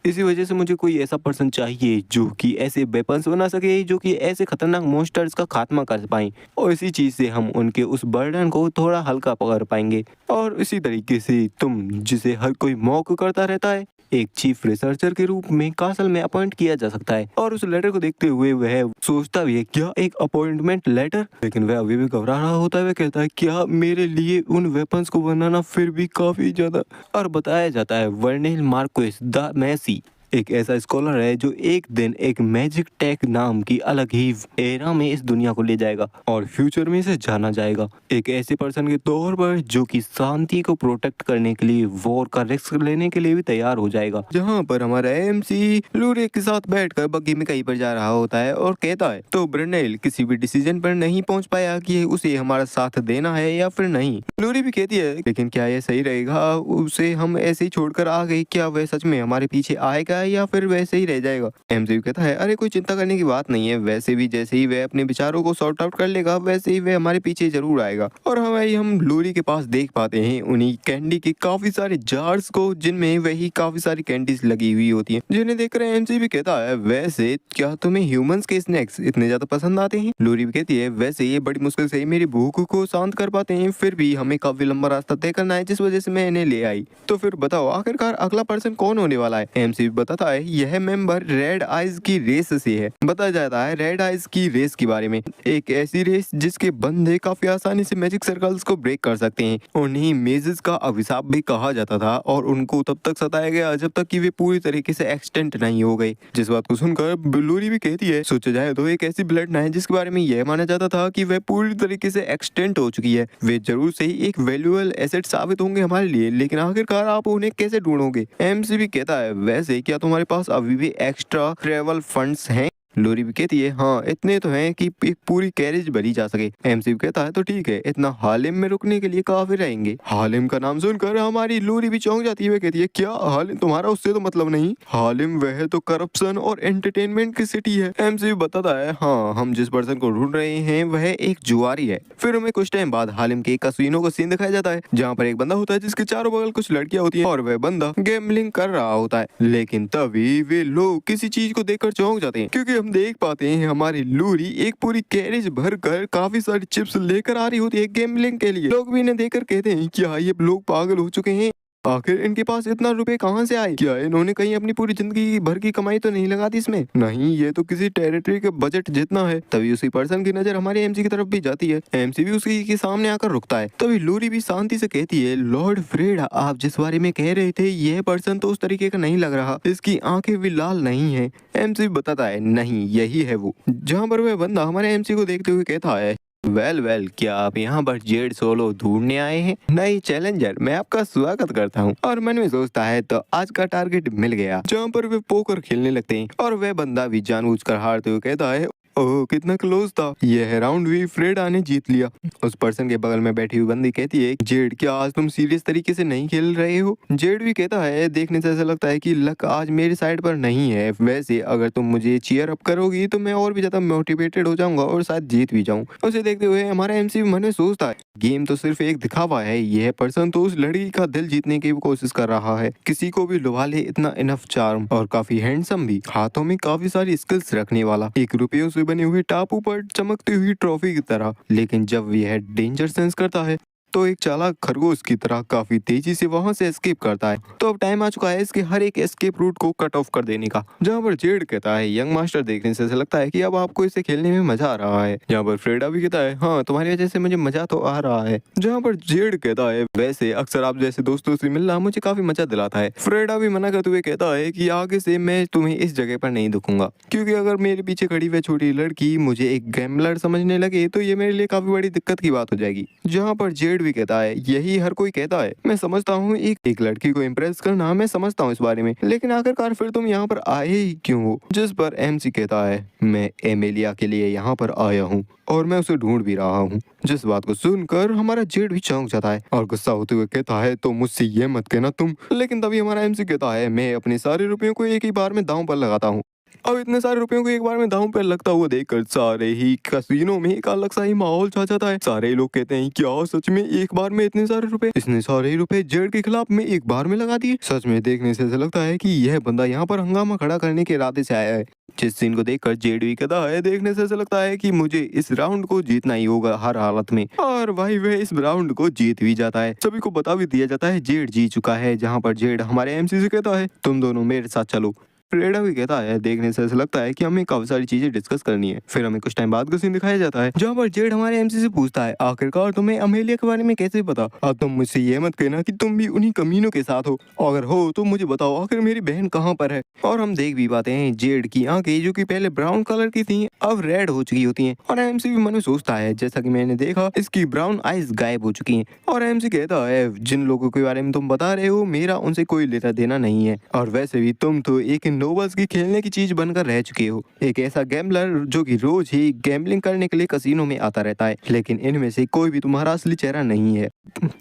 इसी वजह से मुझे कोई ऐसा पर्सन चाहिए जो कि ऐसे वेपन्स बना सके जो कि ऐसे खतरनाक मॉन्स्टर्स का खात्मा कर पाएं, और इसी चीज से हम उनके उस बर्डन को थोड़ा हल्का कर पाएंगे। और इसी तरीके से तुम जिसे हर कोई मॉक करता रहता है एक चीफ रिसर्चर के रूप में कासल में अपॉइंट किया जा सकता है। और उस लेटर को देखते हुए वह सोचता भी है क्या एक अपॉइंटमेंट लेटर, लेकिन वह अभी भी घबरा रहा होता है। वह कहता है क्या मेरे लिए उन वेपन्स को बनाना फिर भी काफी ज्यादा। और बताया जाता है वर्नेल मार्कुस द मैसी एक ऐसा स्कॉलर है जो एक दिन एक मैजिक टेक नाम की अलग ही एरा में इस दुनिया को ले जाएगा और फ्यूचर में इसे जाना जाएगा एक ऐसे पर्सन के तौर पर जो कि शांति को प्रोटेक्ट करने के लिए वॉर का रिस्क लेने के लिए भी तैयार हो जाएगा। जहाँ पर हमारा एमसी लूरे के साथ बैठकर बग्गी में कहीं पर जा रहा होता है और कहता है तो बर्नेल किसी भी डिसीजन पर नहीं पहुंच पाया कि उसे हमारा साथ देना है या फिर नहीं। लूरी भी कहती है लेकिन क्या यह सही रहेगा उसे हम ऐसे ही छोड़कर आ गए? क्या वह सच में हमारे पीछे आएगा है या फिर वैसे ही रह जाएगा। एमसीयू कहता है अरे कोई चिंता करने की बात नहीं है, वैसे भी जैसे ही वह अपने विचारों को सॉर्ट आउट कर लेगा वैसे ही वह हमारे पीछे जरूर आएगा। और हम लूरी के पास देख पाते हैं उन्हीं कैंडी के काफी सारे जार्स को जिनमें वही काफी सारी कैंडीज लगी हुई होती हैं, जिन्हें देखकर एमसी भी कहता है वैसे क्या तुम्हें ह्यूमंस के स्नैक्स इतने ज्यादा पसंद आते हैं? लूरी भी कहती है वैसे ये बड़ी मुश्किल से ही मेरी भूख को शांत कर पाते हैं, फिर भी हमें काफी लंबा रास्ता तय करना है जिस वजह से मैं इन्हें ले आई। तो फिर बताओ आखिरकार अगला पर्सन कौन होने वाला है? एमसी भी बताता है यह मेंबर रेड आइज की रेस से है। बताया जाता है रेड आइज की रेस के बारे में, एक ऐसी रेस जिसके बंदे काफी आसानी से मैजिक सर्कल्स को ब्रेक कर सकते हैं। उन्हें मेजेस का अभिशाप भी कहा जाता था और उनको तब तक सताया गया जब तक कि वे पूरी तरीके से एक्सटेंट नहीं हो गए। जिस बात को सुनकर लूरी भी कहती है सोचा जाए तो एक ऐसी ब्लड लाइन जिसके बारे में यह माना जाता था कि वह पूरी तरीके से एक्सटेंट हो चुकी है, वे जरूर से ही एक वैल्यूएबल एसेट साबित होंगे हमारे लिए, लेकिन आखिरकार आप उन्हें कैसे ढूंढोगे? एमसी भी कहता है वैसे क्या तुम्हारे पास अभी भी एक्स्ट्रा ट्रेवल फंड्स हैं? लूरी भी कहती है हाँ इतने तो हैं कि एक पूरी कैरेज भरी जा सके। एमसी भी कहता है तो ठीक है, इतना हालिम में रुकने के लिए काफी रहेंगे। हालिम का नाम सुनकर हमारी लूरी भी चौंक जाती है, वह कहती है क्या हालिम? तुम्हारा उससे तो मतलब नहीं? हालिम वह तो करप्शन और एंटरटेनमेंट की सिटी है। एमसी भी बताता है हाँ हम जिस पर्सन को ढूंढ रहे हैं वह एक जुआरी है। फिर हमें कुछ टाइम बाद हालिम के कसीनो का सीन दिखाया जाता है जहाँ पर एक बंदा होता है जिसके चारों बगल कुछ लड़कियां होती है और वह बंदा गैम्बलिंग कर रहा होता है, लेकिन तभी वे लोग किसी चीज को देखकर चौंक जाते हैं क्योंकि हम देख पाते हैं हमारी लूरी एक पूरी कैरेज भर कर काफी सारी चिप्स लेकर आ रही होती है गैम्बलिंग के लिए। लोग भी इन्हें देखकर कहते हैं क्या ये लोग पागल हो चुके हैं, आखिर इनके पास इतना रुपए कहां से आए? क्या इन्होंने कहीं अपनी पूरी जिंदगी भर की कमाई तो नहीं लगा दी इसमें? नहीं, ये तो किसी टेरिटरी के बजट जितना है। तभी उसी पर्सन की नजर हमारे एमसी की तरफ भी जाती है। एमसी भी उसी के सामने आकर रुकता है। तभी लूरी भी शांति से कहती है लॉर्ड फ्रेड आप जिस बारे में कह रहे थे यह पर्सन तो उस तरीके का नहीं लग रहा, इसकी आंखें भी लाल नहीं है। एमसी बताता है नहीं यही है वो। जहाँ पर वह बंदा हमारे एमसी को देखते हुए कहता है वेल क्या आप यहाँ पर जेड सोलो ढूंढने आए हैं? नहीं चैलेंजर, मैं आपका स्वागत करता हूँ। और मन में सोचता है तो आज का टारगेट मिल गया। जहाँ पर वे पोकर खेलने लगते हैं और वह बंदा भी जानबूझकर हारते हुए कहता है ओह कितना क्लोज था, यह राउंड भी फ्रेडा ने जीत लिया। उस पर्सन के बगल में बैठी हुई बंदी कहती है जेड क्या आज तुम सीरियस तरीके से नहीं खेल रहे हो? जेड भी कहता है देखने से ऐसा लगता है कि लक आज मेरी साइड पर नहीं है, वैसे अगर तुम मुझे चीयर अप करोगी तो मैं और भी ज्यादा मोटिवेटेड हो जाऊंगा और शायद जीत भी जाऊं। उसे देखते हुए हमारा एमसी मन में सोचता है गेम तो सिर्फ एक दिखावा है, यह पर्सन तो उस लड़की का दिल जीतने की कोशिश कर रहा है, किसी को भी लुभा ले, इतना इनफ चार्म और काफी हैंडसम भी, हाथों में काफी सारी स्किल्स रखने वाला, एक रुपयों से बने हुए टापू पर चमकती हुई ट्रॉफी की तरह। लेकिन जब यह डेंजर सेंस करता है तो एक चालाक खरगोश की तरह काफी तेजी से वहां से एस्केप करता है। तो अब टाइम आ चुका है इसके हर एक एस्केप रूट को कट ऑफ कर देने का। जहाँ पर जेड कहता है यंग मास्टर देखने से ऐसा लगता है कि अब आपको इसे खेलने में मजा आ रहा है। जहाँ पर फ्रेडा भी कहता है हाँ तुम्हारी वजह से मुझे मजा तो आ रहा है। जहाँ पर जेड कहता है वैसे अक्सर आप जैसे दोस्तों से मिलना मुझे काफी मजा दिलाता है। फ्रेडा भी मना करते हुए कहता है कि आगे से मैं तुम्हें इस जगह पर नहीं दुखूंगा, क्योंकि अगर मेरे पीछे खड़ी हुई छोटी लड़की मुझे एक गैम्बलर समझने लगे तो ये मेरे लिए काफी बड़ी दिक्कत की बात हो जाएगी। जहाँ पर जेड भी कहता है यही हर कोई कहता है, मैं समझता हूँ एक लड़की को इम्प्रेस करना, मैं समझता हूँ इस बारे में, लेकिन आखिरकार फिर तुम यहाँ पर आए ही क्यों हो? जिस पर एमसी कहता है मैं एमेलिया के लिए यहाँ पर आया हूँ और मैं उसे ढूंढ भी रहा हूँ। जिस बात को सुनकर हमारा जेड भी चौंक जाता है और गुस्सा होते हुए कहता है तो मुझसे ये मत कहना तुम। लेकिन तभी हमारा एमसी कहता है मैं अपने सारे रुपयों को एक ही बार में दांव पर लगाता हूँ। अब इतने सारे रुपयों को एक बार में दांव पर लगता हुआ देखकर सारे ही कसीनो में एक अलग सा ही माहौल छा जाता है। सारे लोग कहते हैं क्या सच में एक बार में इतने सारे रुपए? इसने सारे ही रुपए जेड के खिलाफ में एक बार में लगा दिए। सच में देखने से ऐसा लगता है कि यह बंदा यहाँ पर हंगामा खड़ा करने के इरादे से आया है। जिस सीन को देखकर जेड भी कहता है देखने से ऐसा लगता है कि मुझे इस राउंड को जीतना ही होगा हर हालत में। और भाई वह इस राउंड को जीत भी जाता है। सभी को बता भी दिया जाता है जेड जीत चुका है। जहाँ पर जेड हमारे एमसी से कहता है तुम दोनों मेरे साथ चलो। फ्रेडा भी कहता है देखने से ऐसा लगता है कि हमें काफी सारी चीजें डिस्कस करनी है। फिर हमें कुछ टाइम बाद का सीन दिखाया जाता है जहाँ पर जेड हमारे एमसी से पूछता है आखिरकार तुम्हें अमेलिया के बारे में कैसे पता? अब तुम मुझसे ये मत कहना कि तुम भी उन्हीं कमीनों के साथ हो, अगर हो तो मुझे बताओ आखिर मेरी बहन कहाँ पर है? और हम देख भी पाते हैं जेड की आंखें जो कि पहले ब्राउन कलर की थी अब रेड हो चुकी होती है। और एमसी भी मन में सोचता है जैसा कि मैंने देखा इसकी ब्राउन आइज गायब हो चुकी है। और एमसी कहता है जिन लोगों के बारे में तुम बता रहे हो मेरा उनसे कोई लेना देना नहीं है, और वैसे भी तुम तो एक नोबल्स की खेलने की चीज बनकर रह चुके हो। एक ऐसा गैम्बलर जो कि रोज ही गैम्बलिंग करने के लिए कसिनो में आता रहता है, लेकिन इनमें से कोई भी तुम्हारा असली चेहरा नहीं है।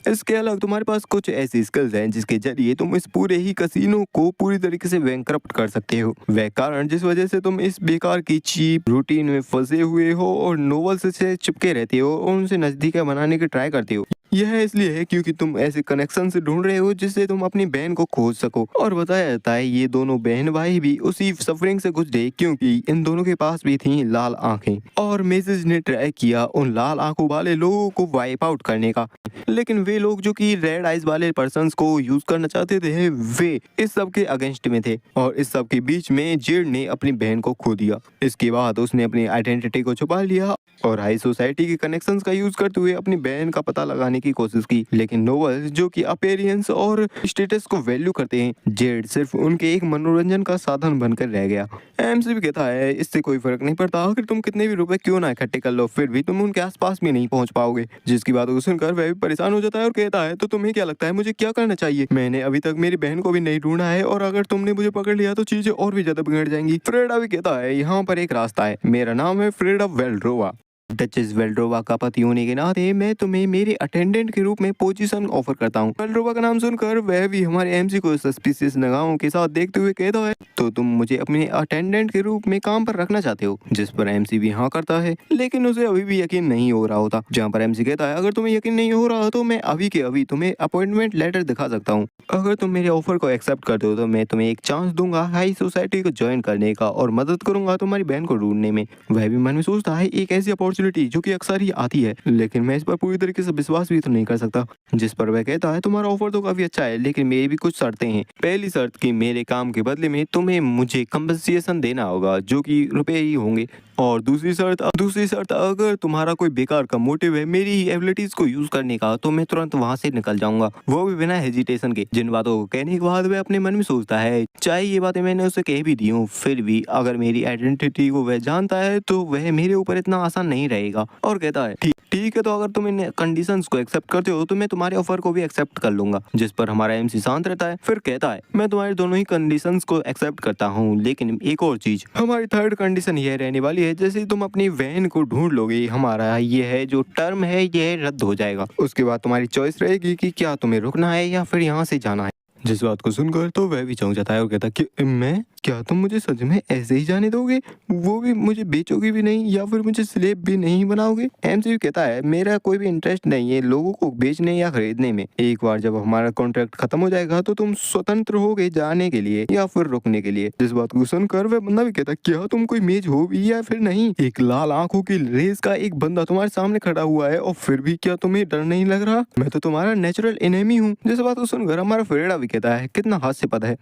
इसके अलग तुम्हारे पास कुछ ऐसी स्किल्स हैं जिसके जरिए तुम इस पूरे ही कसिनो को पूरी तरीके से बैंकरप्ट कर सकते हो। वह कारण जिस वजह से तुम इस बेकार की चीप रूटीन में फंसे हुए हो और नोबल्स से चिपके रहते हो और उनसे नजदीकियां बनाने की ट्राई करते हो। यह इसलिए है क्योंकि तुम ऐसे कनेक्शन से ढूंढ रहे हो जिससे तुम अपनी बहन को खोज सको। और बताया जाता है ये दोनों बहन भाई भी उसी सफरिंग से गुजरे क्योंकि इन दोनों के पास भी थी लाल आंखें और मेसेज ने ट्राई किया उन लाल आंखों वाले लोगों को वाइप आउट करने का, लेकिन वे लोग जो कि रेड आइज वाले पर्सन्स को यूज करना चाहते थे वे इस सब के अगेंस्ट में थे। और इस सब के बीच में जेड ने अपनी बहन को खो दिया। इसके बाद उसने अपनी आइडेंटिटी को छुपा लिया और हाई सोसाइटी के कनेक्शंस का यूज करते हुए अपनी बहन का पता लगाने की कोशिश की। लेकिन नोबल्स जो कि अपीयरेंस और स्टेटस को वैल्यू करते हैं, जेड सिर्फ उनके एक मनोरंजन का साधन बनकर रह गया। एमसी भी कहता है इससे कोई फर्क नहीं पड़ता, अगर तुम कितने भी रुपए क्यों ना इकट्ठे कर लो फिर भी तुम उनके आसपास भी नहीं पहुंच पाओगे। जिसकी बात को सुनकर वह भी परेशान हो जाता है और कहता है तो तुम्हें क्या लगता है मुझे क्या करना चाहिए? मैंने अभी तक मेरी बहन को भी नहीं ढूंढा है और अगर तुमने मुझे पकड़ लिया तो चीजें और भी ज्यादा बिगड़ जाएंगी। फ्रेडा भी कहता है यहाँ पर एक रास्ता है, मेरा नाम है फ्रेडा वेल्ड्रोवा। डचेस वेल्ड्रोवा का पति होने के नाते मैं तुम्हें मेरे अटेंडेंट के रूप में पोजीशन ऑफर करता हूँ। वेल्ड्रोवा का नाम सुनकर वह भी हमारे एमसी को सस्पिशियस निगाहों के साथ देखते हुए कहता है तो तुम मुझे अपने अटेंडेंट के रूप में काम पर रखना चाहते हो? जिस पर एमसी भी हाँ करता है, लेकिन उसे अभी भी यकीन नहीं हो रहा होता। जहाँ पर एमसी कहता है अगर तुम्हें यकीन नहीं हो रहा तो मैं अभी के अभी तुम्हें अपॉइंटमेंट लेटर दिखा सकता हूँ। अगर तुम मेरे ऑफर को एक्सेप्ट करते हो तो मैं तुम्हें एक चांस दूंगा हाई सोसाइटी को ज्वाइन करने का और मदद करूंगा तुम्हारी बहन को ढूंढने में। वह भी मन में सोचता है एक ऐसी अपॉर्चुनिटी जो कि अक्सर ही आती है, लेकिन मैं इस पर पूरी तरीके से विश्वास भी तो नहीं कर सकता। जिस पर वह कहता है तुम्हारा ऑफर तो काफी अच्छा है, लेकिन मेरी भी कुछ शर्तें हैं। पहली शर्त कि मेरे काम के बदले में तुम्हें मुझे कंपनसेशन देना होगा जो कि रुपए ही होंगे। और दूसरी शर्त अगर तुम्हारा कोई बेकार का मोटिव है मेरी एबिलिटीज को यूज करने का तो मैं तुरंत वहां से निकल जाऊंगा, वो भी बिना हेजिटेशन के। जिन बातों को कहने के बाद वह अपने मन में सोचता है चाहे ये बातें मैंने उसे कह भी दी हूँ फिर भी अगर मेरी आइडेंटिटी को वह जानता है तो वह मेरे ऊपर इतना आसान नहीं रहेगा। और कहता है ठीक है तो अगर तुम इन कंडीशंस को एक्सेप्ट करते हो तो मैं तुम्हारे ऑफर को भी एक्सेप्ट कर लूंगा। जिस पर हमारा एमसी शांत रहता है, फिर कहता है मैं तुम्हारे दोनों ही कंडीशंस को एक्सेप्ट करता हूँ, लेकिन एक और चीज, हमारी थर्ड कंडीशन यह रहने वाली है जैसे तुम अपनी बहन को ढूंढ लोगे हमारा ये है जो टर्म है यह रद्द हो जाएगा। उसके बाद तुम्हारी चॉइस रहेगी कि क्या तुम्हें रुकना है या फिर यहाँ से जाना है। जिस बात को सुनकर तो वह भी चौंक जाता है और कहता कि मैं, क्या तुम मुझे सच में ऐसे ही जाने दोगे? वो भी मुझे बेचोगे भी नहीं या फिर मुझे स्लेव भी नहीं बनाओगे? एमसी कहता है मेरा कोई भी इंटरेस्ट नहीं है लोगों को बेचने या खरीदने में। एक बार जब हमारा कॉन्ट्रैक्ट खत्म हो जाएगा तो तुम स्वतंत्र होगे जाने के लिए या फिर रुकने के लिए। जिस बात को सुनकर वह बंदा भी कहता क्या तुम कोई मेज हो भी या फिर नहीं? एक लाल आंखों की रेस का एक बंदा तुम्हारे सामने खड़ा हुआ है और फिर भी क्या तुम्हें डर नहीं लग रहा? मैं तो तुम्हारा नेचुरल एनिमी हूँ। जिस बात को सुनकर हमारा फ्रेडा भी कहता है कितना हास्यपद है।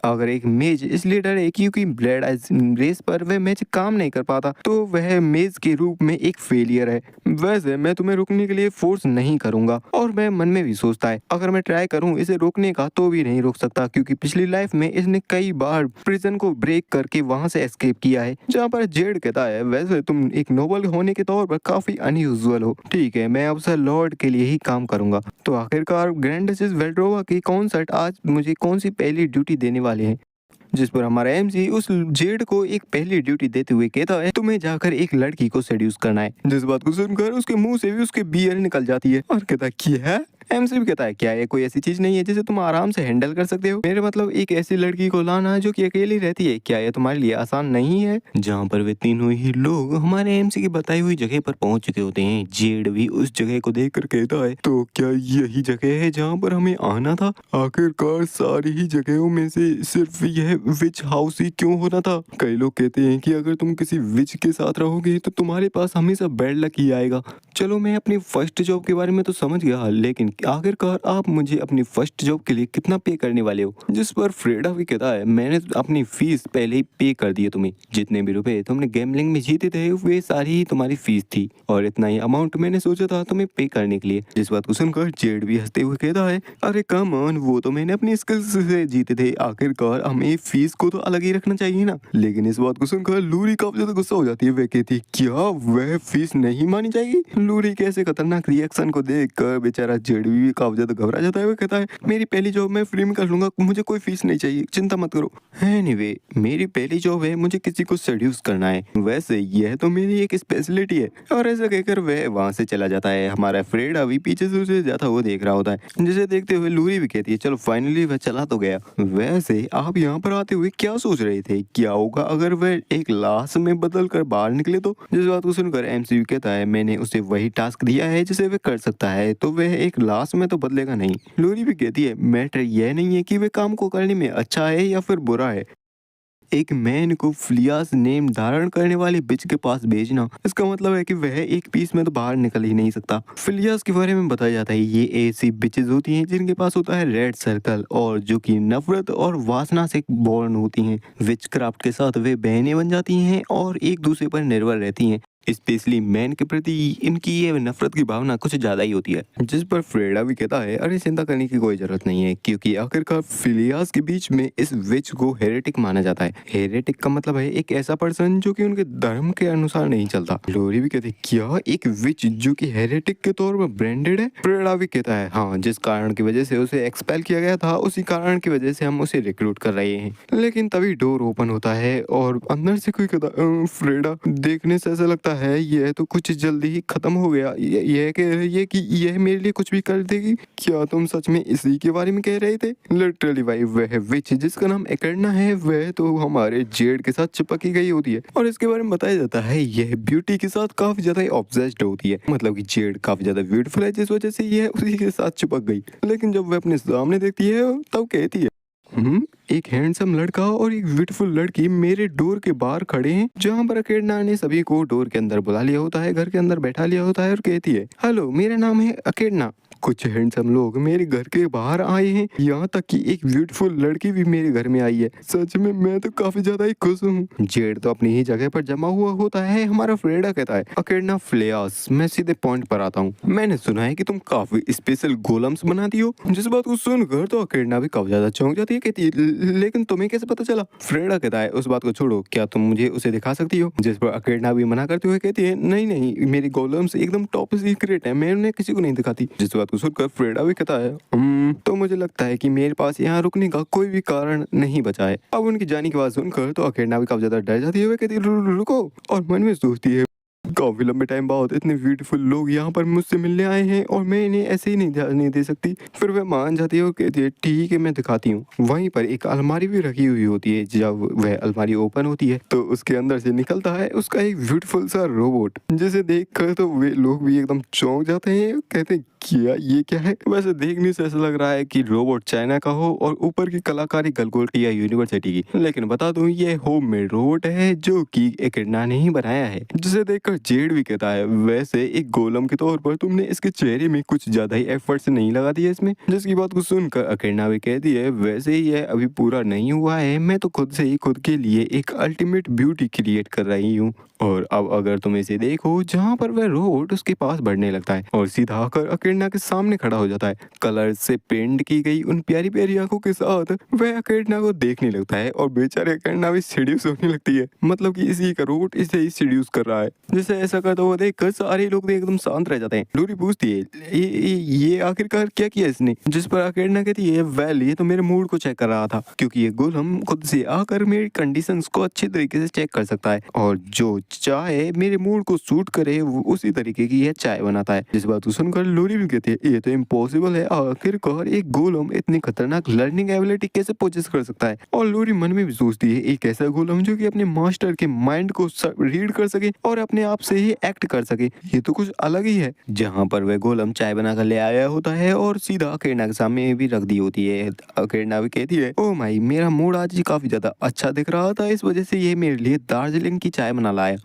अगर एक मेज इसलिए डरे क्योंकि ब्लेड रेस पर वह मेज काम नहीं कर पाता तो वह मेज के रूप में एक फेलियर है। वैसे मैं तुम्हें रुकने के लिए फोर्स नहीं करूंगा। और मैं मन में भी सोचता है अगर मैं ट्राई करूं इसे रोकने का तो भी नहीं रोक सकता क्योंकि पिछली लाइफ में इसने कई बार प्रिजन को ब्रेक करके वहां से एस्केप किया है। जहाँ पर जेड कहता है वैसे तुम एक नोबल होने के तौर पर काफी अनयूजुअल हो, ठीक है मैं अब से लॉर्ड के लिए ही काम करूंगा। तो आखिरकार ग्रैंड डचेस वेल्ड्रोवा की कॉन्सर्ट आज मुझे कौन सी पहली ड्यूटी देने वाले हैं? जिस पर हमारा एमसी उस जेड को एक पहली ड्यूटी देते हुए कहता है तुम्हें जाकर एक लड़की को सेड्यूस करना है। जिस बात को सुनकर उसके मुंह से भी उसके बियर निकल जाती है और कहता क्या है? एमसी भी कहता है क्या ये कोई ऐसी चीज नहीं है जिसे तुम आराम से हैंडल कर सकते हो? मेरे मतलब एक ऐसी लड़की को लाना जो कि अकेली रहती है, क्या ये तुम्हारे लिए आसान नहीं है? जहाँ पर वे तीनों ही लोग हमारे एमसी की बताई हुई जगह पर पहुंच चुके होते हैं। जेड भी उस जगह को देख कर कहता है तो क्या यही जगह है जहाँ पर हमें आना था? आखिरकार सारी ही जगहों में से सिर्फ यह विच हाउस ही क्यों होना था? कई लोग कहते हैं कि अगर तुम किसी विच के साथ रहोगे तो तुम्हारे पास हमेशा बैड लक ही आएगा। चलो मैं अपनी फर्स्ट जॉब के बारे में तो समझ गया, लेकिन आखिरकार आप मुझे अपनी फर्स्ट जॉब के लिए कितना पे करने वाले हो? जिस पर फ्रेडा भी कहता है मैंने अपनी फीस पहले ही पे कर दी है तुम्हें। जितने भी रुपए तुमने गैम्बलिंग में जीते थे वे सारी ही तुम्हारी फीस थी और इतना ही अमाउंट मैंने सोचा था तुम्हें पे करने के लिए। जिस बात को सुनकर जेड भी हंसते हुए कहता है अरे कम ऑन, वो तो मैंने अपनी स्किल्स से जीते थे, आखिरकार हमें फीस को तो अलग ही रखना चाहिए ना। लेकिन इस बात को सुनकर लूरी काफी ज्यादा गुस्सा हो जाती है। वह कहती क्या वह फीस नहीं मानी जाएगी? लूरी के ऐसे खतरनाक रिएक्शन को देख कर बेचारा जेड भी काफी ज्यादा घबरा जाता है। वो कहता है मेरी पहली जॉब मैं फ्री में कर लूंगा, मुझे कोई फीस नहीं चाहिए, चिंता मत करो। एनीवे मेरी पहली जॉब है मुझे किसी को सेड्यूस करना है, वैसे यह तो मेरी एक स्पेशलिटी है। और ऐसा कहकर वह वहां से चला जाता है। हमारा फ्रेड अभी पीछे से उसे जाता हुआ देख रहा होता है, जिसे देखते हुए लूरी भी कहती है चलो फाइनली वह चला तो गया। वैसे आप यहाँ पर आते हुए क्या सोच रहे थे, क्या होगा अगर वह एक लाश में बदल कर बाहर निकले तो? जिस बात को सुनकर एमसीयू कहता है मैंने उसे वही टास्क दिया है जिसे वह कर सकता है, तो वह एक लाश में तो बदलेगा नहीं। लूरी भी कहती है मैटर यह नहीं है कि वह काम को करने में अच्छा है या फिर बुरा है, एक मैन को फिलियास नेम धारण करने वाली बिच के पास भेजना इसका मतलब है कि वह एक पीस में तो बाहर निकल ही नहीं सकता। फिलियास के बारे में बताया जाता है ये ऐसी बिचेस होती हैं जिनके पास होता है रेड सर्कल और जो कि नफरत और वासना से बोर्न होती हैं। विचक्राफ्ट के साथ वे बहनें बन जाती हैं और एक दूसरे पर निर्भर रहती हैं। स्पेशली मैन के प्रति इनकी ये नफरत की भावना कुछ ज्यादा ही होती है। जिस पर फ्रेडा भी कहता है अरे चिंता करने की कोई जरूरत नहीं है, क्योंकि आखिरकार फिलियास के बीच में इस विच को हेरेटिक माना जाता है। हेरेटिक का मतलब है एक ऐसा पर्सन जो कि उनके धर्म के अनुसार नहीं चलता। लोरी भी कहते क्या एक विच जो कि हेरेटिक के तौर पर ब्रांडेड है? फ्रेडा भी कहता है हाँ, जिस कारण की वजह से उसे एक्सपेल किया गया था उसी कारण की वजह से हम उसे रिक्रूट कर रहे हैं। लेकिन तभी डोर ओपन होता है और अंदर से कोई कहता फ्रेडा देखने से ऐसा लगता है यह तो कुछ जल्दी ही खत्म हो गया, यह कह रही है कि यह मेरे लिए कुछ भी कर देगी। क्या तुम सच में इसी के बारे में कह रहे थे? लिटरली भाई वह विच जिसका नाम एकेडना है वह तो हमारे जेड के साथ चिपकी गई होती है। और इसके बारे में बताया जाता है यह ब्यूटी के साथ काफी ज्यादा ऑब्सेस्ड होती है, मतलब कि जेड काफी ज्यादा ब्यूटीफुल है जिस वजह से यह उसी के साथ चिपक गई। लेकिन जब वह अपने सामने देखती है तब कहती है एक हैंडसम लड़का और एक ब्यूटीफुल लड़की मेरे डोर के बाहर खड़े हैं, जहाँ पर अकेडना ने सभी को डोर के अंदर बुला लिया होता है, घर के अंदर बैठा लिया होता है और कहती है हेलो मेरा नाम है अकेडना, कुछ हैंडसम लोग मेरे घर के बाहर आए हैं, यहाँ तक कि एक ब्यूटीफुल लड़की भी मेरे घर में आई है। सच में मैं तो काफी ज्यादा ही खुश हूँ। जेड तो अपनी ही जगह पर जमा हुआ होता है। हमारा फ्रेडा कहता है अकेडना फिलियास मैं सीधे पॉइंट पर आता हूँ, मैंने सुना है कि तुम काफी स्पेशल गोलम्स बनाती हो। जिस बात को सुनकर तो अकेडना भी काफी ज्यादा चौंक जाती है, कहती है लेकिन तुम्हें कैसे पता चला? फ्रेडा कहता है उस बात को छोड़ो, क्या तुम मुझे उसे दिखा सकती हो? जिस पर अकेडना भी मना करते हुए कहती है नहीं नहीं, मेरी गोलम्स एकदम टॉप सीक्रेट है, मैं उन्हें किसी को नहीं दिखाती। जिस बात को सुनकर फ्रेडा भी कहता है तो मुझे लगता है कि मेरे पास यहाँ रुकने का कोई भी कारण नहीं बचा है। अब उनकी जाने की बात सुनकर तो अकेडना भी काफी ज्यादा डर जाती है। वो कहती है रुको, और मन में सोचती है काफी लंबे टाइम बाद इतने ब्यूटीफुल लोग यहाँ पर मुझसे मिलने आए हैं और मैं इन्हें ऐसे ही नहीं दे सकती। फिर वह मान जाती है और कहती है ठीक है मैं दिखाती हूँ। वहीं पर एक अलमारी भी रखी हुई होती है। जब वह अलमारी ओपन होती है तो उसके अंदर से निकलता है उसका एक ब्यूटीफुल सा रोबोट, जिसे देख कर तो वे लोग भी एकदम चौंक जाते हैं, कहते हैं क्या ये क्या है? वैसे देखने से ऐसा लग रहा है कि रोबोट चाइना का हो और ऊपर की कलाकारी गलगोटी या यूनिवर्सिटी की, लेकिन बता दूं ये होममेड रोबोट है जो कि एकेडना ने ही बनाया है। जिसे देखकर जेड भी कहता है वैसे एक गोलम के तौर पर तुमने इसके चेहरे में कुछ ज्यादा ही एफर्ट्स नहीं लगा दिए इसमें। जिसकी बात को सुनकर एकेडना भी कहती है वैसे ये अभी पूरा नहीं हुआ है, मैं तो खुद से ही खुद के लिए एक अल्टीमेट ब्यूटी क्रिएट कर रही हूँ। और अब अगर तुम इसे देखो, जहाँ पर वह रोबोट उसके पास बढ़ने लगता है और सीधा आकर अकेडना के सामने खड़ा हो जाता है। कलर से पेंट की गई उन प्यारी प्यारी आंखों के साथ वह अकेडना को देखने लगता है और बेचारे अकेडना भी सीड्यूस होने लगती है, मतलब कि इसी का रोबोट इसे ही सीड्यूस कर रहा है। जैसे ऐसा करता हुआ देखकर सारे लोग एकदम शांत रह जाते हैं। लूरी पूछती है ये आखिरकार क्या किया इसने? जिस पर अकेडना कहती है वेल ये तो मेरे मूड को चेक कर रहा था, क्योंकि ये गोलम खुद से आकर मेरी कंडीशंस को अच्छी तरीके से चेक कर सकता है और जो चाय मेरे मूड को सूट करे वो उसी तरीके की यह चाय बनाता है। जिस बात को सुनकर लोरी भी कहती है ये तो इम्पॉसिबल है, आखिरकार एक गोलम इतनी खतरनाक लर्निंग एबिलिटी कैसे पोजेस कर सकता है? और लोरी मन में भी सोचती है एक ऐसा गोलम जो कि अपने मास्टर के माइंड को रीड कर सके और अपने आप से ही एक्ट कर सके, ये तो कुछ अलग ही है। जहाँ पर वह गोलम चाय बनाकर ले आया होता है और सीधा अकेडना के सामने भी रख दी होती है। अकेडना भी कहती है ओ माई मेरा मूड आज ही काफी ज्यादा अच्छा दिख रहा था, इस वजह से ये मेरे लिए दार्जिलिंग की चाय बना लाया।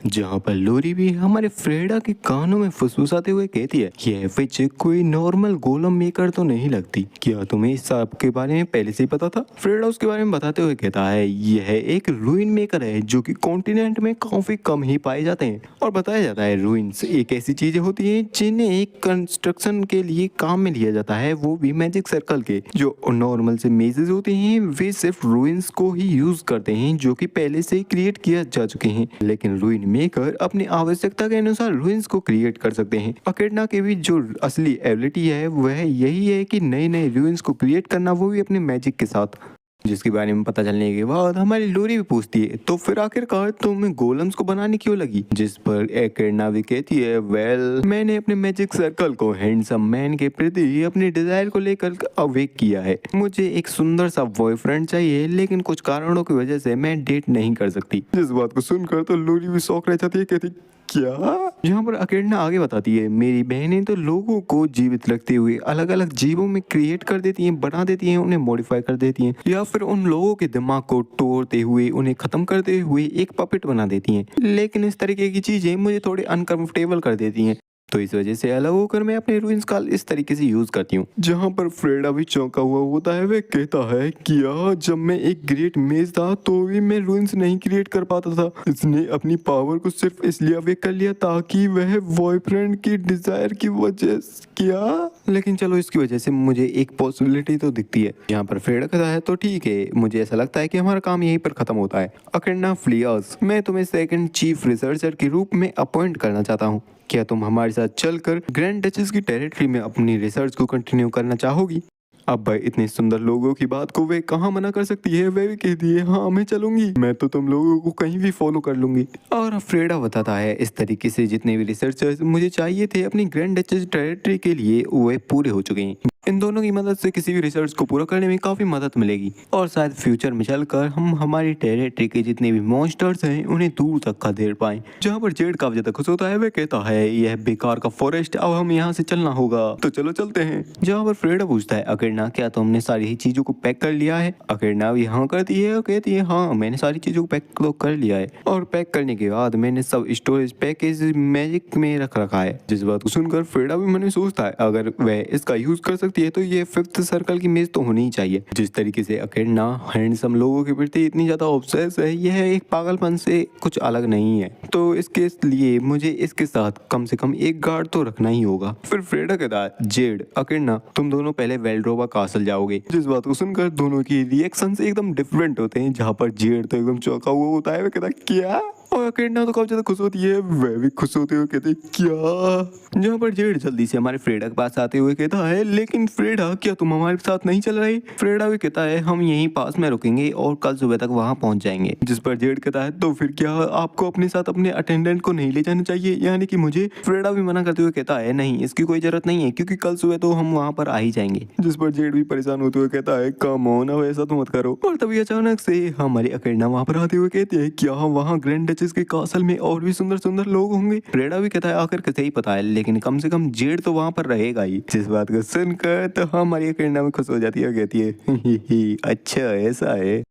जहाँ पर लोरी भी हमारे फ्रेडा के कानों में फुसफुसाते हुए कहती है यह विच कोई नॉर्मल गोलम मेकर तो नहीं लगती, क्या तुम्हें इस सब के बारे में पहले से ही पता था? फ्रेडा उसके बारे में बताते हुए कहता है यह एक रूइन मेकर है जो कि कॉन्टिनेंट में काफी कम ही पाए जाते हैं। और बताया जाता है रूइंस एक ऐसी चीजें होती हैं जिन्हें एक कंस्ट्रक्शन के लिए काम में लिया जाता है, वो भी मैजिक सर्कल के। जो नॉर्मल से मेजेस होते हैं वे सिर्फ रूइंस को ही यूज करते हैं जो कि पहले से क्रिएट किया जा चुके हैं, लेकिन रूइन मेकर अपनी आवश्यकता के अनुसार रूइंस को क्रिएट कर सकते हैं। अकेडना के भी जो असली एबिलिटी है वह यही है कि नए नए रूइंस को क्रिएट करना, वो भी अपने मैजिक के साथ। जिसके बारे में पता चलने के बाद हमारी लोरी भी पूछती है तो फिर आखिरकार तुम्हें गोलम्स को बनाने क्यों लगी, जिस पर एकेडना भी कहती है वेल मैंने अपने मैजिक सर्कल को हैंडसम मैन के प्रति अपनी डिजायर को लेकर अवेक किया है। मुझे एक सुंदर सा बॉयफ्रेंड चाहिए, लेकिन कुछ कारणों की वजह से मैं डेट नहीं कर सकती। जिस बात को सुनकर तो लोरी भी शौक रह जाती है, कहती क्या। यहाँ पर अकेडना आगे बताती है मेरी बहनें तो लोगों को जीवित रखते हुए अलग अलग जीवों में क्रिएट कर देती हैं, बना देती हैं, उन्हें मॉडिफाई कर देती हैं, या फिर उन लोगों के दिमाग को तोड़ते हुए उन्हें खत्म करते हुए एक पपेट बना देती हैं। लेकिन इस तरीके की चीजें मुझे थोड़े अनकंफर्टेबल कर देती हैं, तो इस वजह से अलग होकर मैं अपने रूइंस का इस तरीके से यूज करती हूँ। जहाँ पर फ्रेडा भी चौंका हुआ होता है, वह कहता है क्या जब मैं एक ग्रेट मेज था तो भी मैं रूइंस नहीं क्रिएट कर पाता था। इसने अपनी पावर को सिर्फ इसलिए अवेक कर लिया ताकि वह बॉयफ्रेंड की डिजायर की वजह से। क्या, लेकिन चलो इसकी वजह से मुझे एक पॉसिबिलिटी तो दिखती है। यहाँ पर फ्रेडा कहता है तो ठीक है, मुझे ऐसा लगता है कि हमारा काम यहीं पर खत्म होता है। अकेडना फ्लियर्स, मैं तुम्हें सेकंड चीफ रिसर्चर के रूप में अपॉइंट करना चाहता हूँ। क्या तुम हमारे साथ चलकर ग्रैंड डचेस की टेरिटरी में अपनी रिसर्च को कंटिन्यू करना चाहोगी? अब भाई इतने सुंदर लोगों की बात को वे कहाँ मना कर सकती है। वे भी कहती है हाँ मैं चलूंगी, मैं तो तुम लोगों को कहीं भी फॉलो कर लूंगी। और फ्रेडा बताता है इस तरीके से जितने भी रिसर्चर्स मुझे चाहिए थे अपनी ग्रैंड डचेस टेरिटरी के लिए वे पूरे हो चुके हैं। इन दोनों की मदद से किसी भी रिसर्च को पूरा करने में काफी मदद मिलेगी, और शायद फ्यूचर में चलकर हम हमारी टेरिटरी के जितने भी मॉन्स्टर्स हैं उन्हें दूर तक खदेड़ पाएं। जहाँ पर जेड काफी ज्यादा खुश होता है, वह कहता है यह बेकार का फॉरेस्ट, अब हम यहाँ से चलना होगा, तो चलो चलते हैं। जहाँ पर फ्रेडा पूछता है अकेडना क्या तुमने सारी ही चीजों को पैक कर लिया है? अकेडना भी हाँ करती है और कहती है हाँ मैंने सारी चीजों को पैक तो कर लिया है, और पैक करने के बाद मैंने सब स्टोरेज पैकेज मैजिक में रख रखा है। जिस बात को सुनकर फ्रेडा भी मन में सोचता है अगर वह इसका यूज कर सकती है तो ये फिफ्थ सर्कल की मेज तो होनी ही चाहिए। जिस तरीके से अकेडना हैंडसम लोगों के प्रति इतनी ज्यादा ऑब्सेस है, यह एक पागलपन से कुछ अलग नहीं है, तो इसके लिए मुझे इसके साथ कम से कम एक गार्ड तो रखना ही होगा। फिर फ्रेडा कहता है जेड अकेडना तुम दोनों पहले वेल्ड्रोवा कासल जाओगे। जिस बात को सुनकर दोनों की रिएक्शन एकदम डिफरेंट होते हैं। जहाँ पर जेड तो एकदम चौंका हुआ होता है, वह कहता क्या, और अकेडना तो काफी ज्यादा खुश होती है, वह भी खुश होते हुए कहते क्या। जहाँ पर जेड जल्दी से हमारे फ्रेडा के पास आते हुए कहता है लेकिन फ्रेडा क्या तुम हमारे साथ नहीं चल रही? फ्रेडा भी कहता है हम यहीं पास में रुकेंगे और कल सुबह तक वहाँ पहुँच जाएंगे। जिस पर जेड कहता है तो फिर क्या आपको अपने साथ अपने अटेंडेंट को नहीं ले जाना चाहिए, यानी कि मुझे? फ्रेडा भी मना करते हुए कहता है नहीं इसकी कोई जरूरत नहीं है क्योंकि कल सुबह तो हम वहाँ पर आ ही जाएंगे। जिस पर जेड भी परेशान होते हुए कहता है कम ऑन अब ऐसा तो मत करो। और तभी अचानक से हमारी अकेडना वहाँ पर आते हुए कहते हैं क्या वहाँ ग्रैंड डचेस के कासल में और भी सुंदर सुंदर लोग होंगे? फ्रेडा भी कहता है आखिर कैसे ही पता है, लेकिन कम से कम जेड तो वहाँ पर रहेगा ही। जिस बात को सुनकर तो हमारी अकेडना में खुश हो जाती है और कहती है अच्छा ऐसा है।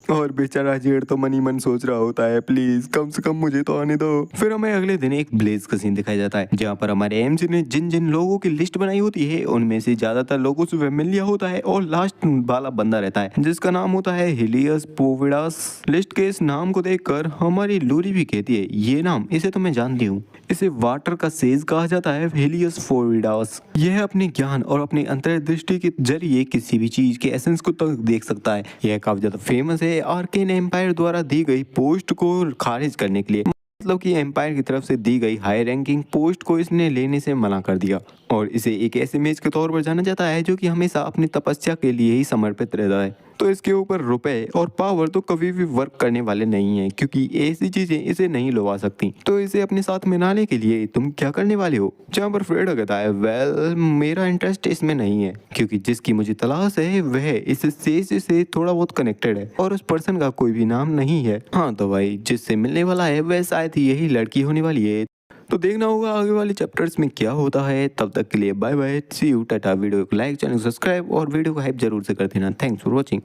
और बेचारा जेड तो मन ही मन सोच रहा होता है प्लीज कम से कम मुझे तो आने दो। फिर हमें अगले दिन एक ब्लेज का सीन दिखाया जाता है, जहाँ पर हमारे एमसी ने जिन जिन लोगों की लिस्ट बनाई होती है उनमें से ज्यादातर लोगों से मिल लिया होता है, और लास्ट वाला बंदा रहता है जिसका नाम होता है हिलियस पोविडास। लिस्ट के इस नाम को देखकर हमारी लूरी भी कहती है ये नाम इसे तो मैं जानती हूँ, इसे वाटर का सेज कहा जाता है, हिलियस पोविडास। यह अपने ज्ञान और अपनी अंतर्दृष्टि के जरिए किसी भी चीज के एसेंस को तक देख सकता है। यह काफी ज्यादा फेमस है आर्केन एम्पायर द्वारा दी गई पोस्ट को खारिज करने के लिए, मतलब कि एम्पायर की तरफ से दी गई हाई रैंकिंग पोस्ट को इसने लेने से मना कर दिया, और इसे एक ऐसे मेज के तौर पर जाना जाता है जो कि हमेशा अपनी तपस्या के लिए ही समर्पित रहता है। तो इसके ऊपर रुपए और पावर तो कभी भी वर्क करने वाले नहीं है, क्योंकि ऐसी चीजें इसे नहीं लुभा सकती। तो इसे अपने साथ मिलाने के लिए तुम क्या करने वाले हो? जहाँ पर फ्रेडा कहता है वेल मेरा इंटरेस्ट इसमें नहीं है, क्योंकि जिसकी मुझे तलाश है वह इस सेज से थोड़ा बहुत कनेक्टेड है और उस पर्सन का कोई भी नाम नहीं है। हाँ तो भाई जिससे मिलने वाला है वह शायद यही लड़की होने वाली है। तो देखना होगा आगे वाले चैप्टर्स में क्या होता है। तब तक के लिए bye bye, see you, tata. Video को लाइक, चैनल सब्सक्राइब और वीडियो को हाइप जरूर से कर देना। Thanks for watching.